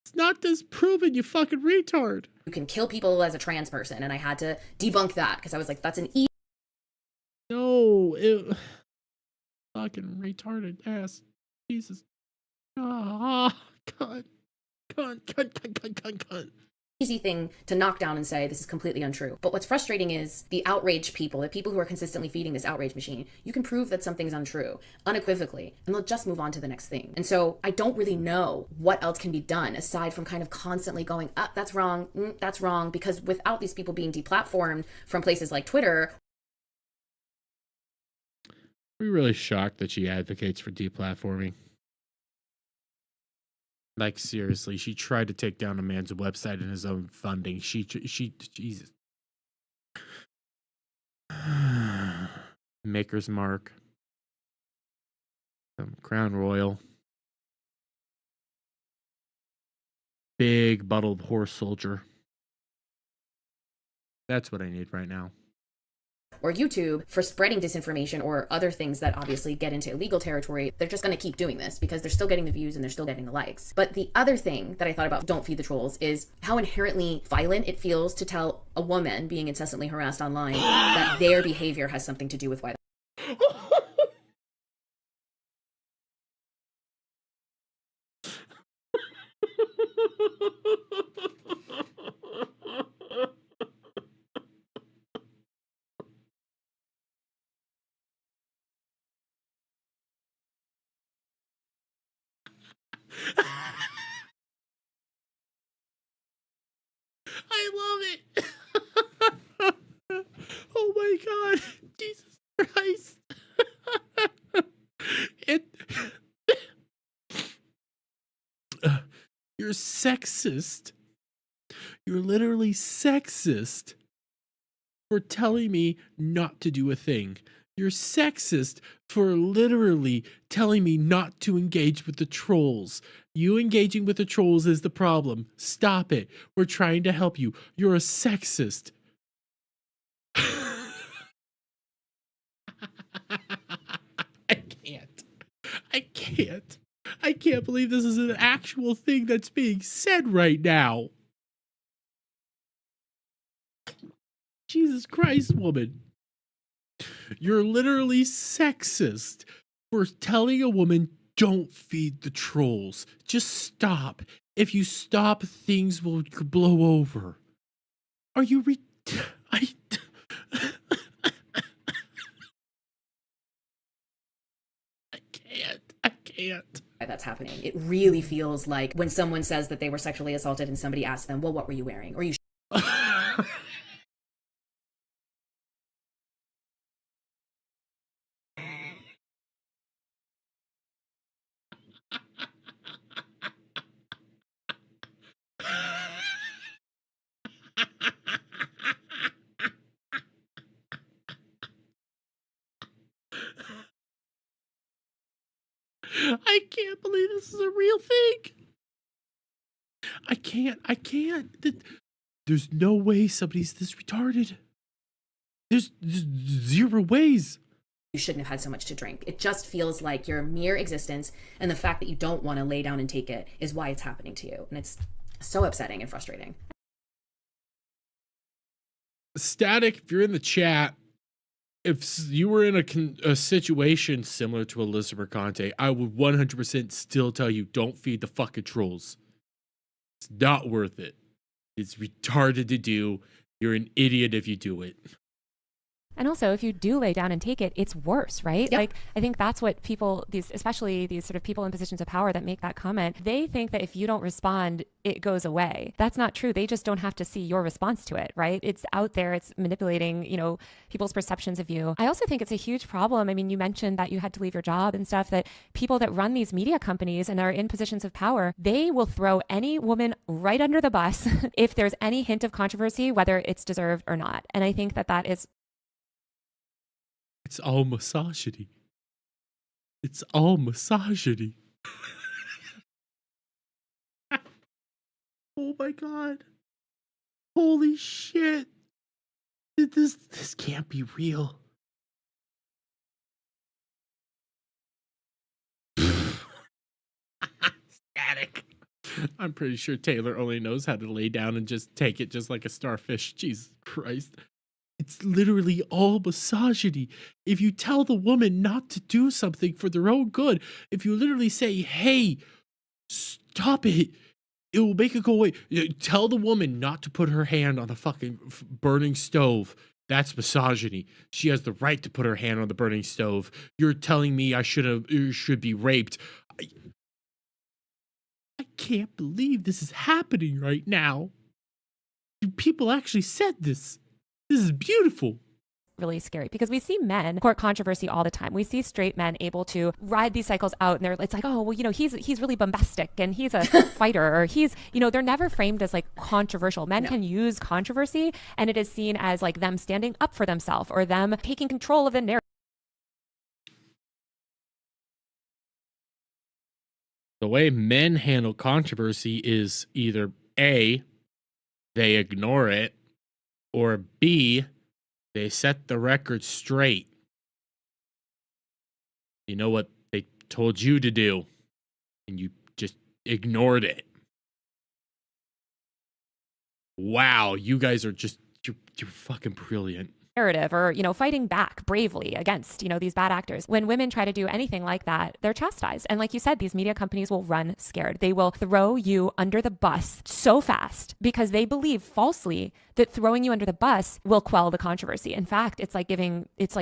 It's not disproven, you fucking retard. You can kill people as a trans person, and I had to debunk that because I was like, that's an No, it fucking retarded ass. Jesus. Ah, cunt. easy thing to knock down and say this is completely untrue. But what's frustrating is the outraged people, the people who are consistently feeding this outrage machine. You can prove that something's untrue unequivocally, and they'll just move on to the next thing. And so I don't really know what else can be done aside from kind of constantly going, that's wrong, that's wrong, because without these people being deplatformed from places like Twitter. We're really shocked that she advocates for deplatforming. Like, seriously, she tried to take down a man's website in his own funding. She Jesus. Maker's Mark. Crown Royal. Big bottle of horse soldier. That's what I need right now. or YouTube for spreading disinformation or other things that obviously get into illegal territory. They're just going to keep doing this because they're still getting the views and they're still getting the likes. But the other thing that I thought about Don't Feed the Trolls is how inherently violent it feels to tell a woman being incessantly harassed online that their behavior has something to do with why. I love it. Oh my God. Jesus Christ. It you're sexist. You're literally sexist for telling me not to do a thing. You're sexist for literally telling me not to engage with the trolls. You engaging with the trolls is the problem. Stop it. We're trying to help you. You're a sexist. I can't. I can't. I can't believe this is an actual thing that's being said right now. Jesus Christ, woman. You're literally sexist for telling a woman, don't feed the trolls. Just stop. If you stop, things will blow over. Are you I can't. That's happening. It really feels like when someone says that they were sexually assaulted and somebody asks them, well, what were you wearing? Or you I can't believe this is a real thing. I can't. There's no way somebody's this retarded. There's zero ways. You shouldn't have had so much to drink. It just feels like your mere existence and the fact that you don't want to lay down and take it is why it's happening to you. And it's so upsetting and frustrating. Static, if you're in the chat, if you were in a situation similar to Alyssa Mercante, I would 100% still tell you, don't feed the fucking trolls. It's not worth it. It's retarded to do. You're an idiot if you do it. And also, if you do lay down and take it, it's worse, right? Yep. Like, I think that's what people, especially these sort of people in positions of power that make that comment, they think that if you don't respond, it goes away. That's not true. They just don't have to see your response to it, right? It's out there. It's manipulating, people's perceptions of you. I also think it's a huge problem. I mean, you mentioned that you had to leave your job and stuff, that people that run these media companies and are in positions of power, they will throw any woman right under the bus if there's any hint of controversy, whether it's deserved or not. And I think that is... It's all misogyny. It's all misogyny. Oh my God. Holy shit. This can't be real. Static. I'm pretty sure Taylor only knows how to lay down and just take it just like a starfish. Jesus Christ. It's literally all misogyny. If you tell the woman not to do something for their own good, if you literally say, hey, stop it, it will make it go away. Tell the woman not to put her hand on the fucking burning stove. That's misogyny. She has the right to put her hand on the burning stove. You're telling me I should be raped. I can't believe this is happening right now. People actually said this. This is beautiful. Really scary because we see men court controversy all the time. We see straight men able to ride these cycles out, and it's like, oh, well, he's really bombastic and he's a fighter, or he's, they're never framed as like controversial. Men can use controversy, and it is seen as like them standing up for themselves or them taking control of the narrative. The way men handle controversy is either A, they ignore it, or B, They set the record straight. You know what they told you to do, and you just ignored it. Wow, you guys are just, you're fucking brilliant. Narrative or, fighting back bravely against, these bad actors. When women try to do anything like that, they're chastised. And like you said, these media companies will run scared. They will throw you under the bus so fast because they believe falsely that throwing you under the bus will quell the controversy. In fact, it's like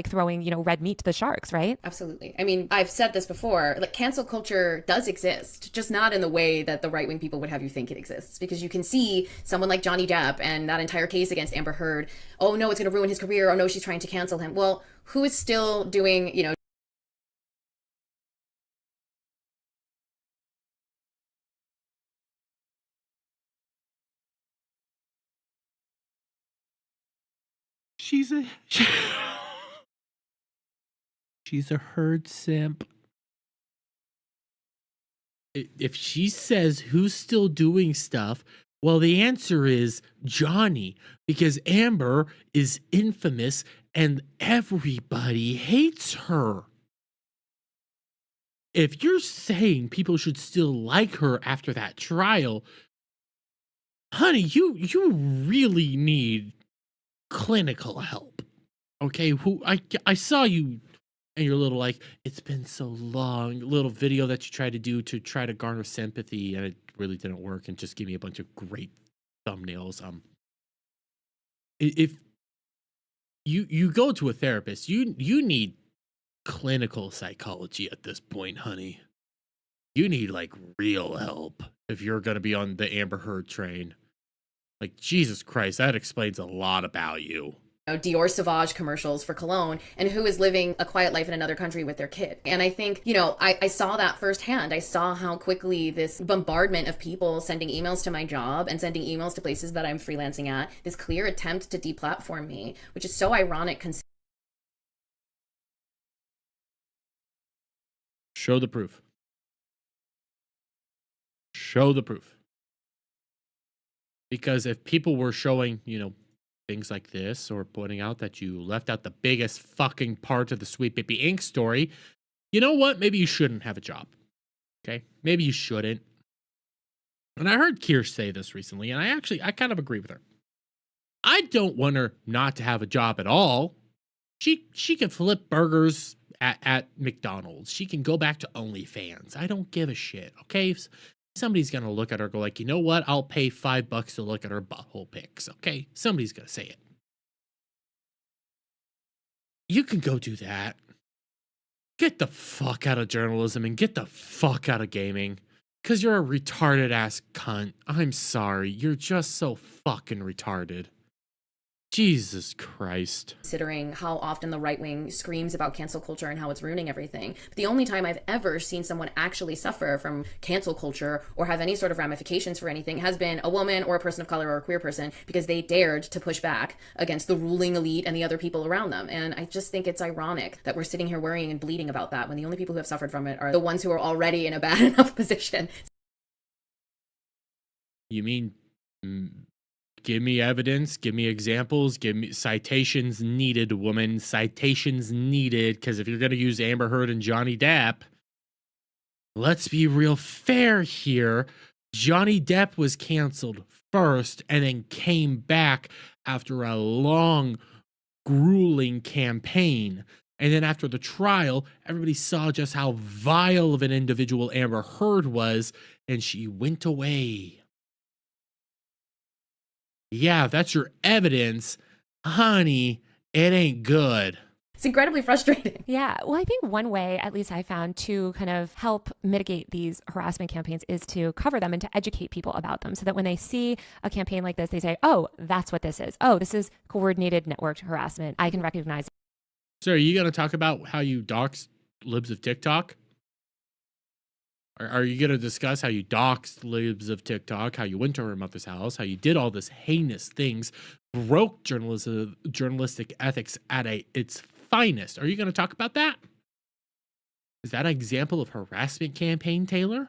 throwing, red meat to the sharks, right? Absolutely. I mean, I've said this before, like cancel culture does exist, just not in the way that the right-wing people would have you think it exists. Because you can see someone like Johnny Depp and that entire case against Amber Heard. Oh no, it's going to ruin his career. Oh no, she's trying to cancel him. Well, who is still doing, She's a Heard simp. If she says who's still doing stuff, well, the answer is Johnny, because Amber is infamous and everybody hates her. If you're saying people should still like her after that trial, honey, you really need clinical help. Okay, I saw you and your little, like, it's been so long little video that you tried to do to try to garner sympathy, and it really didn't work, and just give me a bunch of great thumbnails. If you go to a therapist, you need clinical psychology at this point, honey. You need like real help if you're gonna be on the Amber Heard train. Like, Jesus Christ, that explains a lot about you. Dior Sauvage commercials for cologne, and who is living a quiet life in another country with their kid. And I think, I saw that firsthand. I saw how quickly this bombardment of people sending emails to my job and sending emails to places that I'm freelancing at, this clear attempt to deplatform me, which is so ironic. Show the proof. Show the proof. Because if people were showing, things like this, or pointing out that you left out the biggest fucking part of the Sweet Baby Inc. story, you know what? Maybe you shouldn't have a job. Okay? Maybe you shouldn't. And I heard Kirsch say this recently, and I kind of agree with her. I don't want her not to have a job at all. She can flip burgers at McDonald's. She can go back to OnlyFans. I don't give a shit. Okay? Somebody's going to look at her and go like, you know what? I'll pay $5 to look at her butthole pics. Okay? Somebody's going to say it. You can go do that. Get the fuck out of journalism and get the fuck out of gaming. Because you're a retarded ass cunt. I'm sorry. You're just so fucking retarded. Jesus Christ. Considering how often the right wing screams about cancel culture and how it's ruining everything. But the only time I've ever seen someone actually suffer from cancel culture or have any sort of ramifications for anything has been a woman or a person of color or a queer person, because they dared to push back against the ruling elite and the other people around them. And I just think it's ironic that we're sitting here worrying and bleeding about that when the only people who have suffered from it are the ones who are already in a bad enough position. You mean... Give me evidence, give me examples, give me citations needed, woman. Citations needed, because if you're going to use Amber Heard and Johnny Depp, let's be real fair here. Johnny Depp was canceled first and then came back after a long, grueling campaign. And then after the trial, everybody saw just how vile of an individual Amber Heard was, and she went away. Yeah, that's your evidence. Honey, it ain't good. It's incredibly frustrating. Yeah. Well, I think one way, at least I found, to kind of help mitigate these harassment campaigns is to cover them and to educate people about them, so that when they see a campaign like this, they say, oh, that's what this is. Oh, this is coordinated networked harassment. I can recognize it. So are you going to talk about how you doxed libs of TikTok? Are you going to discuss how you doxed libs of TikTok, how you went to her mother's house, how you did all this heinous things, broke journalistic ethics at its finest? Are you going to talk about that? Is that an example of harassment campaign, Taylor?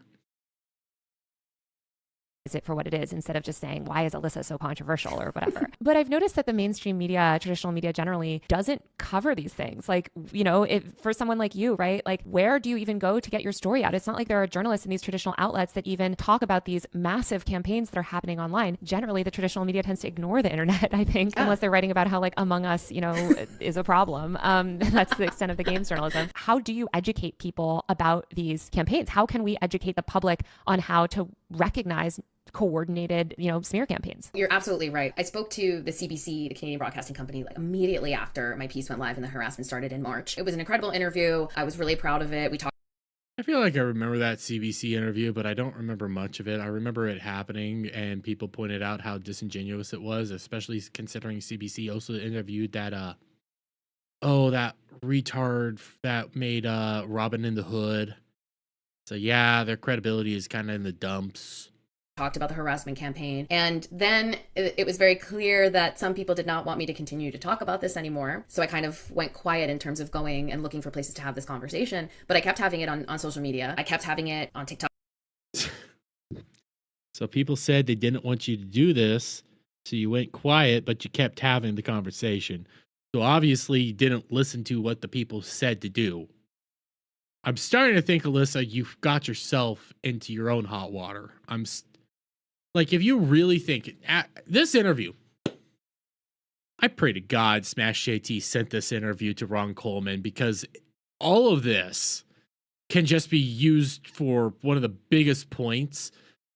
it for what it is instead of just saying, why is Alyssa so controversial or whatever. But I've noticed that the mainstream media, traditional media generally, doesn't cover these things. Like, you know, for someone like you, right? Like, where do you even go to get your story out? It's not like there are journalists in these traditional outlets that even talk about these massive campaigns that are happening online. Generally, the traditional media tends to ignore the internet, I think, unless they're writing about how like Among Us, you know, is a problem. That's the extent of the games journalism. How do you educate people about these campaigns? How can we educate the public on how to recognize coordinated, you know, smear campaigns? You're absolutely right. I spoke to the CBC, the Canadian Broadcasting Company, like immediately after my piece went live and the harassment started in March. It was an incredible interview. I was really proud of it. We talked. I feel like I remember that CBC interview, but I don't remember much of it. I remember it happening and people pointed out how disingenuous it was, especially considering CBC also interviewed that that retard that made Robin in the Hood. So yeah, their credibility is kind of in the dumps. Talked about the harassment campaign. And then it was very clear that some people did not want me to continue to talk about this anymore. So I kind of went quiet in terms of going and looking for places to have this conversation. But I kept having it on social media. I kept having it on TikTok. So people said they didn't want you to do this. So you went quiet, but you kept having the conversation. So obviously you didn't listen to what the people said to do. I'm starting to think, Alyssa, you've got yourself into your own hot water. Like, if you really think this interview, I pray to God Smash JT sent this interview to Ron Coleman, because all of this can just be used for one of the biggest points,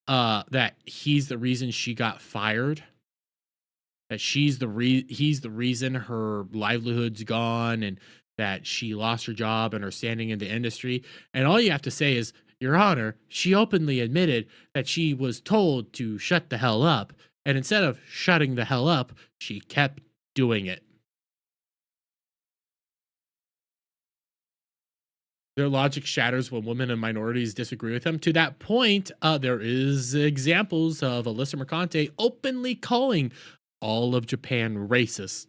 that he's the reason she got fired, that he's the reason her livelihood's gone and that she lost her job and her standing in the industry. And all you have to say is, Your Honor, she openly admitted that she was told to shut the hell up, and instead of shutting the hell up, she kept doing it. Their logic shatters when women and minorities disagree with them. To that point, there is examples of Alyssa Mercante openly calling all of Japan racist.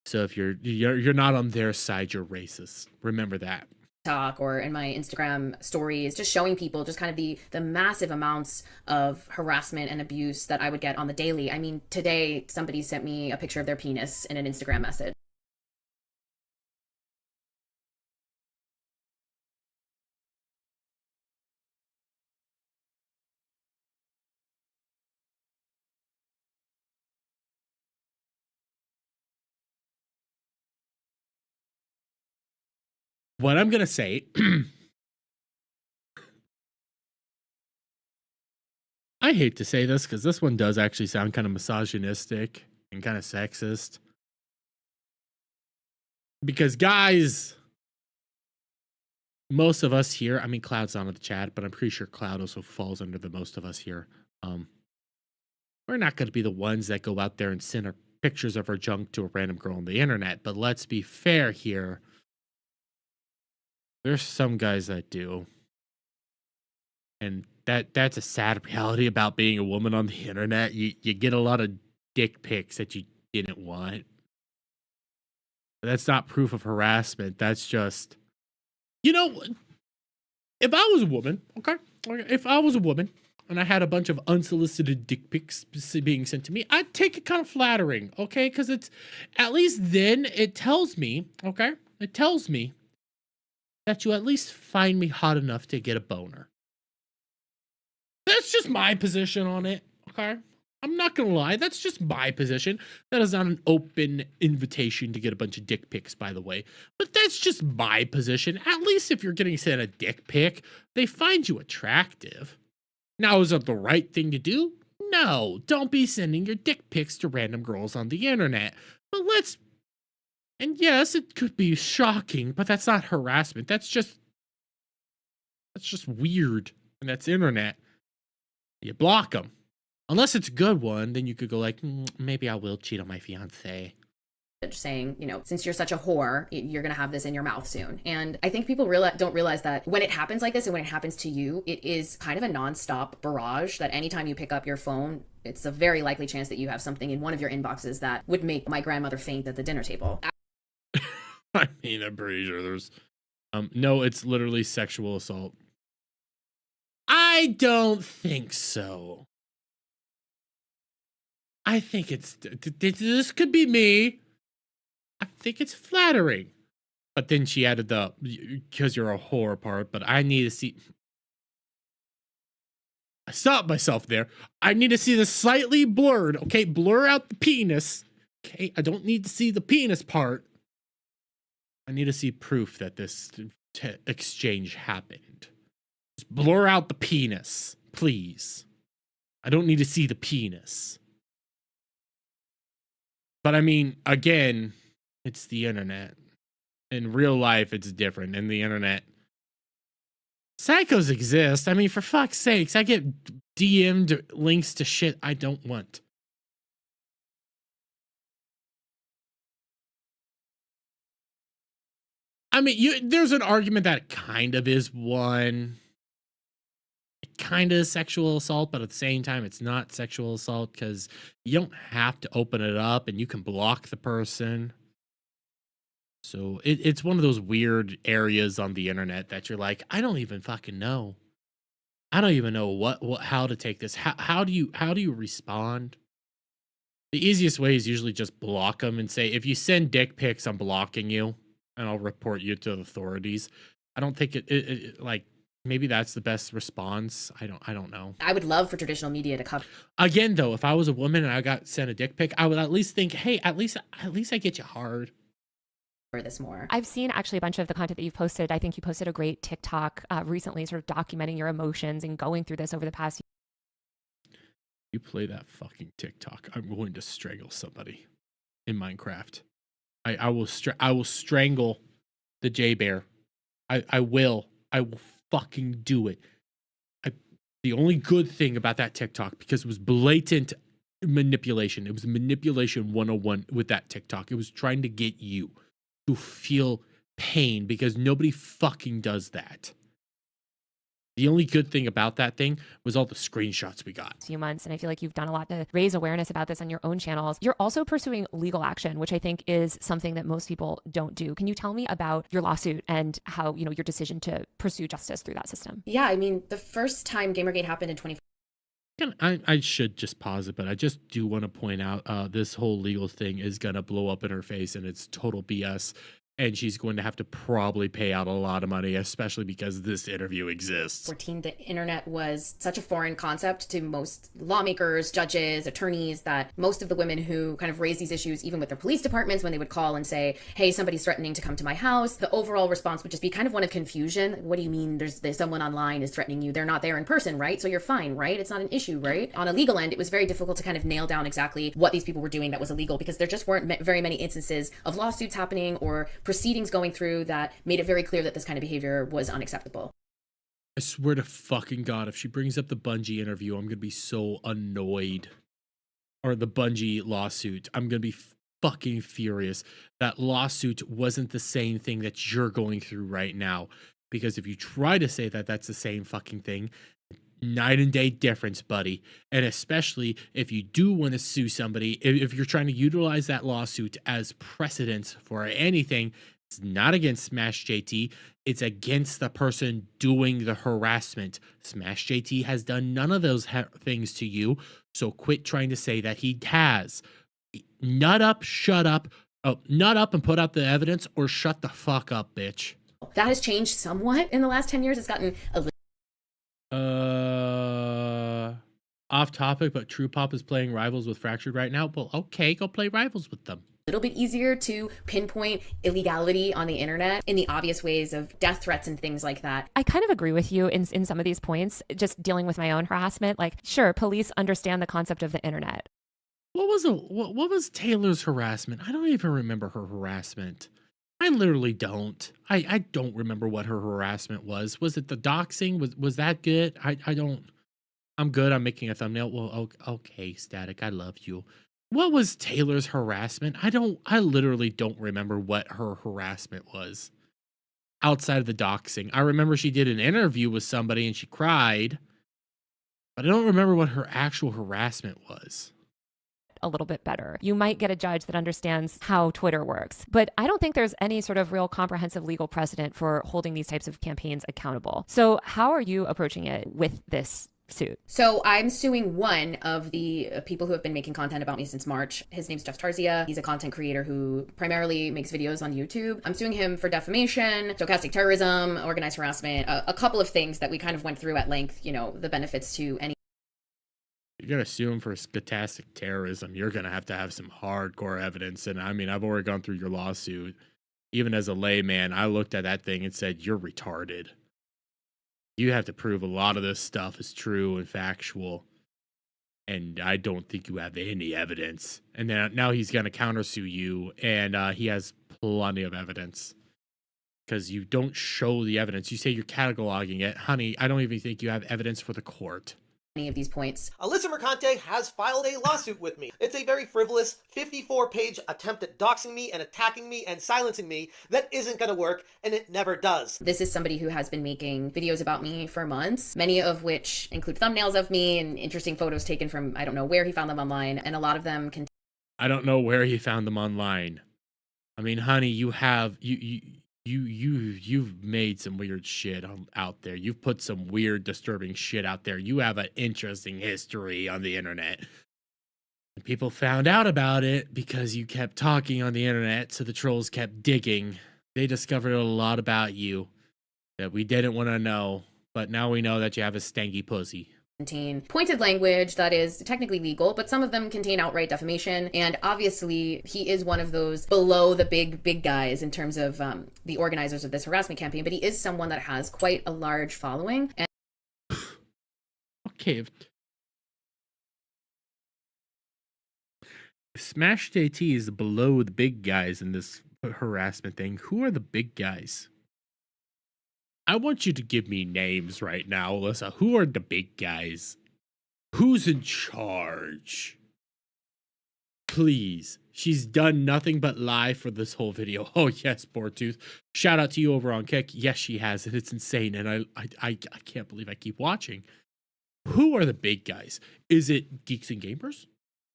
So if you're not on their side, you're racist. Remember that. Or in my Instagram stories, just showing people just kind of the massive amounts of harassment and abuse that I would get on the daily. I mean, today somebody sent me a picture of their penis in an Instagram message. What I'm going to say, I hate to say this because this one does actually sound kind of misogynistic and kind of sexist. Because guys, most of us here, I mean, Cloud's not in the chat, but I'm pretty sure Cloud also falls under the most of us here. We're not going to be the ones that go out there and send our pictures of our junk to a random girl on the internet. But let's be fair here. There's some guys that do. And that's a sad reality about being a woman on the internet. You get a lot of dick pics that you didn't want. That's not proof of harassment. That's just, you know, if I was a woman, okay, if I was a woman and I had a bunch of unsolicited dick pics being sent to me, I'd take it kind of flattering, okay? Because it's, at least then it tells me, okay, it tells me that you at least find me hot enough to get a boner. That's just my position on it, okay? I'm not gonna lie, that's just my position. That is not an open invitation to get a bunch of dick pics, by the way. But that's just my position. At least if you're getting sent a dick pic, they find you attractive. Now, is it the right thing to do? No, don't be sending your dick pics to random girls on the internet. But and yes, it could be shocking, but that's not harassment. That's just weird. And that's internet. You block them. Unless it's a good one, then you could go like, maybe I will cheat on my fiance. Saying, you know, since you're such a whore, you're going to have this in your mouth soon. And I think people don't realize that when it happens like this and when it happens to you, it is kind of a nonstop barrage that anytime you pick up your phone, it's a very likely chance that you have something in one of your inboxes that would make my grandmother faint at the dinner table. I mean, I'm pretty sure there's no, it's literally sexual assault. I don't think so. I think this could be me. I think it's flattering. But then she added the, because you're a whore part, but I need to see. I stopped myself there. I need to see the slightly blurred. Okay, blur out the penis. Okay, I don't need to see the penis part. I need to see proof that this exchange happened. Just blur out the penis, please. I don't need to see the penis. But I mean, again, it's the internet. In real life, it's different. In the internet, psychos exist. I mean, for fuck's sakes, I get DM'd links to shit I don't want. I mean, there's an argument that it kind of is one. It kind of is sexual assault, but at the same time, it's not sexual assault because you don't have to open it up and you can block the person. So it's one of those weird areas on the internet that you're like, I don't even fucking know. I don't even know how to take this. How do you respond? The easiest way is usually just block them and say, if you send dick pics, I'm blocking you and I'll report you to the authorities. I don't think it like, maybe that's the best response. I don't know. I would love for traditional media to cover. Again, though, if I was a woman and I got sent a dick pic, I would at least think, hey, at least I get you hard. This more. I've seen actually a bunch of the content that you've posted. I think you posted a great TikTok recently, sort of documenting your emotions and going through this over the past year. You play that fucking TikTok, I'm going to strangle somebody in Minecraft. I will strangle the J Bear. I will fucking do it. The only good thing about that TikTok, because it was blatant manipulation. It was manipulation 101 with that TikTok. It was trying to get you to feel pain because nobody fucking does that. The only good thing about that thing was all the screenshots we got. Few months, and I feel like you've done a lot to raise awareness about this on your own channels. You're also pursuing legal action, which I think is something that most people don't do. Can you tell me about your lawsuit and how, your decision to pursue justice through that system? Yeah, I mean, the first time Gamergate happened in 2014. I should just pause it, but I just do want to point out this whole legal thing is going to blow up in her face and it's total BS. And she's going to have to probably pay out a lot of money, especially because this interview exists. The internet was such a foreign concept to most lawmakers, judges, attorneys, that most of the women who kind of raise these issues, even with their police departments, when they would call and say, hey, somebody's threatening to come to my house, the overall response would just be kind of one of confusion. What do you mean there's someone online is threatening you? They're not there in person, right? So you're fine, right? It's not an issue, right? On a legal end, it was very difficult to kind of nail down exactly what these people were doing that was illegal because there just weren't very many instances of lawsuits happening or proceedings going through that made it very clear that this kind of behavior was unacceptable. I swear to fucking God, if she brings up the Bungie interview, I'm going to be so annoyed. Or the Bungie lawsuit. I'm going to be fucking furious. That lawsuit wasn't the same thing that you're going through right now. Because if you try to say that that's the same fucking thing, night and day difference, buddy. And especially if you do want to sue somebody, if you're trying to utilize that lawsuit as precedent for anything, it's not against Smash JT. It's against the person doing the harassment. Smash JT has done none of those things to you. So quit trying to say that he has. Nut up, shut up. Oh, nut up and put out the evidence or shut the fuck up, bitch. That has changed somewhat in the last 10 years. It's gotten a little off topic, but True Pop is playing Rivals with Fractured right now. Well, okay, go play Rivals with them. Little bit easier to pinpoint illegality on the internet in the obvious ways of death threats and things like that. I kind of agree with you in some of these points, just dealing with my own harassment. Like, sure, police understand the concept of the internet. What was Taylor's harassment? I don't even remember her harassment. I literally don't. I don't remember what her harassment was. Was it the doxing? Was that good? I don't. I'm good. I'm making a thumbnail. Well, okay, Static. I love you. What was Taylor's harassment? I literally don't remember what her harassment was outside of the doxing. I remember she did an interview with somebody and she cried, but I don't remember what her actual harassment was. a little bit better. You might get a judge that understands how Twitter works. But I don't think there's any sort of real comprehensive legal precedent for holding these types of campaigns accountable. So how are you approaching it with this suit? So I'm suing one of the people who have been making content about me since March. His name's Jeff Tarzia. He's a content creator who primarily makes videos on YouTube. I'm suing him for defamation, stochastic terrorism, organized harassment, a couple of things that we kind of went through at length, you know, the benefits to any. You're going to sue him for stochastic terrorism. You're going to have some hardcore evidence. And I mean, I've already gone through your lawsuit. Even as a layman, I looked at that thing and said, you're retarded. You have to prove a lot of this stuff is true and factual. And I don't think you have any evidence. And then now he's going to countersue you. And he has plenty of evidence. Because you don't show the evidence. You say you're cataloging it. Honey, I don't even think you have evidence for the court. Any of these points. Alyssa Mercante has filed a lawsuit with me. It's a very frivolous 54-page attempt at doxing me and attacking me and silencing me that isn't going to work, and it never does. This is somebody who has been making videos about me for months, many of which include thumbnails of me and interesting photos taken from, I don't know where he found them online, and a lot of them contain. I don't know where he found them online. I mean, honey, you've made some weird shit out there. You've put some weird, disturbing shit out there. You have an interesting history on the internet. And people found out about it because you kept talking on the internet, so the trolls kept digging. They discovered a lot about you that we didn't want to know, but now we know that you have a stanky pussy. Contain pointed language that is technically legal, but some of them contain outright defamation. And obviously, he is one of those below the big guys in terms of the organizers of this harassment campaign. But he is someone that has quite a large following. And okay, if Smash JT is below the big guys in this harassment thing, who are the big guys? I want you to give me names right now, Alyssa. Who are the big guys? Who's in charge? Please. She's done nothing but lie for this whole video. Oh, yes, Boartooth. Shout out to you over on Kick. Yes, she has, and it's insane, and I can't believe I keep watching. Who are the big guys? Is it Geeks and Gamers?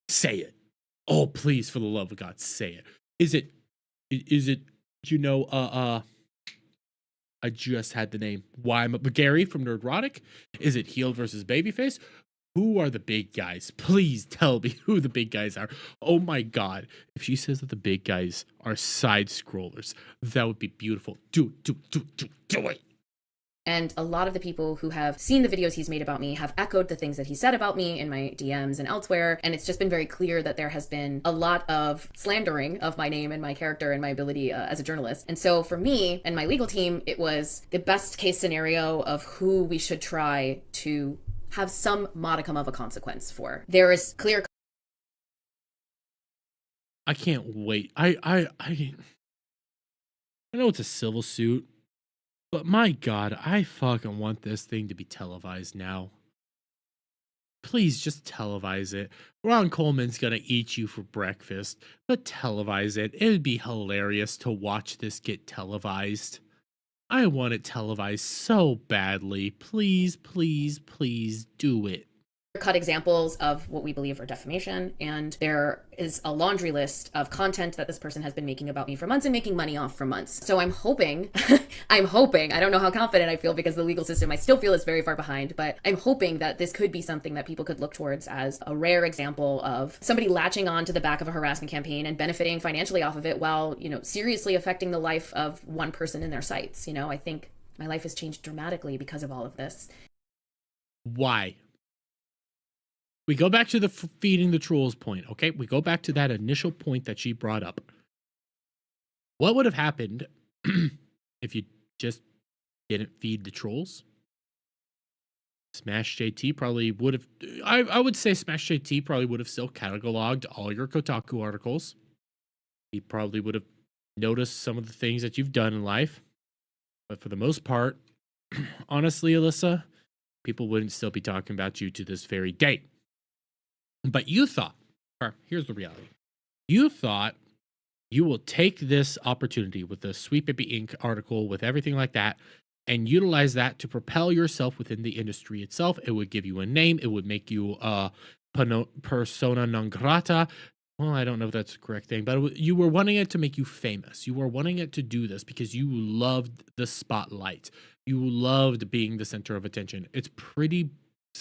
Say it. Oh, please, for the love of God, say it. Is it, you know, I just had the name. Why? Gary from Nerdrotic? Is it Healed versus Babyface? Who are the big guys? Please tell me who the big guys are. Oh my God. If she says that the big guys are side scrollers, that would be beautiful. Do it. And a lot of the people who have seen the videos he's made about me have echoed the things that he said about me in my DMs and elsewhere. And it's just been very clear that there has been a lot of slandering of my name and my character and my ability as a journalist. And so for me and my legal team, it was the best case scenario of who we should try to have some modicum of a consequence for. There is clear. I can't wait. I know it's a civil suit. But my God, I fucking want this thing to be televised now. Please just televise it. Ron Coleman's gonna eat you for breakfast, but televise it. It would be hilarious to watch this get televised. I want it televised so badly. Please, please, please do it. Cut examples of what we believe are defamation, and there is a laundry list of content that this person has been making about me for months and making money off for months. So I'm hoping, I don't know how confident I feel because the legal system I still feel is very far behind, but I'm hoping that this could be something that people could look towards as a rare example of somebody latching on to the back of a harassment campaign and benefiting financially off of it while, you know, seriously affecting the life of one person in their sites. You know, I think my life has changed dramatically because of all of this. Why? We go back to the feeding the trolls point, okay? We go back to that initial point that she brought up. What would have happened if you just didn't feed the trolls? Smash JT probably would have... I would say Smash JT probably would have still cataloged all your Kotaku articles. He probably would have noticed some of the things that you've done in life. But for the most part, honestly, Alyssa, people wouldn't still be talking about you to this very day. But you thought, or here's the reality. You thought you will take this opportunity with the Sweet Baby Inc. article, with everything like that, and utilize that to propel yourself within the industry itself. It would give you a name. It would make you persona non grata. Well, I don't know if that's the correct thing, but you were wanting it to make you famous. You were wanting it to do this because you loved the spotlight. You loved being the center of attention. It's pretty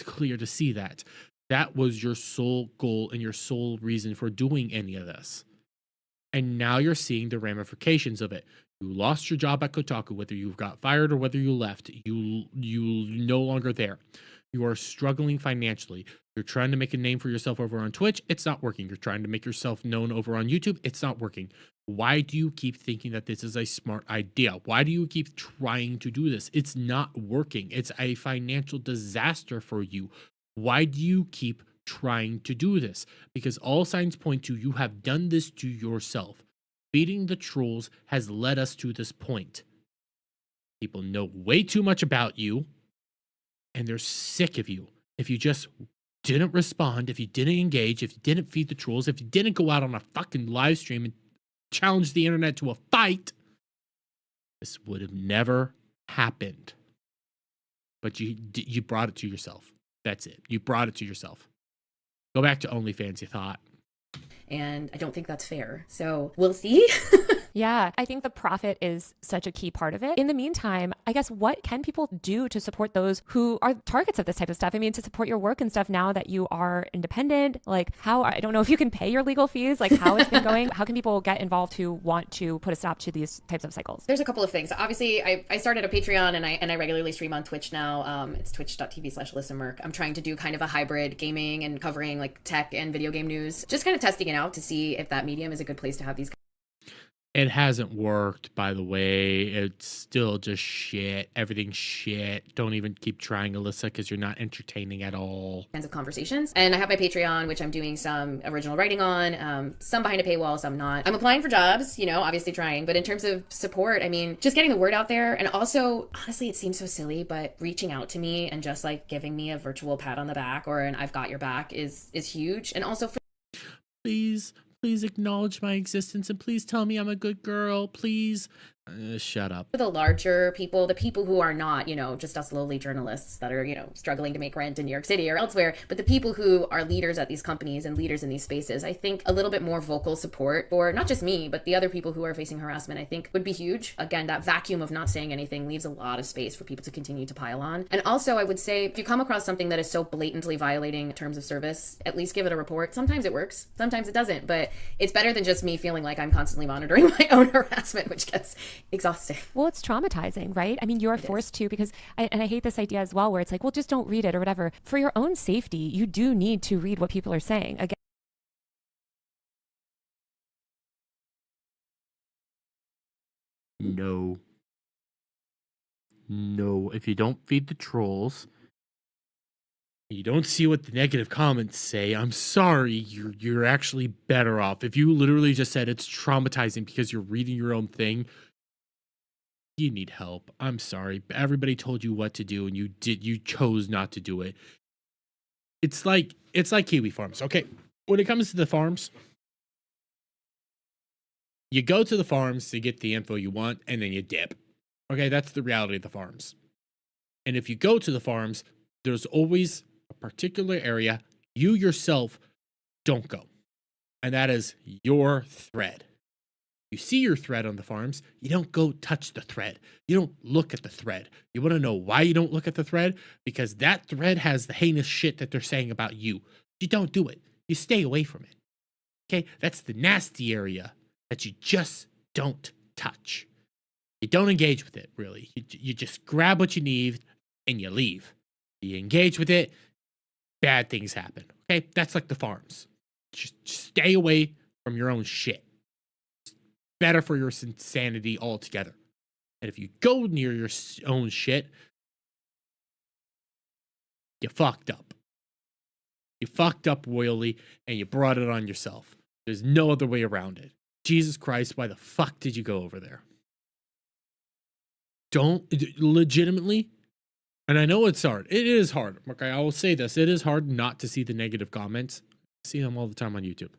clear to see that. That was your sole goal and your sole reason for doing any of this. And now you're seeing the ramifications of it. You lost your job at Kotaku, whether you got fired or whether you left. You no longer there. You are struggling financially. You're trying to make a name for yourself over on Twitch. It's not working. You're trying to make yourself known over on YouTube. It's not working. Why do you keep thinking that this is a smart idea? Why do you keep trying to do this? It's not working. It's a financial disaster for you. Why do you keep trying to do this? Because all signs point to you have done this to yourself. Feeding the trolls has led us to this point. People know way too much about you, and they're sick of you. If you just didn't respond, if you didn't engage, if you didn't feed the trolls, if you didn't go out on a fucking live stream and challenge the internet to a fight, this would have never happened. But you brought it to yourself. That's it. You brought it to yourself. Go back to OnlyFans, you thought. And I don't think that's fair. So we'll see. Yeah, I think the profit is such a key part of it. In the meantime, I guess what can people do to support those who are targets of this type of stuff? I mean, to support your work and stuff now that you are independent, like how, I don't know if you can pay your legal fees, like how it's been going. How can people get involved who want to put a stop to these types of cycles? There's a couple of things. Obviously, I started a Patreon and I regularly stream on Twitch now. It's twitch.tv/AlyssaMerk. I'm trying to do kind of a hybrid gaming and covering like tech and video game news. Just kind of testing it out to see if that medium is a good place to have these. It hasn't worked, by the way. It's still just shit. Everything's shit. Don't even keep trying, Alyssa, because you're not entertaining at all. Kinds of conversations. And I have my Patreon, which I'm doing some original writing on, some behind a paywall, some not. I'm applying for jobs, you know, obviously trying. But in terms of support, I mean, just getting the word out there. And also, honestly, it seems so silly, but reaching out to me and just like giving me a virtual pat on the back or an I've got your back is huge. And also, Please acknowledge my existence and please tell me I'm a good girl. Please. Shut up. For the larger people, the people who are not, you know, just us lowly journalists that are, you know, struggling to make rent in New York City or elsewhere, but the people who are leaders at these companies and leaders in these spaces, I think a little bit more vocal support for not just me, but the other people who are facing harassment, I think would be huge. Again, that vacuum of not saying anything leaves a lot of space for people to continue to pile on. And also, I would say, if you come across something that is so blatantly violating terms of service, at least give it a report. Sometimes it works, sometimes it doesn't, but it's better than just me feeling like I'm constantly monitoring my own harassment, which gets exhausting. Well, it's traumatizing, right? I mean, you're forced to, because I hate this idea as well, where it's like, well, just don't read it or whatever. For your own safety, you do need to read what people are saying. Again, No. If you don't feed the trolls, you don't see what the negative comments say, I'm sorry, you're actually better off. If you literally just said it's traumatizing because you're reading your own thing, you need help. I'm sorry. Everybody told you what to do and you chose not to do it. It's like Kiwi Farms. Okay. When it comes to the farms, you go to the farms to get the info you want and then you dip. Okay, that's the reality of the farms. And if you go to the farms, there's always a particular area you yourself don't go. And that is your thread. You see your thread on the farms, you don't go touch the thread. You don't look at the thread. You want to know why you don't look at the thread? Because that thread has the heinous shit that they're saying about you. You don't do it. You stay away from it. Okay? That's the nasty area that you just don't touch. You don't engage with it, really. You just grab what you need and you leave. You engage with it, bad things happen. Okay? That's like the farms. Just stay away from your own shit. It's better for your sanity altogether. And if you go near your own shit, you fucked up. You fucked up royally and you brought it on yourself. There's no other way around it. Jesus Christ, why the fuck did you go over there? Don't, legitimately, and I know it's hard. It is hard. Okay, I will say this. It is hard not to see the negative comments. I see them all the time on YouTube.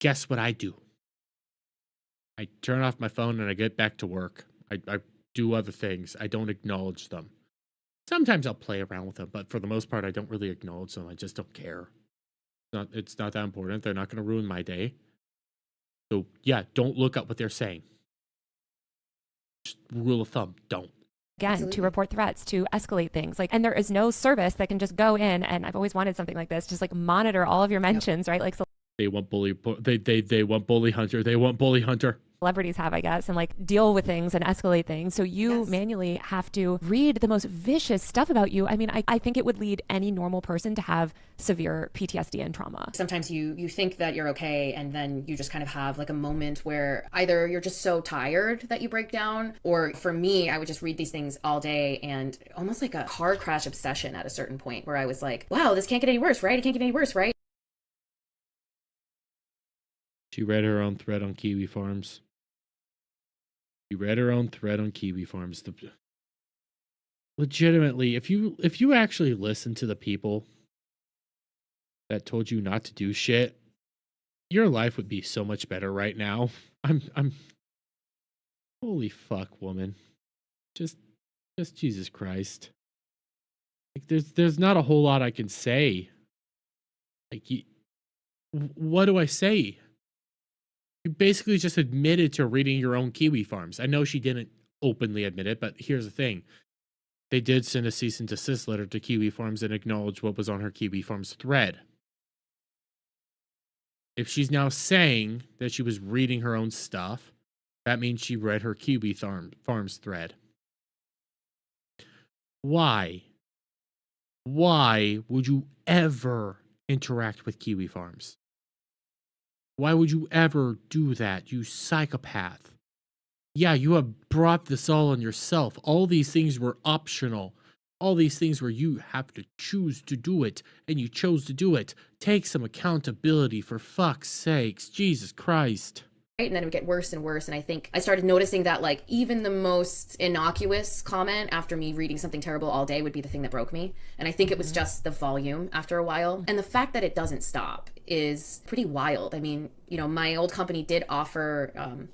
Guess what I do? I turn off my phone and I get back to work. I do other things. I don't acknowledge them. Sometimes I'll play around with them, but for the most part, I don't really acknowledge them. I just don't care. It's not that important. They're not going to ruin my day. So yeah, don't look up what they're saying. Just rule of thumb, don't. Again, Absolutely. to report threats, to escalate things. Like, and there is no service that can just go in, and I've always wanted something like this, just like monitor all of your mentions, right? Like, so they want bully hunter. They want bully hunter. Celebrities have, I guess, and like deal with things and escalate things. So you manually have to read the most vicious stuff about you. I mean, I think it would lead any normal person to have severe PTSD and trauma. Sometimes you think that you're okay, and then you just kind of have like a moment where either you're just so tired that you break down, or for me, I would just read these things all day, and almost like a car crash obsession at a certain point where I was like, wow, this can't get any worse, right? It can't get any worse, right? She read her own thread on Kiwi Farms. Legitimately, if you actually listen to the people that told you not to do shit, your life would be so much better right now. I'm holy fuck, woman. Just Jesus Christ. Like there's not a whole lot I can say. Like what do I say? You basically just admitted to reading your own Kiwi Farms. I know she didn't openly admit it, but here's the thing. They did send a cease and desist letter to Kiwi Farms and acknowledge what was on her Kiwi Farms thread. If she's now saying that she was reading her own stuff, that means she read her Kiwi Farms thread. Why? Why would you ever interact with Kiwi Farms? Why would you ever do that, you psychopath? Yeah, you have brought this all on yourself. All these things were optional. All these things where you have to choose to do it, and you chose to do it. Take some accountability, for fuck's sakes. Jesus Christ. And then it would get worse and worse. And I think I started noticing that like even the most innocuous comment after me reading something terrible all day would be the thing that broke me. And I think it was just the volume after a while. And the fact that it doesn't stop is pretty wild. I mean, you know, my old company did offer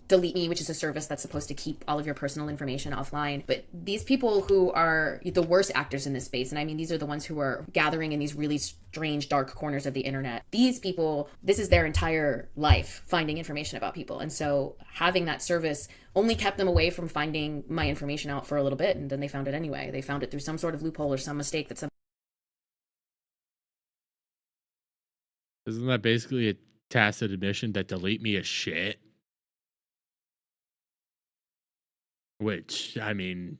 Delete Me, which is a service that's supposed to keep all of your personal information offline. But these people who are the worst actors in this space, and I mean, these are the ones who are gathering in these really strange, dark corners of the internet. These people, this is their entire life, finding information about people. And so having that service only kept them away from finding my information out for a little bit, and then they found it anyway. They found it through some sort of loophole or some mistake that some. Isn't that basically a tacit admission that Delete Me is shit? Which, I mean,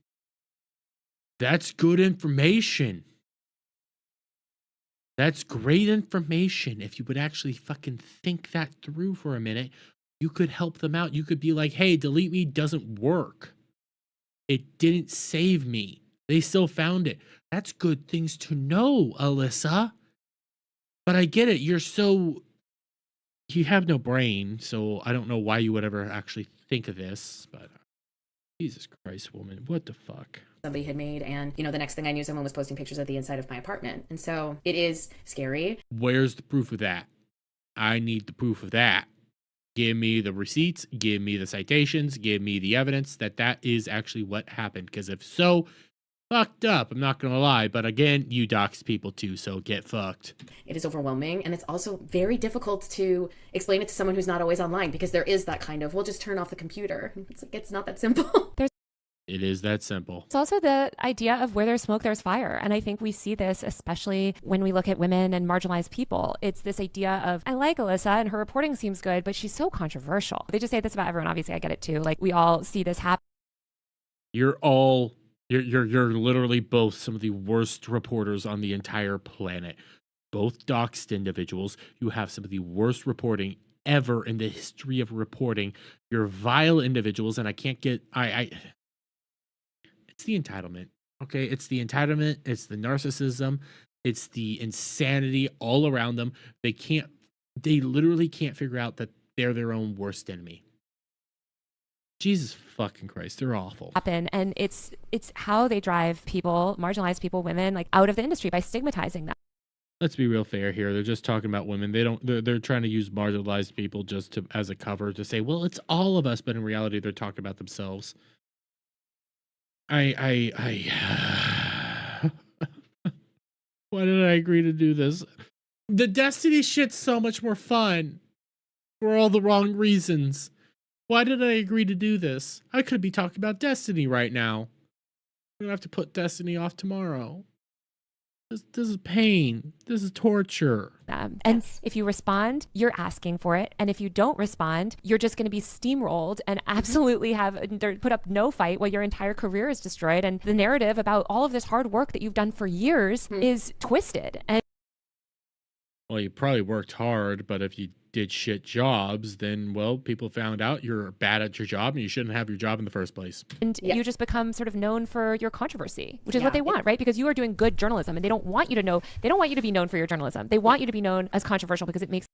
that's good information. That's great information. If you would actually fucking think that through for a minute, you could help them out. You could be like, hey, Delete Me doesn't work. It didn't save me. They still found it. That's good things to know, Alyssa. But I get it. You have no brain, so I don't know why you would ever actually think of this, but Jesus Christ, woman, what the fuck? Somebody had made, and you know, the next thing I knew, someone was posting pictures of the inside of my apartment. And so it is scary. Where's the proof of that? I need the proof of that. Give me the receipts, give me the citations, give me the evidence that is actually what happened. Because if so, fucked up. I'm not gonna lie, but again, you dox people too, so get fucked. It is overwhelming, and it's also very difficult to explain it to someone who's not always online, because there is that kind of, we'll just turn off the computer. It's like, it's not that simple. It is that simple. It's also the idea of where there's smoke, there's fire. And I think we see this especially when we look at women and marginalized people. It's this idea of, I like Alyssa and her reporting seems good, but she's so controversial. They just say this about everyone. Obviously, I get it too. Like, we all see this happen. You're literally both some of the worst reporters on the entire planet. Both doxed individuals. You have some of the worst reporting ever in the history of reporting. You're vile individuals, and I can't get it's the entitlement. Okay, it's the entitlement, it's the narcissism, it's the insanity all around them. They literally can't figure out that they're their own worst enemy. Jesus fucking Christ, they're awful. And it's how they drive people, marginalized people, women, like, out of the industry by stigmatizing them. Let's be real fair here. They're just talking about women. They're trying to use marginalized people just as a cover to say, well, it's all of us, but in reality, they're talking about themselves. Why did I agree to do this? The Destiny shit's so much more fun for all the wrong reasons. Why did I agree to do this? I could be talking about Destiny right now. I'm gonna have to put Destiny off tomorrow. This is pain. This is torture. And if you respond, you're asking for it. And if you don't respond, you're just going to be steamrolled and absolutely put up no fight while your entire career is destroyed. And the narrative about all of this hard work that you've done for years is twisted. And well, you probably worked hard, but if you did shit jobs, then, well, people found out you're bad at your job and you shouldn't have your job in the first place. And you just become sort of known for your controversy, which is what they want, right? Because you are doing good journalism and they don't want you to know, they don't want you to be known for your journalism. They want you to be known as controversial because it makes.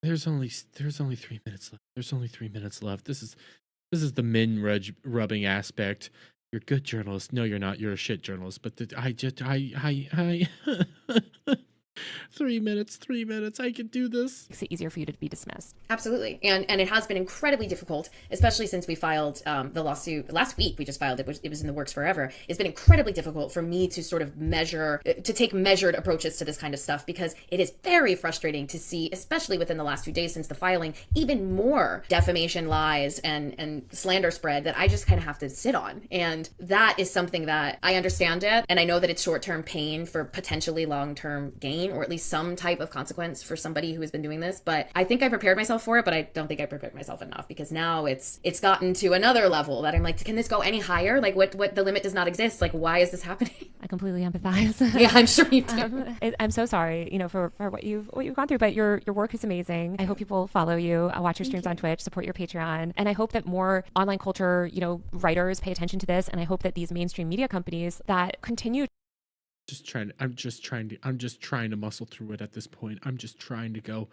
There's only 3 minutes left. There's only 3 minutes left. This is the min rubbing aspect. You're a good journalist. No, you're not. You're a shit journalist. But 3 minutes. I can do this. Makes it easier for you to be dismissed. Absolutely. And it has been incredibly difficult, especially since we filed the lawsuit last week. We just filed it. It was in the works forever. It's been incredibly difficult for me to sort of take measured approaches to this kind of stuff, because it is very frustrating to see, especially within the last few days since the filing, even more defamation, lies, and slander spread that I just kind of have to sit on. And that is something that I understand it. And I know that it's short-term pain for potentially long-term gain, or at least some type of consequence for somebody who has been doing this. But I think I prepared myself for it, but I don't think I prepared myself enough, because now it's gotten to another level that I'm like, can this go any higher? Like, what the limit does not exist. Like, why is this happening? I completely empathize. Yeah, I'm sure you do. I'm so sorry, for what you've gone through, but your work is amazing. I hope people follow you, watch your streams on Twitch, support your Patreon. And I hope that more online culture, writers pay attention to this. And I hope that these mainstream media companies that continue. I'm just trying to muscle through it at this point. I'm just trying to go.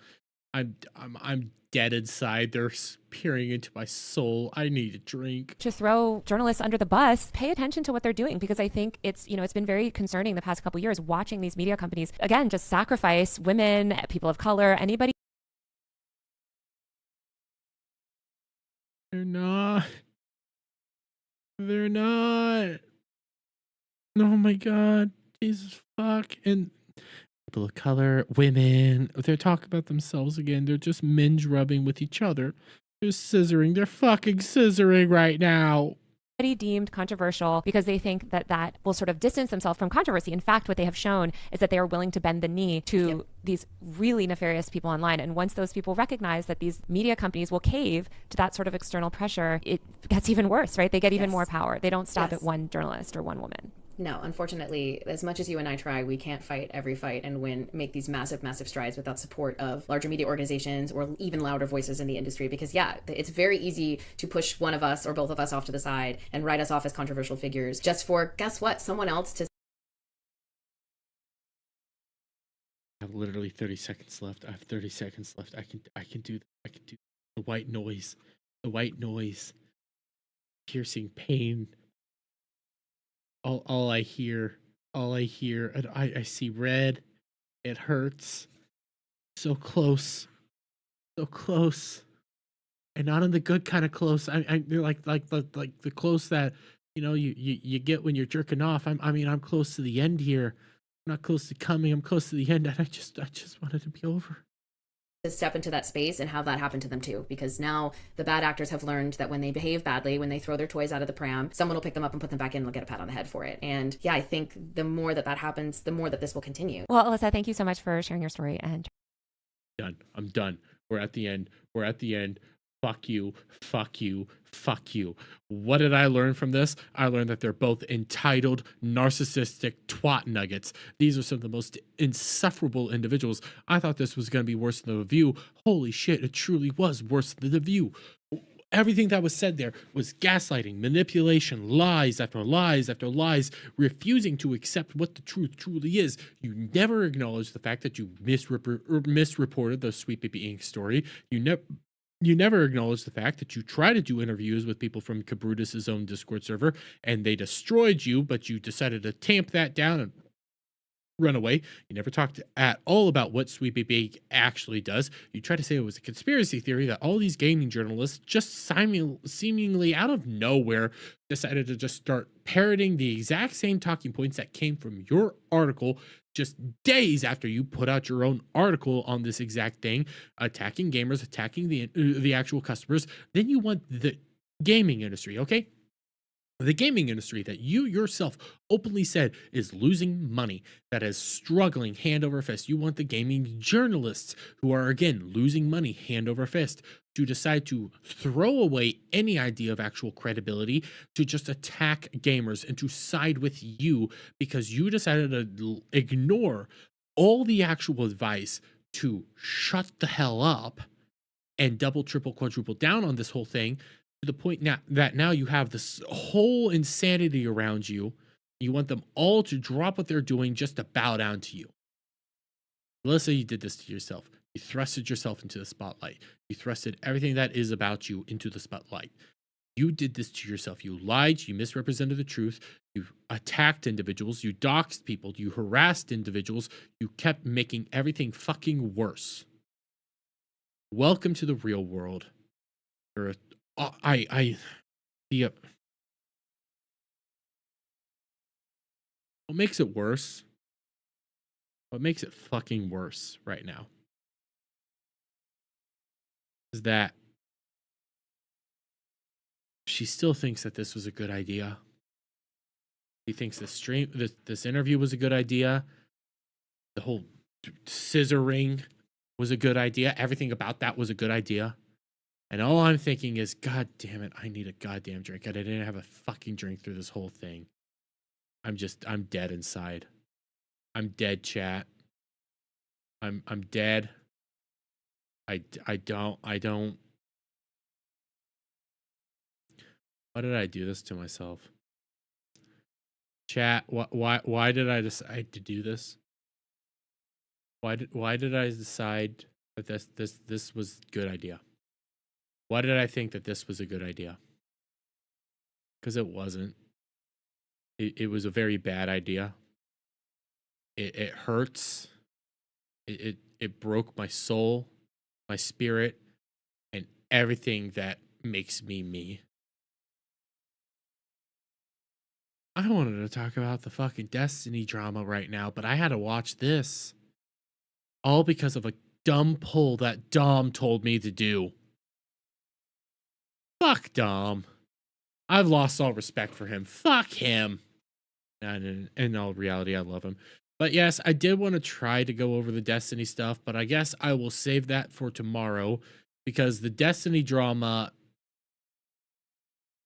I'm dead inside. They're peering into my soul. I need a drink. To throw journalists under the bus, pay attention to what they're doing, because I think it's been very concerning the past couple of years watching these media companies, again, just sacrifice women, people of color, anybody. They're not. Oh my God. Jesus fuck. And people of color, women, they're talking about themselves again. They're just minge rubbing with each other. They're scissoring. They're fucking scissoring right now. Deemed controversial because they think that will sort of distance themselves from controversy. In fact, what they have shown is that they are willing to bend the knee to these really nefarious people online. And once those people recognize that these media companies will cave to that sort of external pressure, it gets even worse, right? They get even more power. They don't stop at one journalist or one woman. No, unfortunately, as much as you and I try, we can't fight every fight and make these massive, massive strides without support of larger media organizations or even louder voices in the industry. Because it's very easy to push one of us or both of us off to the side and write us off as controversial figures just for, guess what, someone else to. I have literally 30 seconds left. I have 30 seconds left. I can do the white noise. The white noise. Piercing pain. All I hear, and I see red. It hurts. So close, and not in the good kind of close. I like the close that you get when you're jerking off. I'm close to the end here. I'm not close to coming. I'm close to the end, and I just want it to be over. Step into that space and have that happen to them too, because now the bad actors have learned that when they behave badly, when they throw their toys out of the pram, someone will pick them up and put them back in and they'll get a pat on the head for it. And I think the more that happens, the more that this will continue. Well, Alyssa, thank you so much for sharing your story. And I'm done. We're at the end. Fuck you. What did I learn from this? I learned that they're both entitled, narcissistic twat nuggets. These are some of the most insufferable individuals. I thought this was going to be worse than The View. Holy shit, it truly was worse than The View. Everything that was said there was gaslighting, manipulation, lies after lies after lies, refusing to accept what the truth truly is. You never acknowledge the fact that you misreported the Sweet Baby Inc. story. You never acknowledge the fact that you try to do interviews with people from Kabrutus's own Discord server, and they destroyed you, but you decided to tamp that down and run away. You never talked at all about what Sweet Baby actually does. You tried to say it was a conspiracy theory that all these gaming journalists just seemingly out of nowhere decided to just start parroting the exact same talking points that came from your article just days after you put out your own article on this exact thing, attacking gamers, attacking the actual customers. Then you want the gaming industry, okay? The gaming industry that you yourself openly said is losing money, that is struggling hand over fist. You want the gaming journalists who are, again, losing money hand over fist to decide to throw away any idea of actual credibility, to just attack gamers and to side with you because you decided to ignore all the actual advice to shut the hell up and double, triple, quadruple down on this whole thing. To the point now you have this whole insanity around you. You want them all to drop what they're doing just to bow down to you. Alyssa, you did this to yourself. You thrusted yourself into the spotlight. You thrusted everything that is about you into the spotlight. You did this to yourself. You lied. You misrepresented the truth. You attacked individuals. You doxed people. You harassed individuals. You kept making everything fucking worse. Welcome to the real world. What makes it worse? What makes it fucking worse right now is that she still thinks that this was a good idea. She thinks this interview was a good idea. The whole scissoring was a good idea. Everything about that was a good idea. And all I'm thinking is, God damn it, I need a goddamn drink. I didn't have a fucking drink through this whole thing. I'm dead inside. I'm dead, chat. I'm dead. I don't. Why did I do this to myself? Chat, why did I decide to do this? Why did I decide that this was a good idea? Why did I think that this was a good idea? Because it wasn't. It was a very bad idea. It hurts. It broke my soul, my spirit, and everything that makes me me. I wanted to talk about the fucking Destiny drama right now, but I had to watch this. All because of a dumb poll that Dom told me to do. Fuck Dom. I've lost all respect for him. Fuck him. And in all reality, I love him. But yes, I did want to try to go over the Destiny stuff, but I guess I will save that for tomorrow because the Destiny drama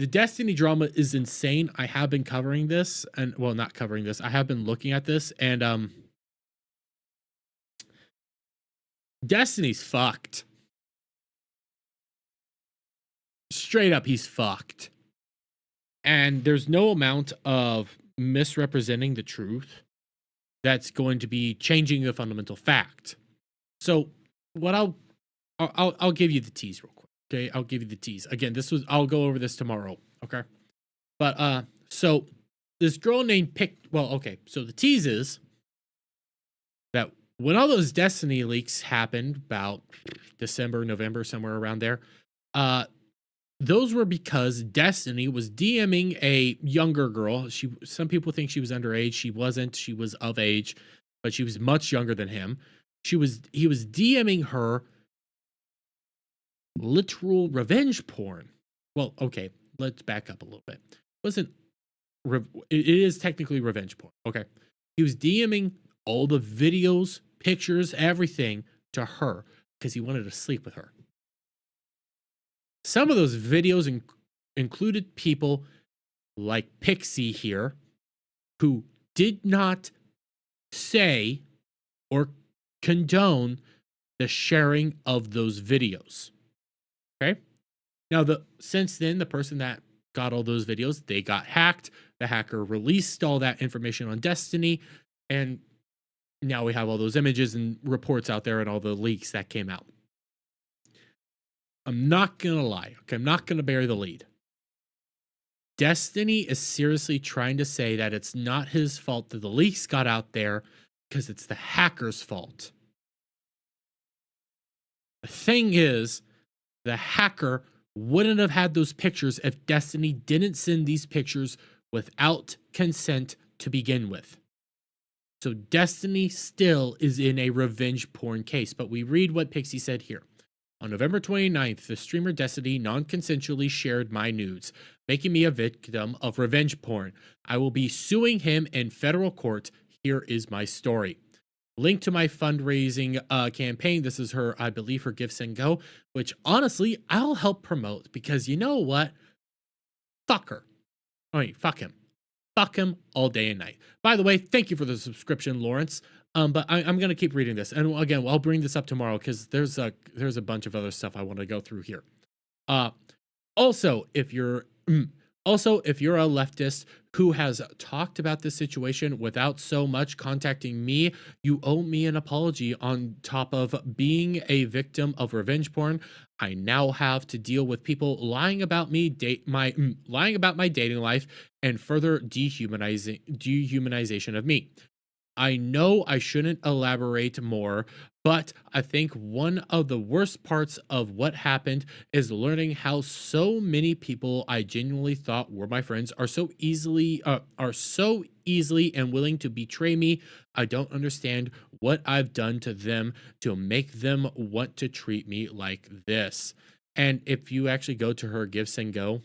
is insane. I have been covering this and, well, not covering this. I have been looking at this and, Destiny's fucked. Straight up, he's fucked. And there's no amount of misrepresenting the truth that's going to be changing the fundamental fact. So what I'll give you the tease real quick. Okay, I'll give you the tease. Again, I'll go over this tomorrow. Okay. But so this girl named so the tease is that when all those Destiny leaks happened about December, November, somewhere around there, those were because Destiny was DMing a younger girl. Some people think she was underage. She wasn't. She was of age, but she was much younger than him. He was DMing her literal revenge porn. Well, okay, let's back up a little bit. It is technically revenge porn. Okay. He was DMing all the videos, pictures, everything to her because he wanted to sleep with her. Some of those videos included people like Pixie here who did not say or condone the sharing of those videos. Okay? Now, since then, the person that got all those videos, they got hacked. The hacker released all that information on Destiny, and now we have all those images and reports out there and all the leaks that came out. I'm not going to lie. Okay, I'm not going to bury the lead. Destiny is seriously trying to say that it's not his fault that the leaks got out there because it's the hacker's fault. The thing is, the hacker wouldn't have had those pictures if Destiny didn't send these pictures without consent to begin with. So Destiny still is in a revenge porn case, but we read what Pixie said here. On November 29th, the streamer Destiny non-consensually shared my nudes, making me a victim of revenge porn. I will be suing him in federal court. Here is my story. Link to my fundraising campaign. This is her, I believe, her Gifts and Go, which honestly, I'll help promote because you know what? Fuck her. I mean, fuck him. Fuck him all day and night. By the way, thank you for the subscription, Lawrence. But I'm going to keep reading this. And again, I'll bring this up tomorrow because there's a bunch of other stuff I want to go through here. Also, if you're a leftist who has talked about this situation without so much contacting me, you owe me an apology. On top of being a victim of revenge porn, I now have to deal with people lying about me, lying about my dating life, and further dehumanization of me. I know I shouldn't elaborate more, but I think one of the worst parts of what happened is learning how so many people I genuinely thought were my friends are so easily and willing to betray me. I don't understand what I've done to them to make them want to treat me like this. And if you actually go to her Gifts and Go,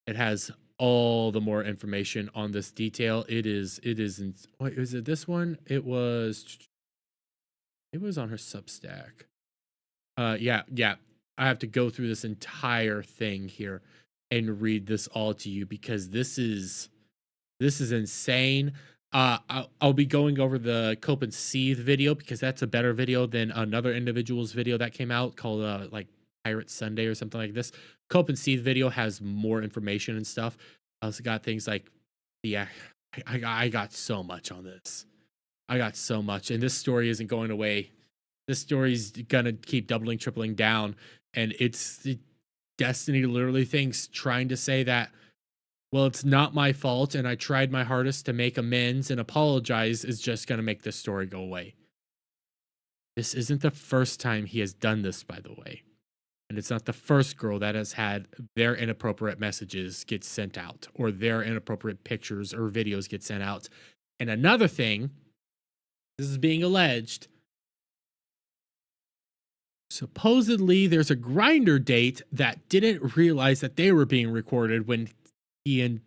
it has all the more information on this detail. Wait, is it this one? It was on her Substack. Yeah. I have to go through this entire thing here and read this all to you because this is insane. I'll be going over the Cope and Seethe video because that's a better video than another individual's video that came out called like Pirate Sunday or something like this. Cope and Seethe video has more information and stuff. I also got things like, yeah, I got so much on this. I got so much, and this story isn't going away. This story's gonna keep doubling, tripling down, and it's the Destiny literally thinks trying to say that, well, it's not my fault, and I tried my hardest to make amends and apologize is just gonna make this story go away. This isn't the first time he has done this, by the way. And it's not the first girl that has had their inappropriate messages get sent out or their inappropriate pictures or videos get sent out. And another thing, this is being alleged. Supposedly, there's a Grindr date that didn't realize that they were being recorded when he and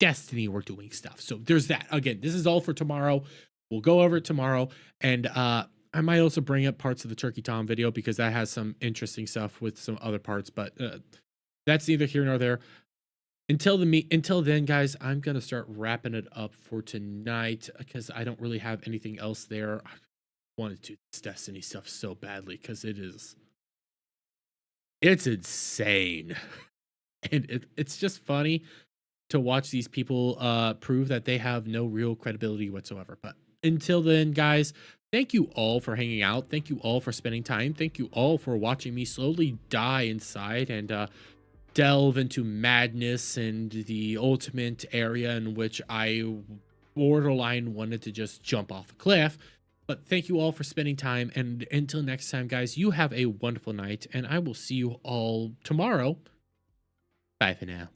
Destiny were doing stuff. So there's that. Again, this is all for tomorrow. We'll go over it tomorrow. And I might also bring up parts of the Turkey Tom video because that has some interesting stuff with some other parts, but that's neither here nor there. Until then, guys, I'm going to start wrapping it up for tonight because I don't really have anything else there. I wanted to do this Destiny stuff so badly because it's insane. And it's just funny to watch these people prove that they have no real credibility whatsoever. But until then, guys, thank you all for hanging out. Thank you all for spending time. Thank you all for watching me slowly die inside and delve into madness and the ultimate area in which I borderline wanted to just jump off a cliff. But thank you all for spending time. And until next time, guys, you have a wonderful night. And I will see you all tomorrow. Bye for now.